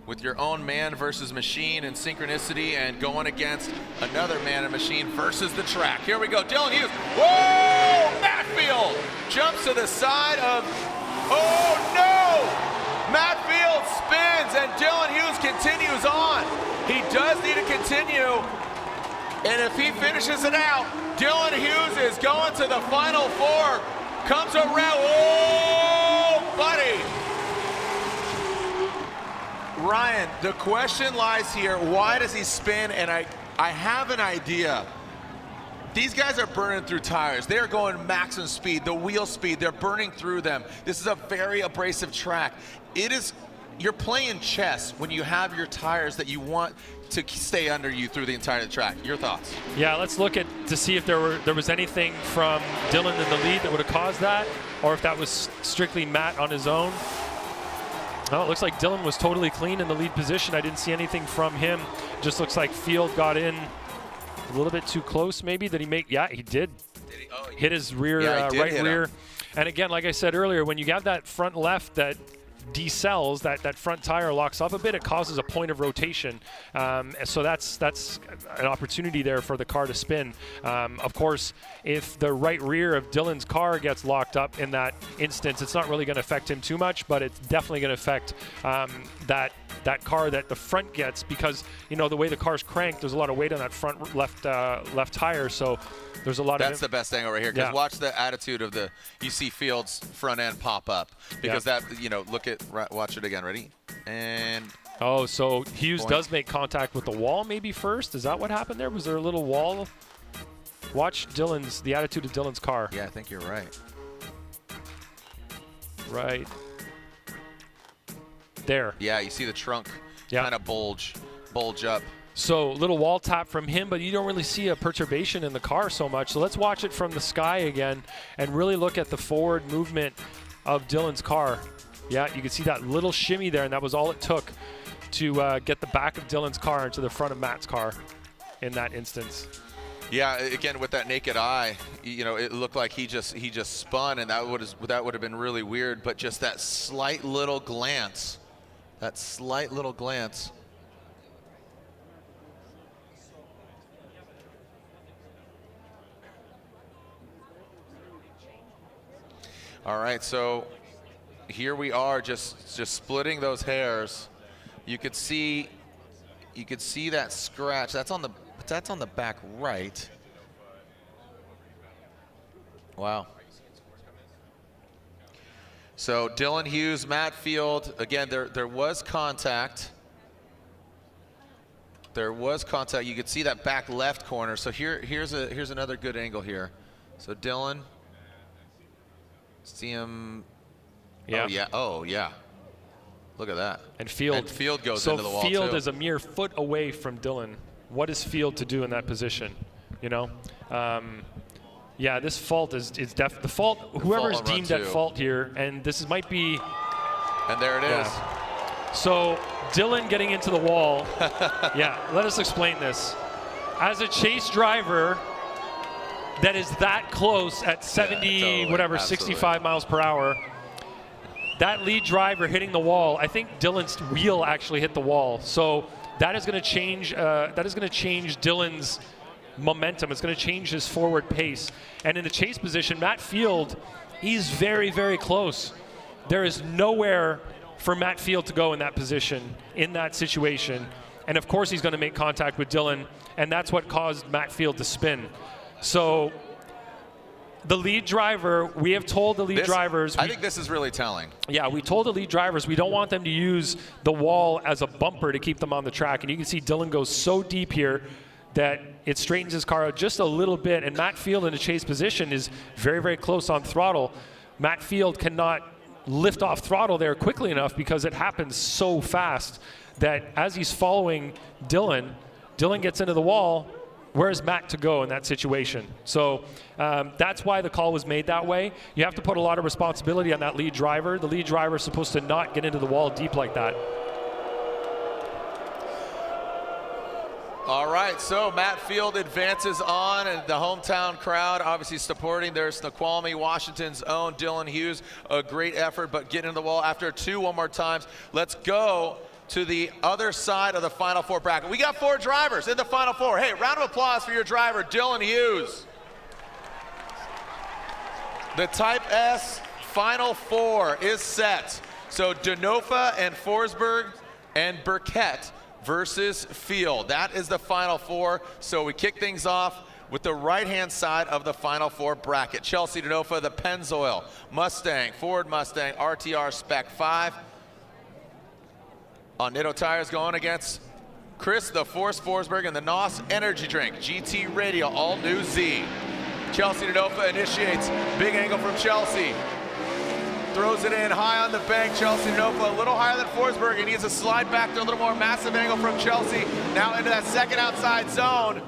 A: with your own man versus machine and synchronicity, and going against another man and machine versus the track. Here we go, Dylan Hughes. Whoa! Matfield jumps to the side of, oh no! Matfield spins and Dylan Hughes continues on. He does need to continue, and if he finishes it out, Dylan Hughes is going to the final 4. Comes around, oh, buddy. Ryan, the question lies here, why does he spin? And I have an idea. These guys are burning through tires. They are going maximum speed, the wheel speed, they're burning through them. This is a very abrasive track. You're playing chess when you have your tires that you want to stay under you through the entire track. Your thoughts?
B: Yeah, let's look at to see if there was anything from Dylan in the lead that would have caused that, or if that was strictly Matt on his own. Oh, it looks like Dylan was totally clean in the lead position. I didn't see anything from him. Just looks like Field got in a little bit too close, maybe. Did he make? Yeah, he did. Hit his rear, right rear. And again, like I said earlier, when you have that front left that decells, that front tire locks up a bit, it causes a point of rotation. So that's an opportunity there for the car to spin. Of course, if the right rear of Dylan's car gets locked up in that instance, it's not really going to affect him too much, but it's definitely going to affect that car that the front gets, because you know the way the car's cranked, there's a lot of weight on that front left tire. So there's a lot of.
A: That's the best thing over here, because watch the attitude of you see Fields' front end pop up, because that, watch it again. Ready? And
B: oh, so Hughes does make contact with the wall maybe first. Is that what happened there? Was there a little wall? Watch the attitude of Dylan's car.
A: Yeah, I think you're right.
B: Right there.
A: Yeah, you see the trunk kind of bulge up.
B: So little wall tap from him, but you don't really see a perturbation in the car so much. So let's watch it from the sky again and really look at the forward movement of Dylan's car. Yeah, you can see that little shimmy there, and that was all it took to get the back of Dylan's car into the front of Matt's car in that instance.
A: Yeah, again, with that naked eye, it looked like he just spun, and that would have been really weird. But just that slight little glance. All right, so here we are, just splitting those hairs. You could see that scratch. That's on the back right. Wow. So Dylan Hughes, Matt Field, again, there was contact. There was contact. You could see that back left corner. So here's another good angle here. So Dylan, see him.
B: Yeah.
A: Oh yeah. Look at that.
B: And Field
A: goes into the wall.
B: So Field
A: too.
B: is a mere foot away from Dylan. What is Field to do in that position? Yeah, this fault is the fault. Whoever's deemed at fault here, and this might be.
A: And there it is.
B: So Dylan getting into the wall. Yeah, let us explain this. As a chase driver that is that close at 65 miles per hour, that lead driver hitting the wall, I think Dylan's wheel actually hit the wall. So that is going to change. Dylan's momentum. It's going to change his forward pace. And in the chase position, Matt Field, he's very, very close. There is nowhere for Matt Field to go in that position, in that situation. And of course he's going to make contact with Dylan, and that's what caused Matt Field to spin. So the lead driver, we have told the lead drivers.
A: I think this is really telling.
B: Yeah, we told the lead drivers we don't want them to use the wall as a bumper to keep them on the track. And you can see Dylan goes so deep here that it straightens his car out just a little bit. And Matt Field in a chase position is very, very close on throttle. Matt Field cannot lift off throttle there quickly enough because it happens so fast that as he's following Dylan, Dylan gets into the wall. Where's Matt to go in that situation? So that's why the call was made that way. You have to put a lot of responsibility on that lead driver. The lead driver is supposed to not get into the wall deep like that.
A: All right, so Matt Field advances on, and the hometown crowd obviously supporting. There's Snoqualmie, Washington's own Dylan Hughes. A great effort, but getting in the wall after two one more times. Let's go to the other side of the Final Four bracket. We got 4 drivers in the Final Four. Hey, round of applause for your driver, Dylan Hughes. The Type S Final Four is set. So Denofa and Forsberg and Burkett versus Field. That is the Final Four. So we kick things off with the right-hand side of the Final Four bracket. Chelsea Denofa, the Pennzoil Mustang, Ford Mustang, RTR Spec 5. On Nitto Tires going against Chris the Force Forsberg and the NOS Energy Drink, GT Radial, all new Z. Chelsea Denofa initiates, big angle from Chelsea. Throws it in high on the bank. Chelsea Denofa a little higher than Forsberg. He needs to slide back to a little more massive angle from Chelsea. Now into that second outside zone.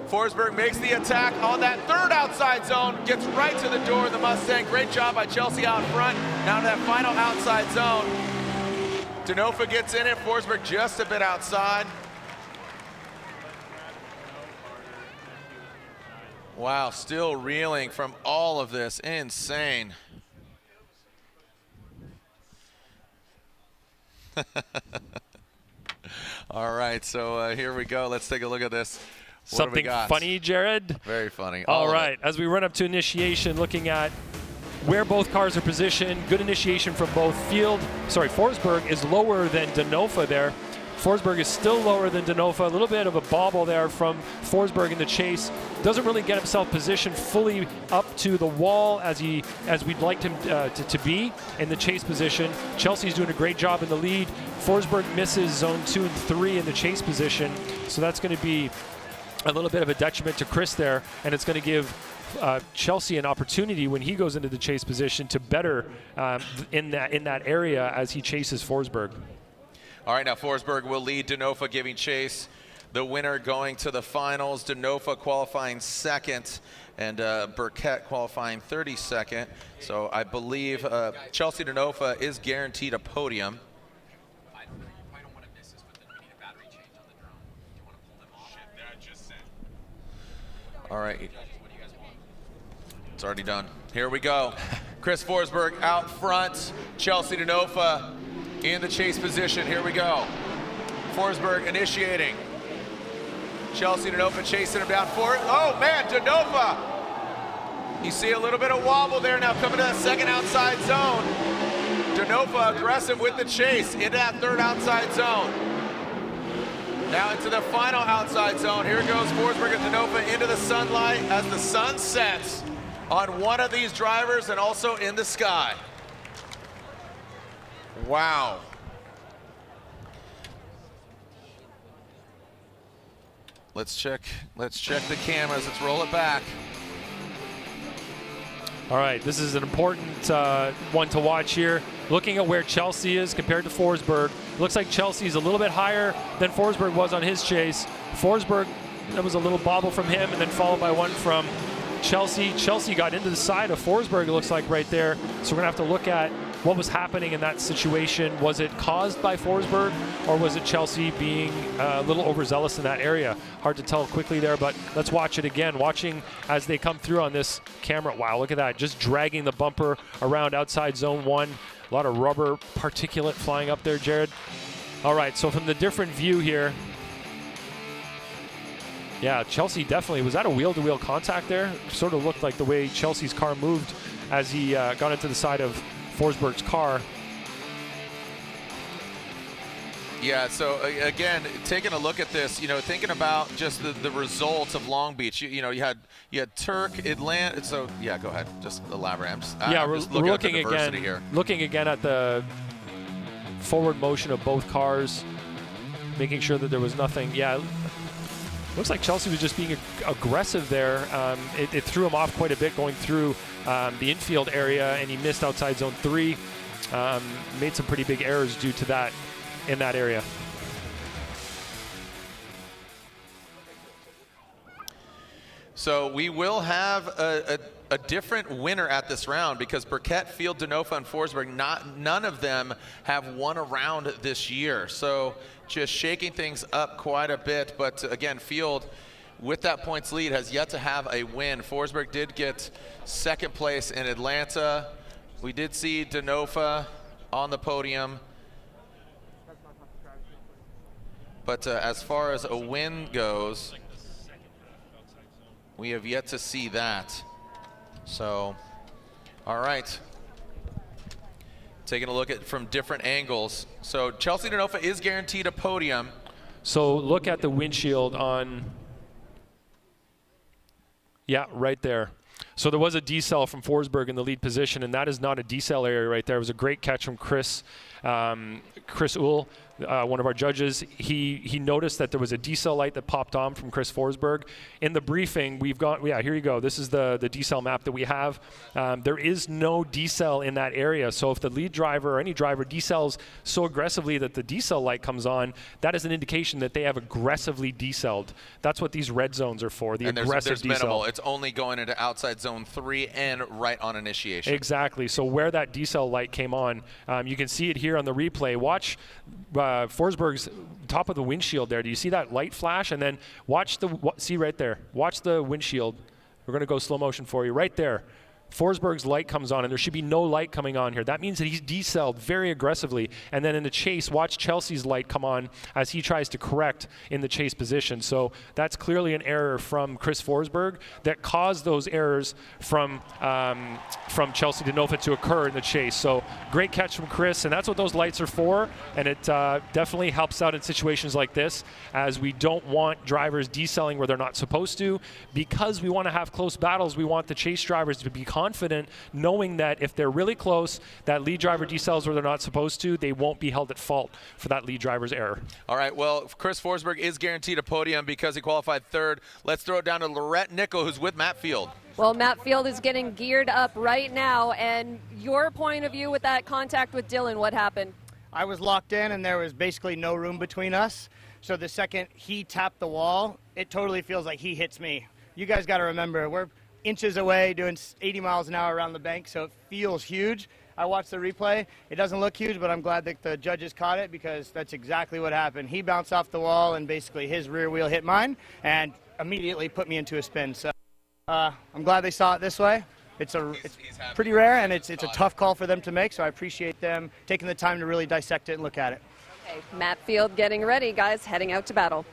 A: Forsberg makes the attack on that third outside zone. Gets right to the door of the Mustang. Great job by Chelsea out front. Now to that final outside zone. Denofa gets in it. Forsberg just a bit outside. Wow, still reeling from all of this. Insane. All right, so here we go. Let's take a look at this. What
B: Something
A: do we got?
B: funny, Jared?
A: Very funny.
B: All right, as we run up to initiation, looking at where both cars are positioned, good initiation from both Forsberg is lower than Denofa there. Forsberg is still lower than Denofa. A little bit of a bobble there from Forsberg in the chase. Doesn't really get himself positioned fully up to the wall as we'd like him to be in the chase position. Chelsea's doing a great job in the lead. Forsberg misses zone 2 and 3 in the chase position. So that's going to be a little bit of a detriment to Chris there, and it's going to give Chelsea an opportunity when he goes into the chase position to better in that area as he chases Forsberg.
A: All right, now Forsberg will lead Denofa, giving chase. The winner going to the finals. Denofa qualifying second, and Burkett qualifying 32nd. So I believe Chelsea Denofa is guaranteed a podium. All right. It's already done. Here we go. Chris Forsberg out front. Chelsea Denofa in the chase position. Here we go. Forsberg initiating. Chelsea Denofa chasing him down for it. Oh man, Denofa! You see a little bit of wobble there now coming to that second outside zone. Denofa aggressive with the chase into that third outside zone. Now into the final outside zone. Here goes Forsberg and Denofa into the sunlight as the sun sets on one of these drivers and also in the sky. Wow. Let's check the cameras. Let's roll it back.
B: All right, this is an important one to watch here. Looking at where Chelsea is compared to Forsberg, looks like Chelsea's a little bit higher than Forsberg was on his chase. Forsberg, that was a little bobble from him, and then followed by one from Chelsea. Chelsea got into the side of Forsberg, it looks like right there. So we're gonna have to look at what was happening in that situation. Was it caused by Forsberg, or was it Chelsea being a little overzealous in that area? Hard to tell quickly there, but let's watch it again. Watching as they come through on this camera. Wow, look at that. Just dragging the bumper around outside zone 1. A lot of rubber particulate flying up there, Jared. All right, so from the different view here, yeah, Chelsea definitely, was that a wheel-to-wheel contact there? Sort of looked like the way Chelsea's car moved as he got into the side of Forsberg's car.
A: Yeah, so again, taking a look at this, you know, thinking about just the results of Long Beach, you know, you had Tuerck, Atlanta, so yeah, go ahead, just elaborate. I'm just looking at the diversity here.
B: Looking again at the forward motion of both cars, making sure that there was nothing. Yeah, looks like Chelsea was just being aggressive there. It threw him off quite a bit going through the infield area, and he missed outside zone 3. Made some pretty big errors due to that in that area.
A: So we will have a different winner at this round because Burkett, Field, Denofa, and Forsberg, none of them have won a round this year. So just shaking things up quite a bit. But again, Field, with that points lead, has yet to have a win. Forsberg did get second place in Atlanta. We did see Denofa on the podium. But as far as a win goes, we have yet to see that. So, all right. Taking a look at from different angles. So Chelsea Denofa is guaranteed a podium.
B: So look at the windshield on, yeah, right there. So there was a decel from Forsberg in the lead position, and that is not a decel area right there. It was a great catch from Chris Uhl, one of our judges. He noticed that there was a decel light that popped on from Chris Forsberg. In the briefing, we've got, yeah, here you go. This is the decel map that we have. There is no decel in that area. So if the lead driver or any driver decels so aggressively that the decel light comes on, that is an indication that they have aggressively deceled. That's what these red zones are for, the aggressive decel.
A: Minimal. It's only going into outside zone 3 and right on initiation.
B: Exactly. So where that decel light came on, you can see it here on the replay. Watch Forsberg's top of the windshield there. Do you see that light flash? And then watch see right there. Watch the windshield. We're going to go slow motion for you. Right there. Forsberg's light comes on, and there should be no light coming on here. That means that he's decelled very aggressively. And then in the chase, watch Chelsea's light come on as he tries to correct in the chase position. So that's clearly an error from Chris Forsberg that caused those errors from Chelsea Denofa to occur in the chase. So great catch from Chris, and that's what those lights are for. And it definitely helps out in situations like this, as we don't want drivers decelling where they're not supposed to. Because we want to have close battles, we want the chase drivers to be confident knowing that if they're really close, that lead driver decels where they're not supposed to, they won't be held at fault for that lead driver's error.
A: All right, well, Chris Forsberg is guaranteed a podium because he qualified third. Let's throw it down to Lorette Nickel, who's with Matt Field.
C: Well, Matt Field is getting geared up right now, and your point of view with that contact with Dylan, what happened?
I: I was locked in, and there was basically no room between us. So the second he tapped the wall, it totally feels like he hits me. You guys got to remember, we're inches away doing 80 miles an hour around the bank, so it feels huge. I watched the replay. It doesn't look huge, but I'm glad that the judges caught it because that's exactly what happened. He bounced off the wall, and basically his rear wheel hit mine and immediately put me into a spin. So I'm glad they saw it this way. It's pretty rare, and it's a tough call for them to make, so I appreciate them taking the time to really dissect it and look at it.
C: Okay, Matt Field getting ready, guys, heading out to battle.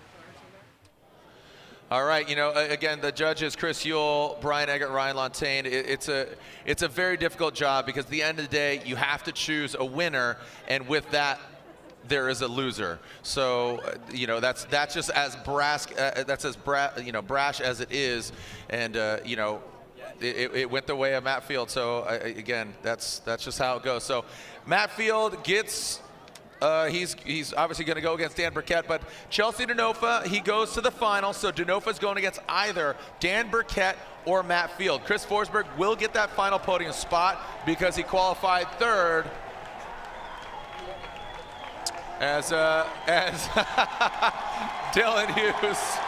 A: All right, you know, again, the judges, Chris Uhl, Brian Eggert, Ryan Lontaine, it's a very difficult job because at the end of the day, you have to choose a winner, and with that, there is a loser. So, you know, that's just as brash as it is, and you know, it went the way of Matt Field. So again, that's just how it goes. So Matt Field gets. He's obviously going to go against Dan Burkett, but Chelsea Denofa, he goes to the final, so Denofa's going against either Dan Burkett or Matt Field. Chris Forsberg will get that final podium spot because he qualified third as Dylan Hughes.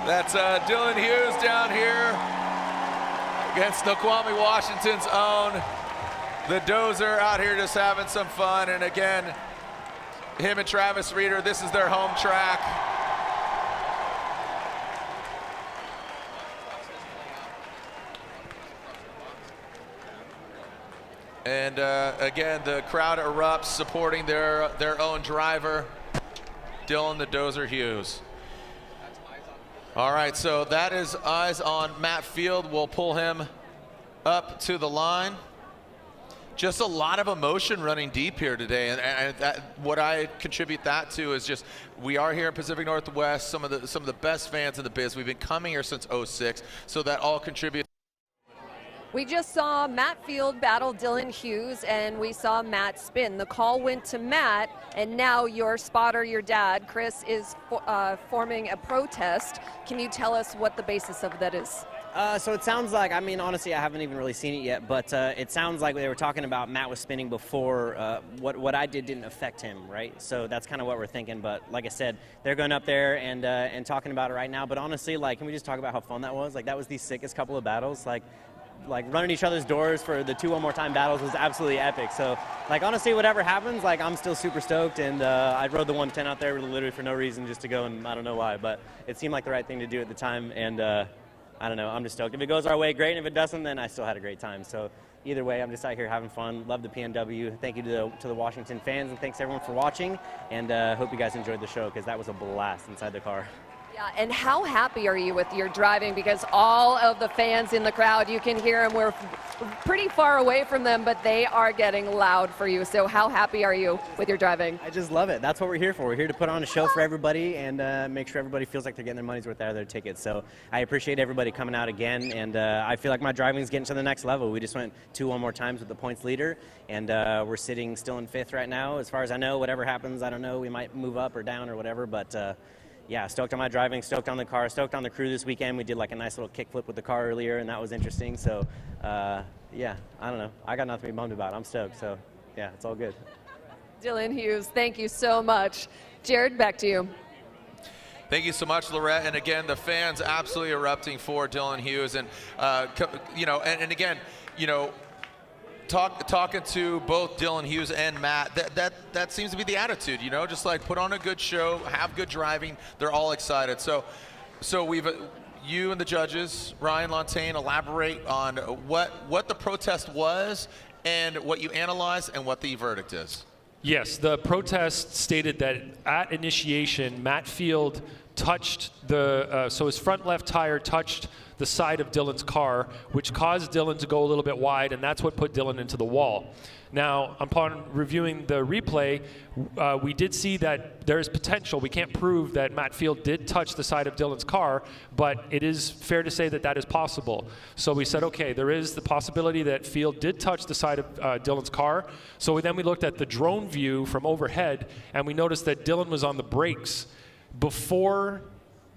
A: That's Dylan Hughes down here against Snoqualmie, Washington's own. The Dozer out here just having some fun. And again, him and Travis Reeder, this is their home track. And again, the crowd erupts supporting their own driver, Dylan the Dozer Hughes. All right, so that is eyes on Matt Field. We'll pull him up to the line. Just a lot of emotion running deep here today, and what I contribute that to is just we are here in Pacific Northwest, some of the best fans in the biz. We've been coming here since '06, so that all contributes.
C: We just saw Matt Field battle Dylan Hughes, and we saw Matt spin. The call went to Matt, and now your spotter, your dad, Chris, is forming a protest. Can you tell us what the basis of that is?
J: So it sounds like, I mean, honestly, I haven't even really seen it yet, but it sounds like they were talking about Matt was spinning before what I did didn't affect him, right? So that's kind of what we're thinking. But like I said, they're going up there and talking about it right now. But honestly, like, can we just talk about how fun that was? Like, that was the sickest couple of battles. Like running each other's doors for the 2 one more time battles was absolutely epic. So, like, honestly, whatever happens, like, I'm still super stoked. And I rode the 110 out there literally for no reason, just to go, and I don't know why, but it seemed like the right thing to do at the time. And I don't know, I'm just stoked. If it goes our way, great. And if it doesn't, then I still had a great time. So either way, I'm just out here having fun. Love the PNW. Thank you to the Washington fans, and thanks everyone for watching. And hope you guys enjoyed the show, because that was a blast inside the car.
C: Yeah, and how happy are you with your driving? Because all of the fans in the crowd, you can hear them. We're pretty far away from them, but they are getting loud for you. So how happy are you with your driving?
J: I just love it. That's what we're here for. We're here to put on a show for everybody and make sure everybody feels like they're getting their money's worth out of their tickets. So I appreciate everybody coming out again, and I feel like my driving is getting to the next level. We just went 2 one more times with the points leader, and we're sitting still in 5th right now. As far as I know, whatever happens, I don't know. We might move up or down or whatever, but yeah, stoked on my driving, stoked on the car, stoked on the crew this weekend. We did like a nice little kickflip with the car earlier, and that was interesting. So, yeah, I don't know. I got nothing to be bummed about. I'm stoked. So, yeah, it's all good.
C: Dylan Hughes, thank you so much. Jared, back to you.
A: Thank you so much, Lorette. And again, the fans absolutely erupting for Dylan Hughes. And, you know, and again, you know, talking to both Dylan Hughes and Matt, that seems to be the attitude, you know, just like put on a good show, have good driving. They're all excited. So we've you and the judges, Ryan Lontaine, elaborate on what the protest was and what you analyzed and what the verdict is.
B: Yes, the protest stated that at initiation, Matt Field touched so his front left tire touched the side of Dylan's car, which caused Dylan to go a little bit wide, and that's what put Dylan into the wall. Now, upon reviewing the replay, we did see that there is potential. We can't prove that Matt Field did touch the side of Dylan's car, but it is fair to say that that is possible. So we said, okay, there is the possibility that Field did touch the side of Dylan's car. So then we looked at the drone view from overhead, and we noticed that Dylan was on the brakes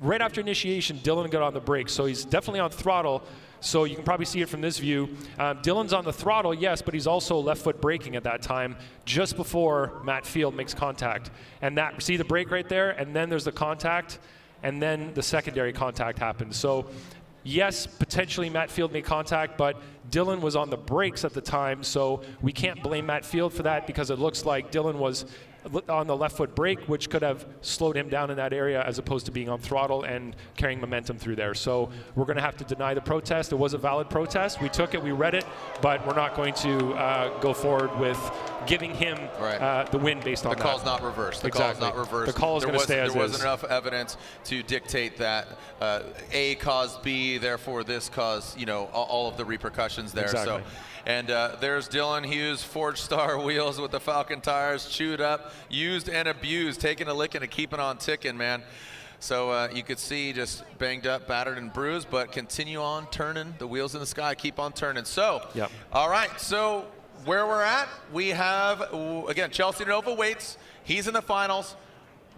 B: right after initiation. Dylan got on the brakes, so he's definitely on throttle. So you can probably see it from this view. Dylan's on the throttle, yes, but he's also left foot braking at that time, just before Matt Field makes contact. And see the brake right there, and then there's the contact, and then the secondary contact happens. So yes, potentially Matt Field made contact, but Dylan was on the brakes at the time, so we can't blame Matt Field for that, because it looks like Dylan was on the left foot brake, which could have slowed him down in that area as opposed to being on throttle and carrying momentum through there. So we're going to have to deny the protest. It was a valid protest. We took it, we read it, but we're not going to go forward with giving him the win based on that.
A: The call's not reversed. The call's not reversed.
B: The call is going to stay as is.
A: There wasn't enough evidence to dictate that A caused B, therefore this caused, you know, all of the repercussions there.
B: Exactly.
A: So. And there's Dylan Hughes, Forged Star wheels with the Falcon tires, chewed up, used and abused, taking a licking and keeping on ticking, man. So you could see just banged up, battered, and bruised, but continue on turning. The wheels in the sky keep on turning. So,
B: yep.
A: All right, so where we're at, we have, again, Chelsea Denofa waits. He's in the finals.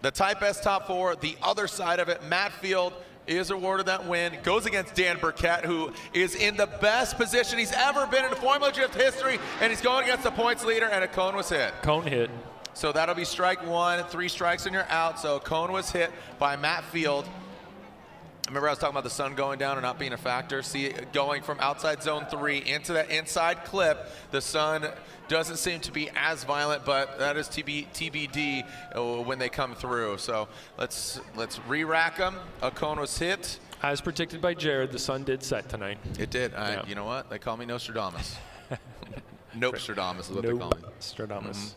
A: The Type S top 4, the other side of it, Matt Field is awarded that win. Goes against Dan Burkett, who is in the best position he's ever been in Formula Drift history, and he's going against the points leader, and a cone was hit.
B: Cone hit.
A: So that'll be strike 1, 3 strikes and you're out. So cone was hit by Matt Field. Remember I was talking about the sun going down and not being a factor? See, going from outside zone 3 into that inside clip, the sun doesn't seem to be as violent, but that is TBD when they come through. So let's re-rack them. A cone was hit.
B: As predicted by Jared, the sun did set tonight.
A: It did.
B: Yeah.
A: You know what? They call me Nostradamus. Nostradamus is what they call me.
B: Nostradamus.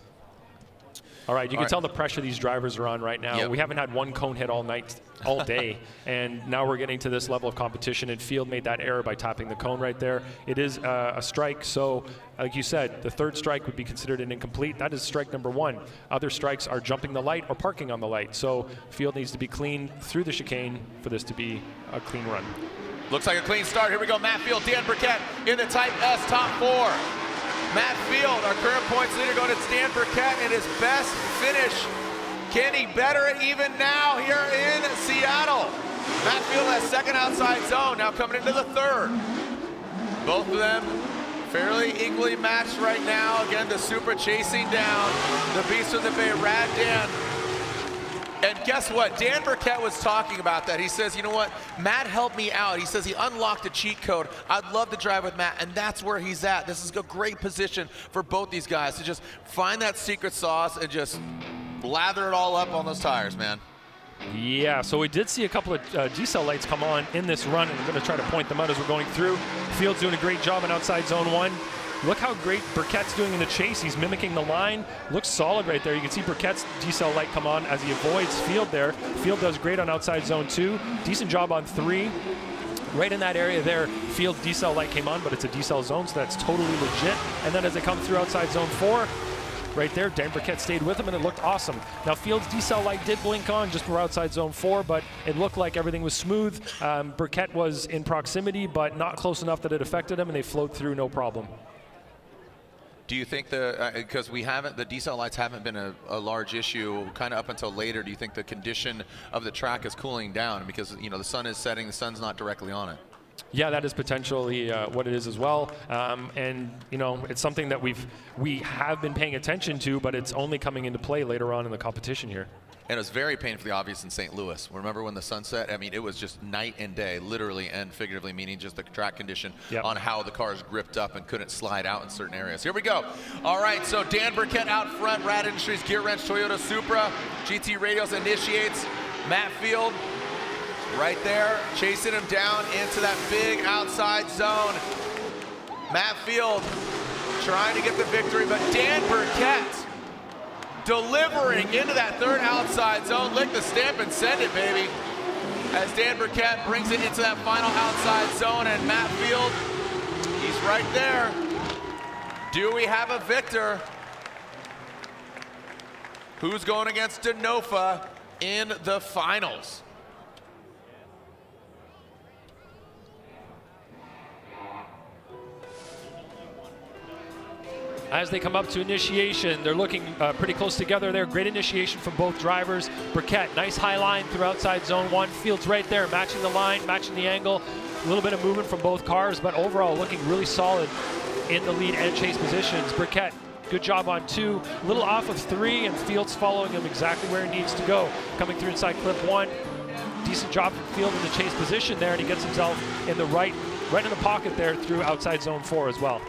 B: All right, you can tell the pressure these drivers are on right now.
A: Yep.
B: We haven't had one cone hit all day, and now we're getting to this level of competition, and Field made that error by tapping the cone right there. It is a strike, so like you said, the third strike would be considered an incomplete. That is strike number 1. Other strikes are jumping the light or parking on the light, so Field needs to be clean through the chicane for this to be a clean run.
A: Looks like a clean start. Here we go, Matt Field, Dan Burkett in the Type S top 4. Matt Field, our current points leader, going to Dan Burkett in his best finish. Can he better it even now here in Seattle? Matt Field has second outside zone, now coming into the third. Both of them fairly equally matched right now. Again, the Supra chasing down the Beast of the Bay, Rad Dan. And guess what? Dan Burkett was talking about that. He says, you know what? Matt helped me out. He says he unlocked a cheat code. I'd love to drive with Matt, and that's where he's at. This is a great position for both these guys to just find that secret sauce and just lather it all up on those tires, man.
B: Yeah, so we did see a couple of G-cell lights come on in this run, and I'm going to try to point them out as we're going through. Field's doing a great job in outside zone 1. Look how great Burkett's doing in the chase. He's mimicking the line. Looks solid right there. You can see Burkett's G-cell light come on as he avoids Field there. Field does great on outside zone 2. Decent job on 3. Right in that area there, Field D-cell light came on, but it's a D-cell zone, so that's totally legit. And then as they come through outside zone 4, right there, Dan Burkett stayed with him, and it looked awesome. Now, Field's D-cell light did blink on just for outside zone 4, but it looked like everything was smooth. Burkett was in proximity, but not close enough that it affected him, and they flowed through no problem.
A: Do you think because the D-cell lights haven't been a large issue kind of up until later, do you think the condition of the track is cooling down because, you know, the sun is setting, the sun's not directly on it?
B: Yeah, that is potentially what it is as well. And, you know, it's something that we have been paying attention to, but it's only coming into play later on in the competition here.
A: And it was very painfully obvious in St. Louis. Remember when the sun set? I mean, it was just night and day, literally and figuratively, meaning just the track condition on how the cars gripped up and couldn't slide out in certain areas. Here we go. All right, so Dan Burkett out front, Rad Industries, Gear Wrench, Toyota Supra, GT Radios initiates. Matt Field right there, chasing him down into that big outside zone. Matt Field trying to get the victory, but Dan Burkett delivering into that third outside zone. Lick the stamp and send it, baby. As Dan Burkett brings it into that final outside zone, and Matt Field, he's right there. Do we have a victor? Who's going against Denofa in the finals?
B: As they come up to initiation, they're looking pretty close together there. Great initiation from both drivers. Burkett, nice high line through outside zone 1. Field's right there, matching the line, matching the angle. A little bit of movement from both cars, but overall looking really solid in the lead and chase positions. Burkett, good job on 2. A little off of 3, and Field's following him exactly where he needs to go. Coming through inside clip 1. Decent job from Field in the chase position there, and he gets himself in the right in the pocket there through outside zone 4 as well.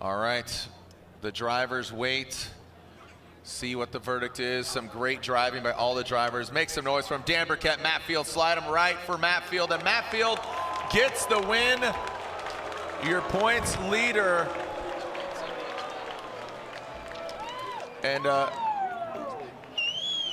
A: All right, the drivers wait, see what the verdict is. Some great driving by all the drivers. Make some noise from Dan Burkett, Matt Field. Slide him right for Matt Field, and Matt Field gets the win. Your points leader. And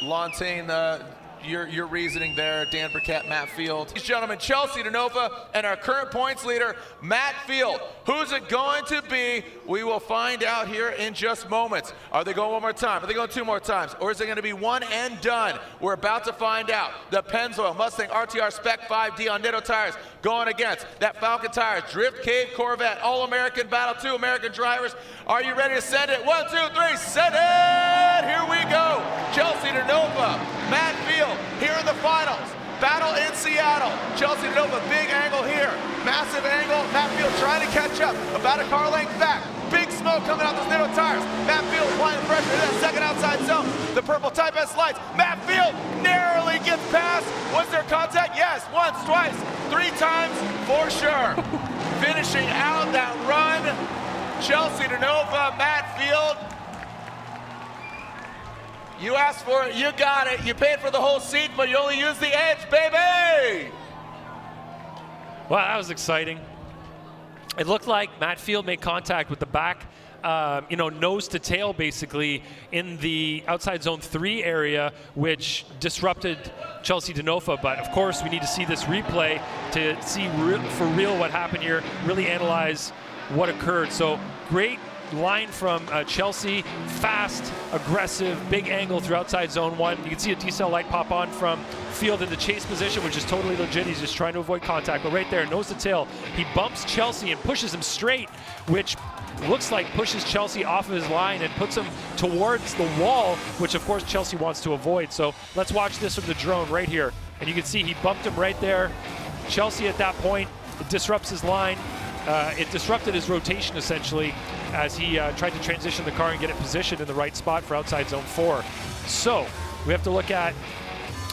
A: Lontaine, your reasoning there, Dan Burkett, Matt Field. Ladies and gentlemen, Chelsea Denofa and our current points leader, Matt Field. Who's it going to be? We will find out here in just moments. Are they going one more time? Are they going 2 more times? Or is it going to be one and done? We're about to find out. The Pennzoil Mustang RTR Spec 5D on Nitto tires going against that Falcon Tires Drift Cave Corvette All-American Battle 2 American drivers. Are you ready to send it? 1, 2, 3, send it! Here we go. Chelsea Denofa, Matt Field here in the finals. Battle in Seattle. Chelsea Denofa, big angle here. Massive angle. Matt Field trying to catch up. About a car length back. Big smoke coming out those Nitto tires. Matt Field applying the pressure in that second outside zone. The purple Type S lights. Matt Field narrowly gets past. Was there contact? Yes. Once, twice, 3 times for sure. Finishing out that run. Chelsea Denofa, Matt Field. You asked for it, you got it. You paid for the whole seat, but you only used the edge, baby!
B: Wow, that was exciting. It looked like Matt Field made contact with the back, nose to tail basically in the outside zone 3 area, which disrupted Chelsea Denofa. But of course, we need to see this replay to see for real what happened here, really analyze what occurred. So great line from Chelsea, fast, aggressive, big angle through outside zone 1. You can see a decel light pop on from Field in the chase position, which is totally legit. He's just trying to avoid contact. But right there, nose to tail, he bumps Chelsea and pushes him straight, which looks like pushes Chelsea off of his line and puts him towards the wall, which of course Chelsea wants to avoid. So let's watch this from the drone right here. And you can see he bumped him right there. Chelsea at that point, it disrupts his line. It disrupted his rotation essentially as he tried to transition the car and get it positioned in the right spot for outside zone 4. So we have to look at,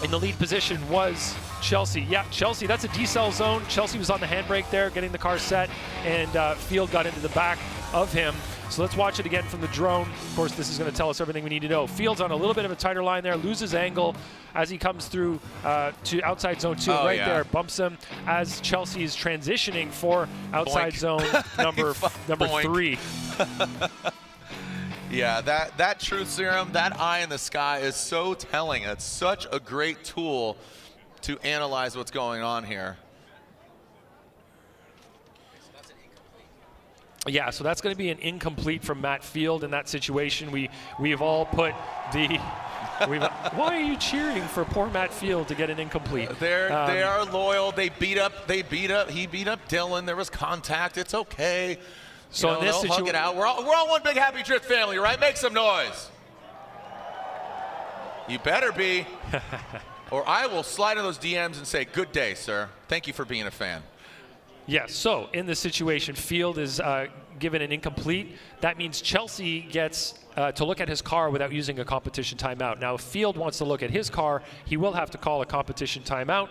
B: in the lead position was Chelsea. Yeah, Chelsea, that's a decel zone. Chelsea was on the handbrake there, getting the car set, and Field got into the back of him. So let's watch it again from the drone. Of course, this is going to tell us everything we need to know. Field's on a little bit of a tighter line there, loses angle as he comes through to outside zone 2. There, bumps him as Chelsea is transitioning for outside zone number 3.
A: Yeah, that truth serum, that eye in the sky is so telling. It's such a great tool to analyze what's going on here.
B: Yeah, so that's going to be an incomplete from Matt Field in that situation. We have all put the. Why are you cheering for poor Matt Field to get an incomplete?
A: They are loyal. He beat up Dylan. There was contact. It's okay.
B: So in this
A: situation, hug it out. We're all one big happy drift family, right? Make some noise. You better be, or I will slide in those DMs and say, "Good day, sir. Thank you for being a fan."
B: Yes, so in this situation, Field is given an incomplete. That means Chelsea gets to look at his car without using a competition timeout. Now, if Field wants to look at his car, he will have to call a competition timeout.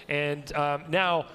B: And now,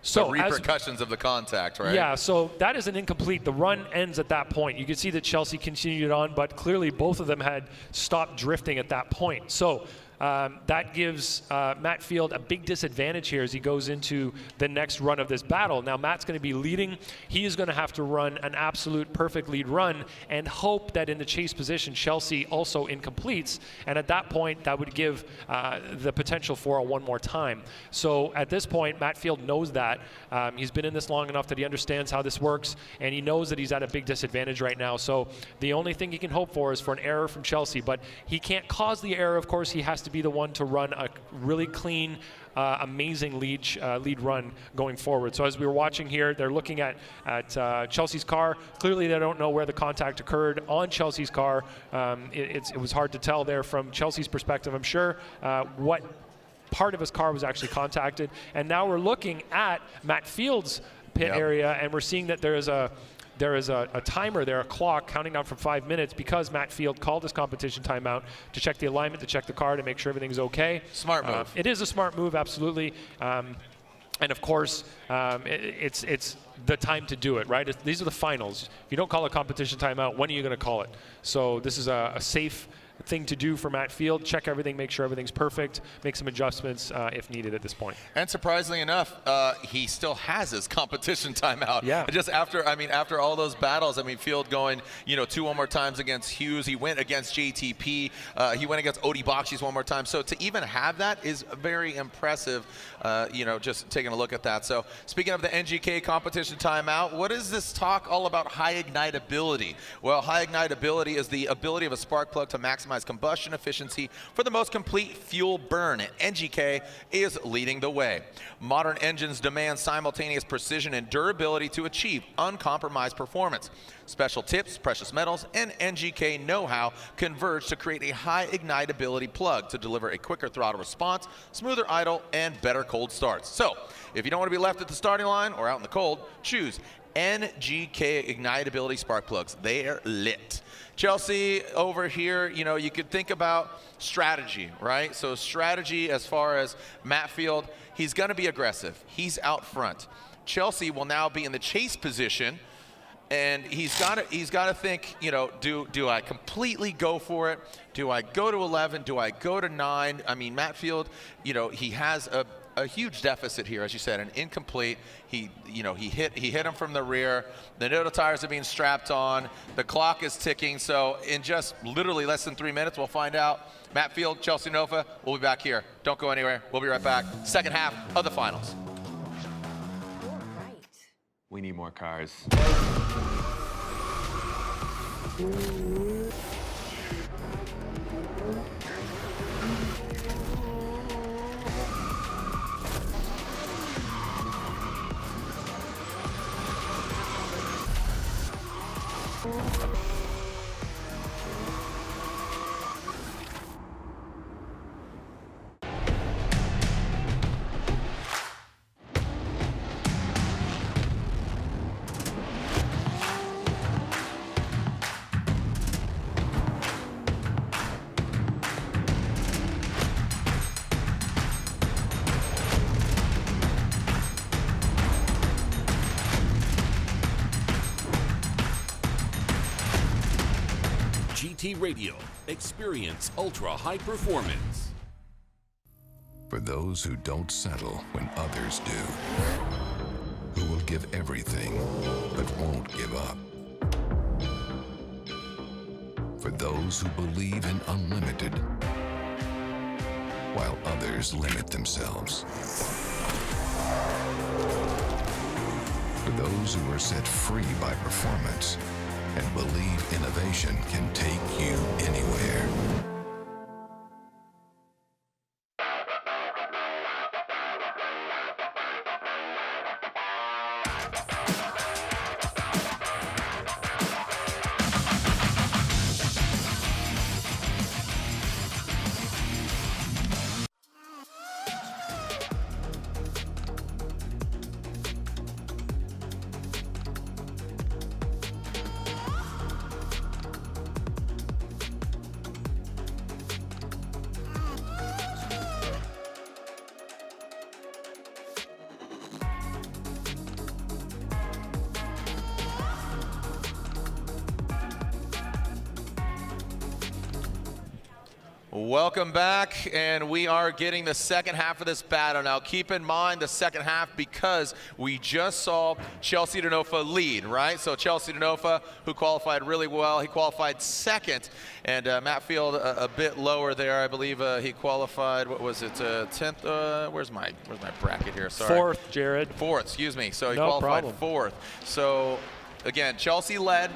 A: so the repercussions of the contact, right?
B: Yeah, so that is an incomplete. The run ends at that point. You can see that Chelsea continued on, but clearly both of them had stopped drifting at that point. So that gives Matt Field a big disadvantage here as he goes into the next run of this battle. Now, Matt's going to be leading. He is going to have to run an absolute perfect lead run and hope that in the chase position, Chelsea also incompletes. And at that point, that would give the potential for a one more time. So at this point, Matt Field knows that. He's been in this long enough that he understands how this works, and he knows that he's at a big disadvantage right now. So the only thing he can hope for is for an error from Chelsea, but he can't cause the error. Of course, he has to be the one to run a really clean, amazing lead run going forward. So as we were watching here, they're looking at Chelsea's car. Clearly, they don't know where the contact occurred on Chelsea's car. It was hard to tell there from Chelsea's perspective, I'm sure, what part of his car was actually contacted. And now we're looking at Matt Field's pit area, and we're seeing that there is a timer there, a clock counting down from 5 minutes because Matt Field called his competition timeout to check the alignment, to check the car, to make sure everything's okay.
A: Smart move.
B: It is a smart move, absolutely. And of course, it's the time to do it, right? These are the finals. If you don't call a competition timeout, when are you going to call it? So this is a safe thing to do for Matt Field. Check everything, make sure everything's perfect, make some adjustments if needed at this point.
A: And surprisingly enough, he still has his competition timeout.
B: Yeah.
A: Just after all those battles, Field going, 2 more times against Hughes. He went against JTP. He went against Odi Bakshis one more time. So to even have that is very impressive. Just taking a look at that. So speaking of the NGK competition timeout, what is this talk all about high ignitability? Well, high ignitability is the ability of a spark plug to maximize combustion efficiency for the most complete fuel burn, and NGK is leading the way. Modern engines demand simultaneous precision and durability to achieve uncompromised performance. Special tips, precious metals, and NGK know-how converge to create a high ignitability plug to deliver a quicker throttle response, smoother idle, and better cold starts. So, if you don't want to be left at the starting line or out in the cold, choose NGK ignitability spark plugs. They are lit. Chelsea over here, you could think about strategy, right? So strategy as far as Matt Field, he's going to be aggressive. He's out front. Chelsea will now be in the chase position, And he's got to think, you know, do I completely go for it? Do I go to 11? Do I go to 9? I mean, Matt Field, you know, he has a huge deficit here, as you said, an incomplete. He hit him from the rear. The Noto tires are being strapped on. The clock is ticking. So in just literally less than 3 minutes, we'll find out. Matt Field, Chelsea Denofa, we'll be back here. Don't go anywhere. We'll be right back. Second half of the finals.
K: We need more cars.
L: GT Radio. Experience ultra-high performance.
M: For those who don't settle when others do, who will give everything but won't give up. For those who believe in unlimited, while others limit themselves. For those who are set free by performance and believe innovation can take you anywhere.
A: Welcome back, and we are getting the second half of this battle. Now keep in mind the second half because we just saw Chelsea Denofa lead, right? So Chelsea Denofa, who qualified really well, he qualified second, and Matt Field a bit lower there. I believe he qualified, what was it, 10th? Where's my bracket here? Sorry.
B: Fourth, Jared.
A: Fourth, excuse me. So he
B: No
A: qualified
B: problem.
A: fourth. So again, Chelsea led.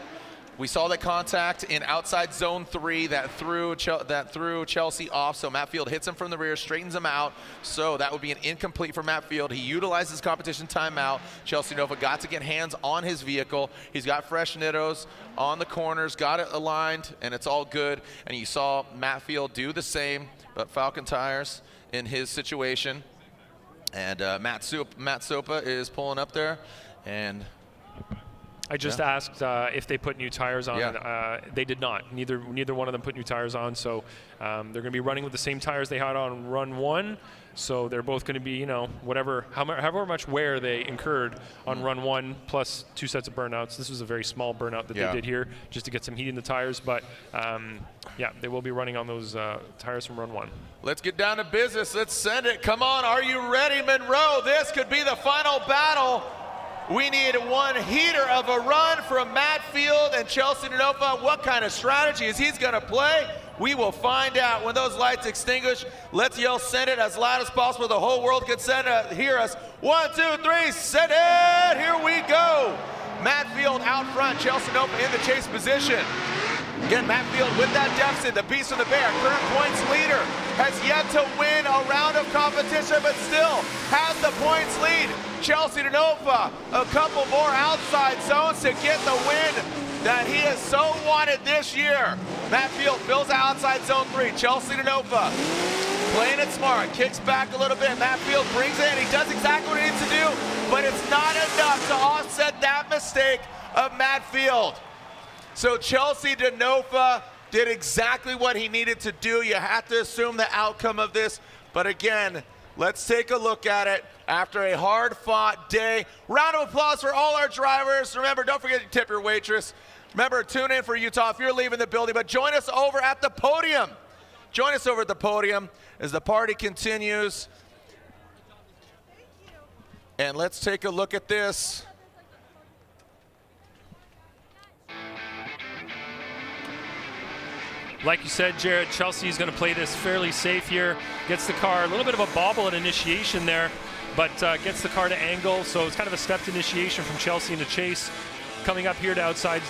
A: We saw that contact in outside zone 3 that threw Chelsea off. So Matt Field hits him from the rear, straightens him out. So that would be an incomplete for Matt Field. He utilized his competition timeout. Chelsea Denofa got to get hands on his vehicle. He's got fresh nittos on the corners, got it aligned, and it's all good. And you saw Matt Field do the same, but Falcon tires in his situation. And Matt Sopa is pulling up there, and
B: I just asked if they put new tires on.
A: Yeah.
B: They did not. Neither one of them put new tires on. So they're going to be running with the same tires they had on run 1. So they're both going to be, you know, however much wear they incurred on run 1 plus 2 sets of burnouts. This was a very small burnout that they did here just to get some heat in the tires. But yeah, they will be running on those tires from run 1.
A: Let's get down to business. Let's send it. Come on, are you ready, Monroe? This could be the final battle. We need one heater of a run from Matt Field and Chelsea Denofa. What kind of strategy is he going to play? We will find out when those lights extinguish. Let's yell send it as loud as possible. The whole world can hear us. 1, 2, 3, send it! Here we go. Matt Field out front, Chelsea Denofa in the chase position. Again, Matt Field with that deficit, the beast of the bear, current points leader, has yet to win a round of competition, but still has the points lead. Chelsea Denofa, a couple more outside zones to get the win that he has so wanted this year. Matt Field fills outside zone 3. Chelsea Denofa playing it smart, kicks back a little bit. Matt Field brings it in. He does exactly what he needs to do, but it's not enough to offset that mistake of Matt Field. So Chelsea Denofa did exactly what he needed to do. You have to assume the outcome of this, but again, let's take a look at it after a hard-fought day. Round of applause for all our drivers. Remember, don't forget to tip your waitress. Remember, tune in for Utah if you're leaving the building, but join us over at the podium. Join us over at the podium as the party continues. And let's take a look at this.
B: Like you said, Jared, Chelsea's going to play this fairly safe here. Gets the car, a little bit of a bobble at initiation there, but gets the car to angle. So it's kind of a stepped initiation from Chelsea into Chase. Coming up here to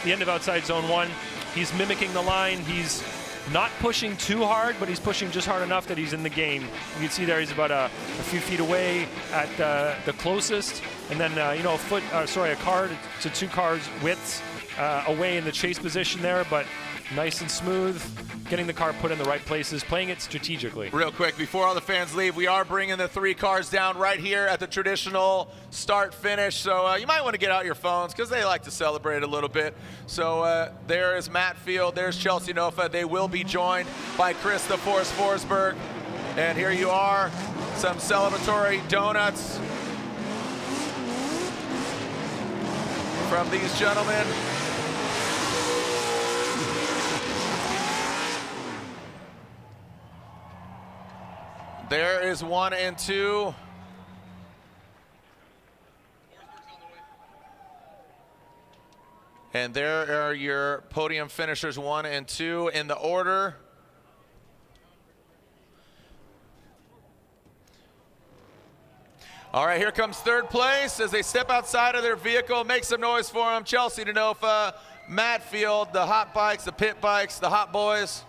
B: the end of outside zone 1. He's mimicking the line. He's not pushing too hard, but he's pushing just hard enough that he's in the game. You can see there he's about a few feet away at the closest, and then a car to 2 cars widths away in the chase position there, but nice and smooth, getting the car put in the right places, playing it strategically.
A: Real quick, before all the fans leave, we are bringing the 3 cars down right here at the traditional start-finish. So you might want to get out your phones because they like to celebrate a little bit. So there is Matt Field, there's Chelsea Denofa. They will be joined by Chris the Force Forsberg. And here you are, some celebratory donuts from these gentlemen. There is 1 and 2. And there are your podium finishers 1 and 2 in the order. All right, here comes 3rd place as they step outside of their vehicle. Make some noise for them. Chelsea Denofa, Matt Field, the hot bikes, the pit bikes, the hot boys.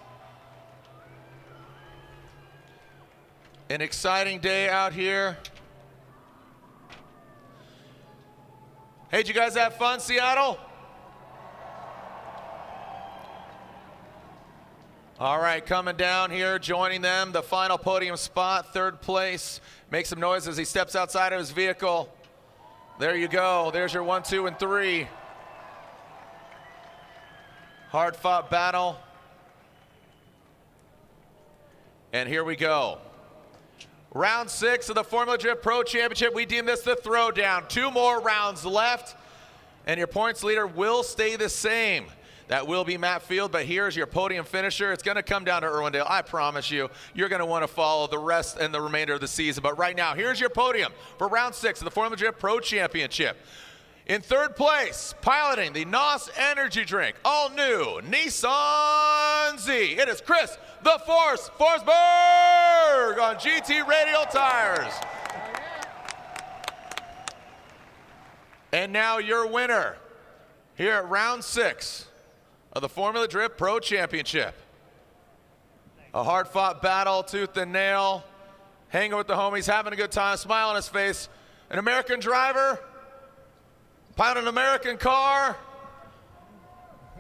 A: An exciting day out here. Hey, did you guys have fun, Seattle? All right, coming down here, joining them, the final podium spot, 3rd place. Make some noise as he steps outside of his vehicle. There you go. There's your 1, 2, and 3. Hard-fought battle. And here we go. Round 6 of the Formula Drift Pro Championship. We deem this the throwdown. 2 more rounds left, and your points leader will stay the same. That will be Matt Field, but here's your podium finisher. It's going to come down to Irwindale. I promise you, you're going to want to follow the rest and the remainder of the season. But right now, here's your podium for round 6 of the Formula Drift Pro Championship. In 3rd place, piloting the NOS Energy Drink, all new Nissan Z. It is Chris the Force Forsberg on GT Radial tires. And now your winner here at round 6 of the Formula Drift Pro Championship. A hard-fought battle, tooth and nail, hanging with the homies, having a good time, smile on his face. An American driver, piloting an American car,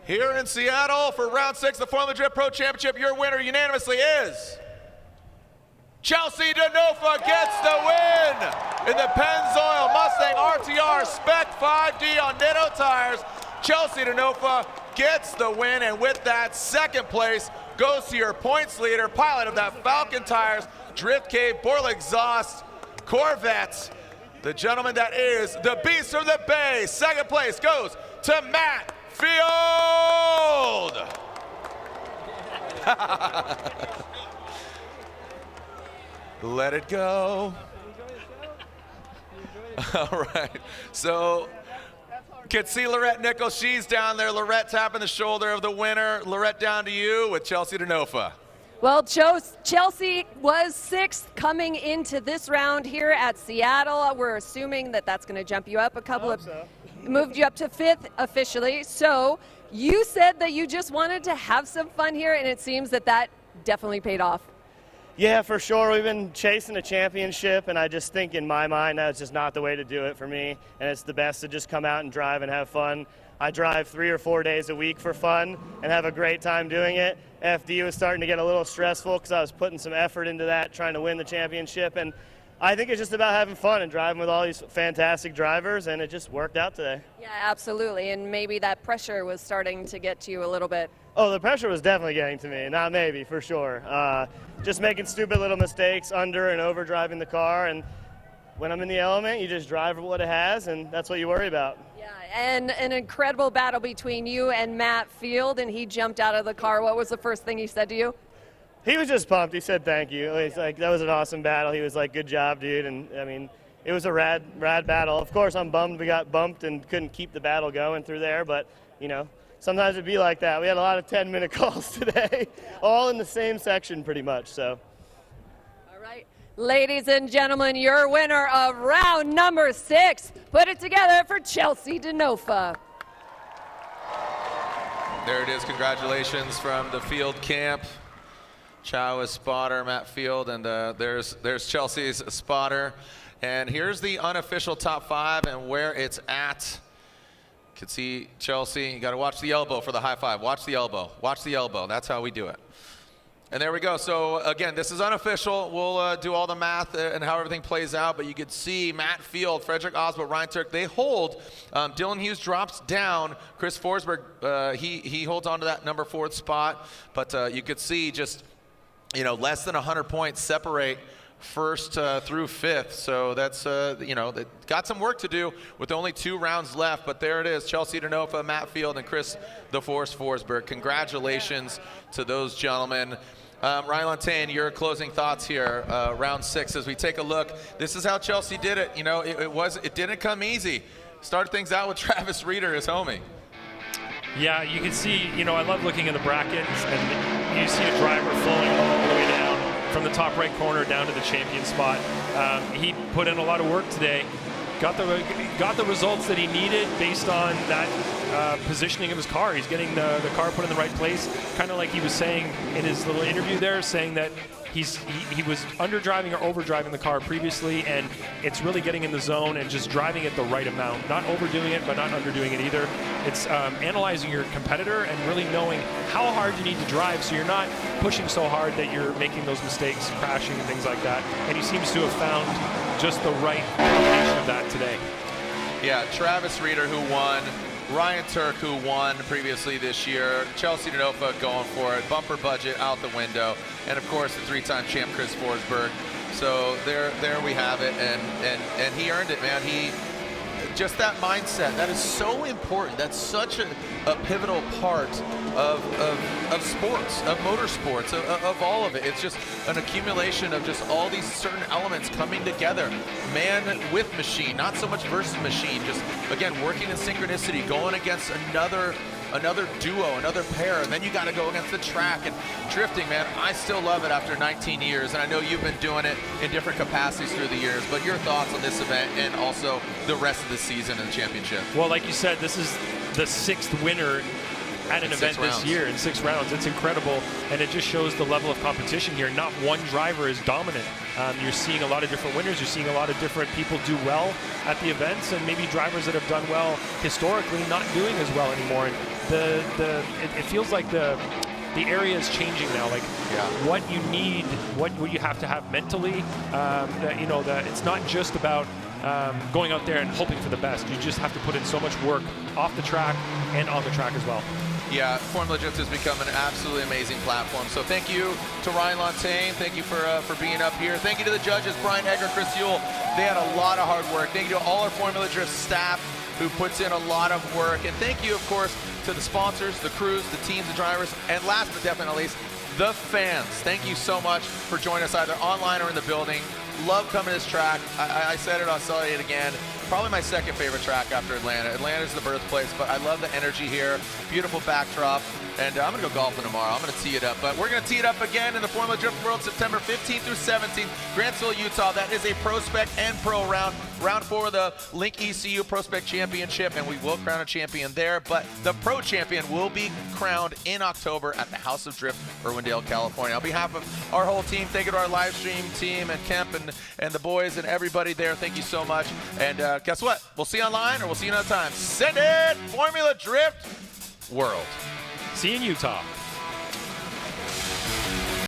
A: here in Seattle for round 6 of the Formula Drift Pro Championship. Your winner unanimously is Chelsea Denofa gets the win in the Pennzoil Mustang RTR Spec 5D on Nitto tires. Chelsea Denofa gets the win, and with that, 2nd place goes to your points leader, pilot of that Falcon Tires Drift Cave Borla Exhaust Corvette, the gentleman that is the Beast from the Bay. 2nd place goes to Matt Field. Let it go. All right, so can see Lorette Nichols. She's down there. Lorette tapping the shoulder of the winner. Lorette, down to you with Chelsea Denofa.
C: Well, Chelsea was 6th coming into this round here at Seattle. We're assuming that that's going to jump you up a couple of, moved you up to 5th officially. So you said that you just wanted to have some fun here, and it seems that that definitely paid off.
I: Yeah, for sure. We've been chasing a championship, and I just think in my mind that's just not the way to do it for me. And it's the best to just come out and drive and have fun. I drive 3 or 4 days a week for fun and have a great time doing it. FD was starting to get a little stressful because I was putting some effort into that, trying to win the championship. And I think it's just about having fun and driving with all these fantastic drivers, and it just worked out today.
C: Yeah, absolutely. And maybe that pressure was starting to get to you a little bit.
N: Oh, the pressure was definitely getting to me, not maybe, for sure. Just making stupid little mistakes under and over driving the car, and when I'm in the element, you just drive for what it has, and that's what you worry about.
C: Yeah, and an incredible battle between you and Matt Field, and he jumped out of the car. What was the first thing he said to you?
N: He was just pumped. He said thank you. He's like, that was an awesome battle. He was like, good job, dude. And I mean, it was a rad battle. Of course, I'm bummed we got bumped and couldn't keep the battle going through there, but, you know, sometimes it'd be like that. We had a lot of 10-minute calls today, all in the same section pretty much, so.
C: All right, ladies and gentlemen, your winner of round number 6. Put it together for Chelsea Denofa.
A: There it is. Congratulations from the field camp. Chow is spotter, Matt Field, and there's Chelsea's spotter. And here's the unofficial top 5 and where it's at. You can see Chelsea. You got to watch the elbow for the high five. Watch the elbow. Watch the elbow. That's how we do it. And there we go. So again, this is unofficial. We'll do all the math and how everything plays out. But you can see Matt Field, Frederick Aasbo, Ryan Tuerck, they hold. Dylan Hughes drops down. Chris Forsberg, he holds on to that number 4th spot. But you could see just, you know, less than 100 points separate first through 5th. So that's, you know, got some work to do with only 2 rounds left. But there it is, Chelsea Denofa, Matt Field, and Chris the Force Forsberg. Congratulations to those gentlemen. Ryan Lantain, your closing thoughts here, round 6 as we take a look. This is how Chelsea did it. You know, it didn't come easy. Started things out with Travis Reeder, his homie.
B: Yeah, you can see, you know, I love looking at the brackets, and you see a driver flowing all the way down from the top right corner down to the champion spot. He put in a lot of work today, got the results that he needed based on that positioning of his car. He's getting the car put in the right place, kind of like he was saying in his little interview there, saying that he was under-driving or over-driving the car previously, and it's really getting in the zone and just driving it the right amount. Not overdoing it, but not underdoing it either. It's analyzing your competitor and really knowing how hard you need to drive so you're not pushing so hard that you're making those mistakes, crashing and things like that. And he seems to have found just the right combination of that today. Yeah, Travis Reeder, who won. Ryan Tuerck, who won previously this year. Chelsea Denofa going for it. Bumper budget out the window. And of course, the 3-time champ Chris Forsberg. So there we have it. And he earned it, man. Just that mindset, that is so important. That's such a pivotal part of sports, of motorsports, of all of it. It's just an accumulation of just all these certain elements coming together. Man with machine, not so much versus machine, just, again, working in synchronicity, going against another duo, another pair, and then you got to go against the track and drifting, man. I still love it after 19 years, and I know you've been doing it in different capacities through the years, but your thoughts on this event and also the rest of the season and the championship? Well, like you said, this is the 6th winner at an event this year in 6 rounds. It's incredible, and it just shows the level of competition here. Not one driver is dominant. You're seeing a lot of different winners. You're seeing a lot of different people do well at the events, and maybe drivers that have done well historically not doing as well anymore. And it feels like the area is changing now. Like what you need, what you have to have mentally. You know, that it's not just about going out there and hoping for the best. You just have to put in so much work off the track and on the track as well.
A: Yeah, Formula Drift has become an absolutely amazing platform. So thank you to Ryan Lantain. Thank you for being up here. Thank you to the judges, Brian Egger, Chris Yule. They had a lot of hard work. Thank you to all our Formula Drift staff who puts in a lot of work. And thank you, of course, to the sponsors, the crews, the teams, the drivers, and last but definitely not least, the fans. Thank you so much for joining us either online or in the building. Love coming to this track. I said it, I'll say it again. Probably my 2nd favorite track after Atlanta. Atlanta's the birthplace, but I love the energy here. Beautiful backdrop. And I'm going to go golfing tomorrow. I'm going to tee it up. But we're going to tee it up again in the Formula Drift World September 15th through 17th. Grantsville, Utah. That is a Pro Spec and Pro round. Round 4 of the Link ECU Pro Spec Championship, and we will crown a champion there. But the Pro Champion will be crowned in October at the House of Drift, Irwindale, California. On behalf of our whole team, thank you to our live stream team and Kemp and the boys and everybody there. Thank you so much. And guess what? We'll see you online or we'll see you another time. Send it! Formula Drift World.
B: See you in Utah.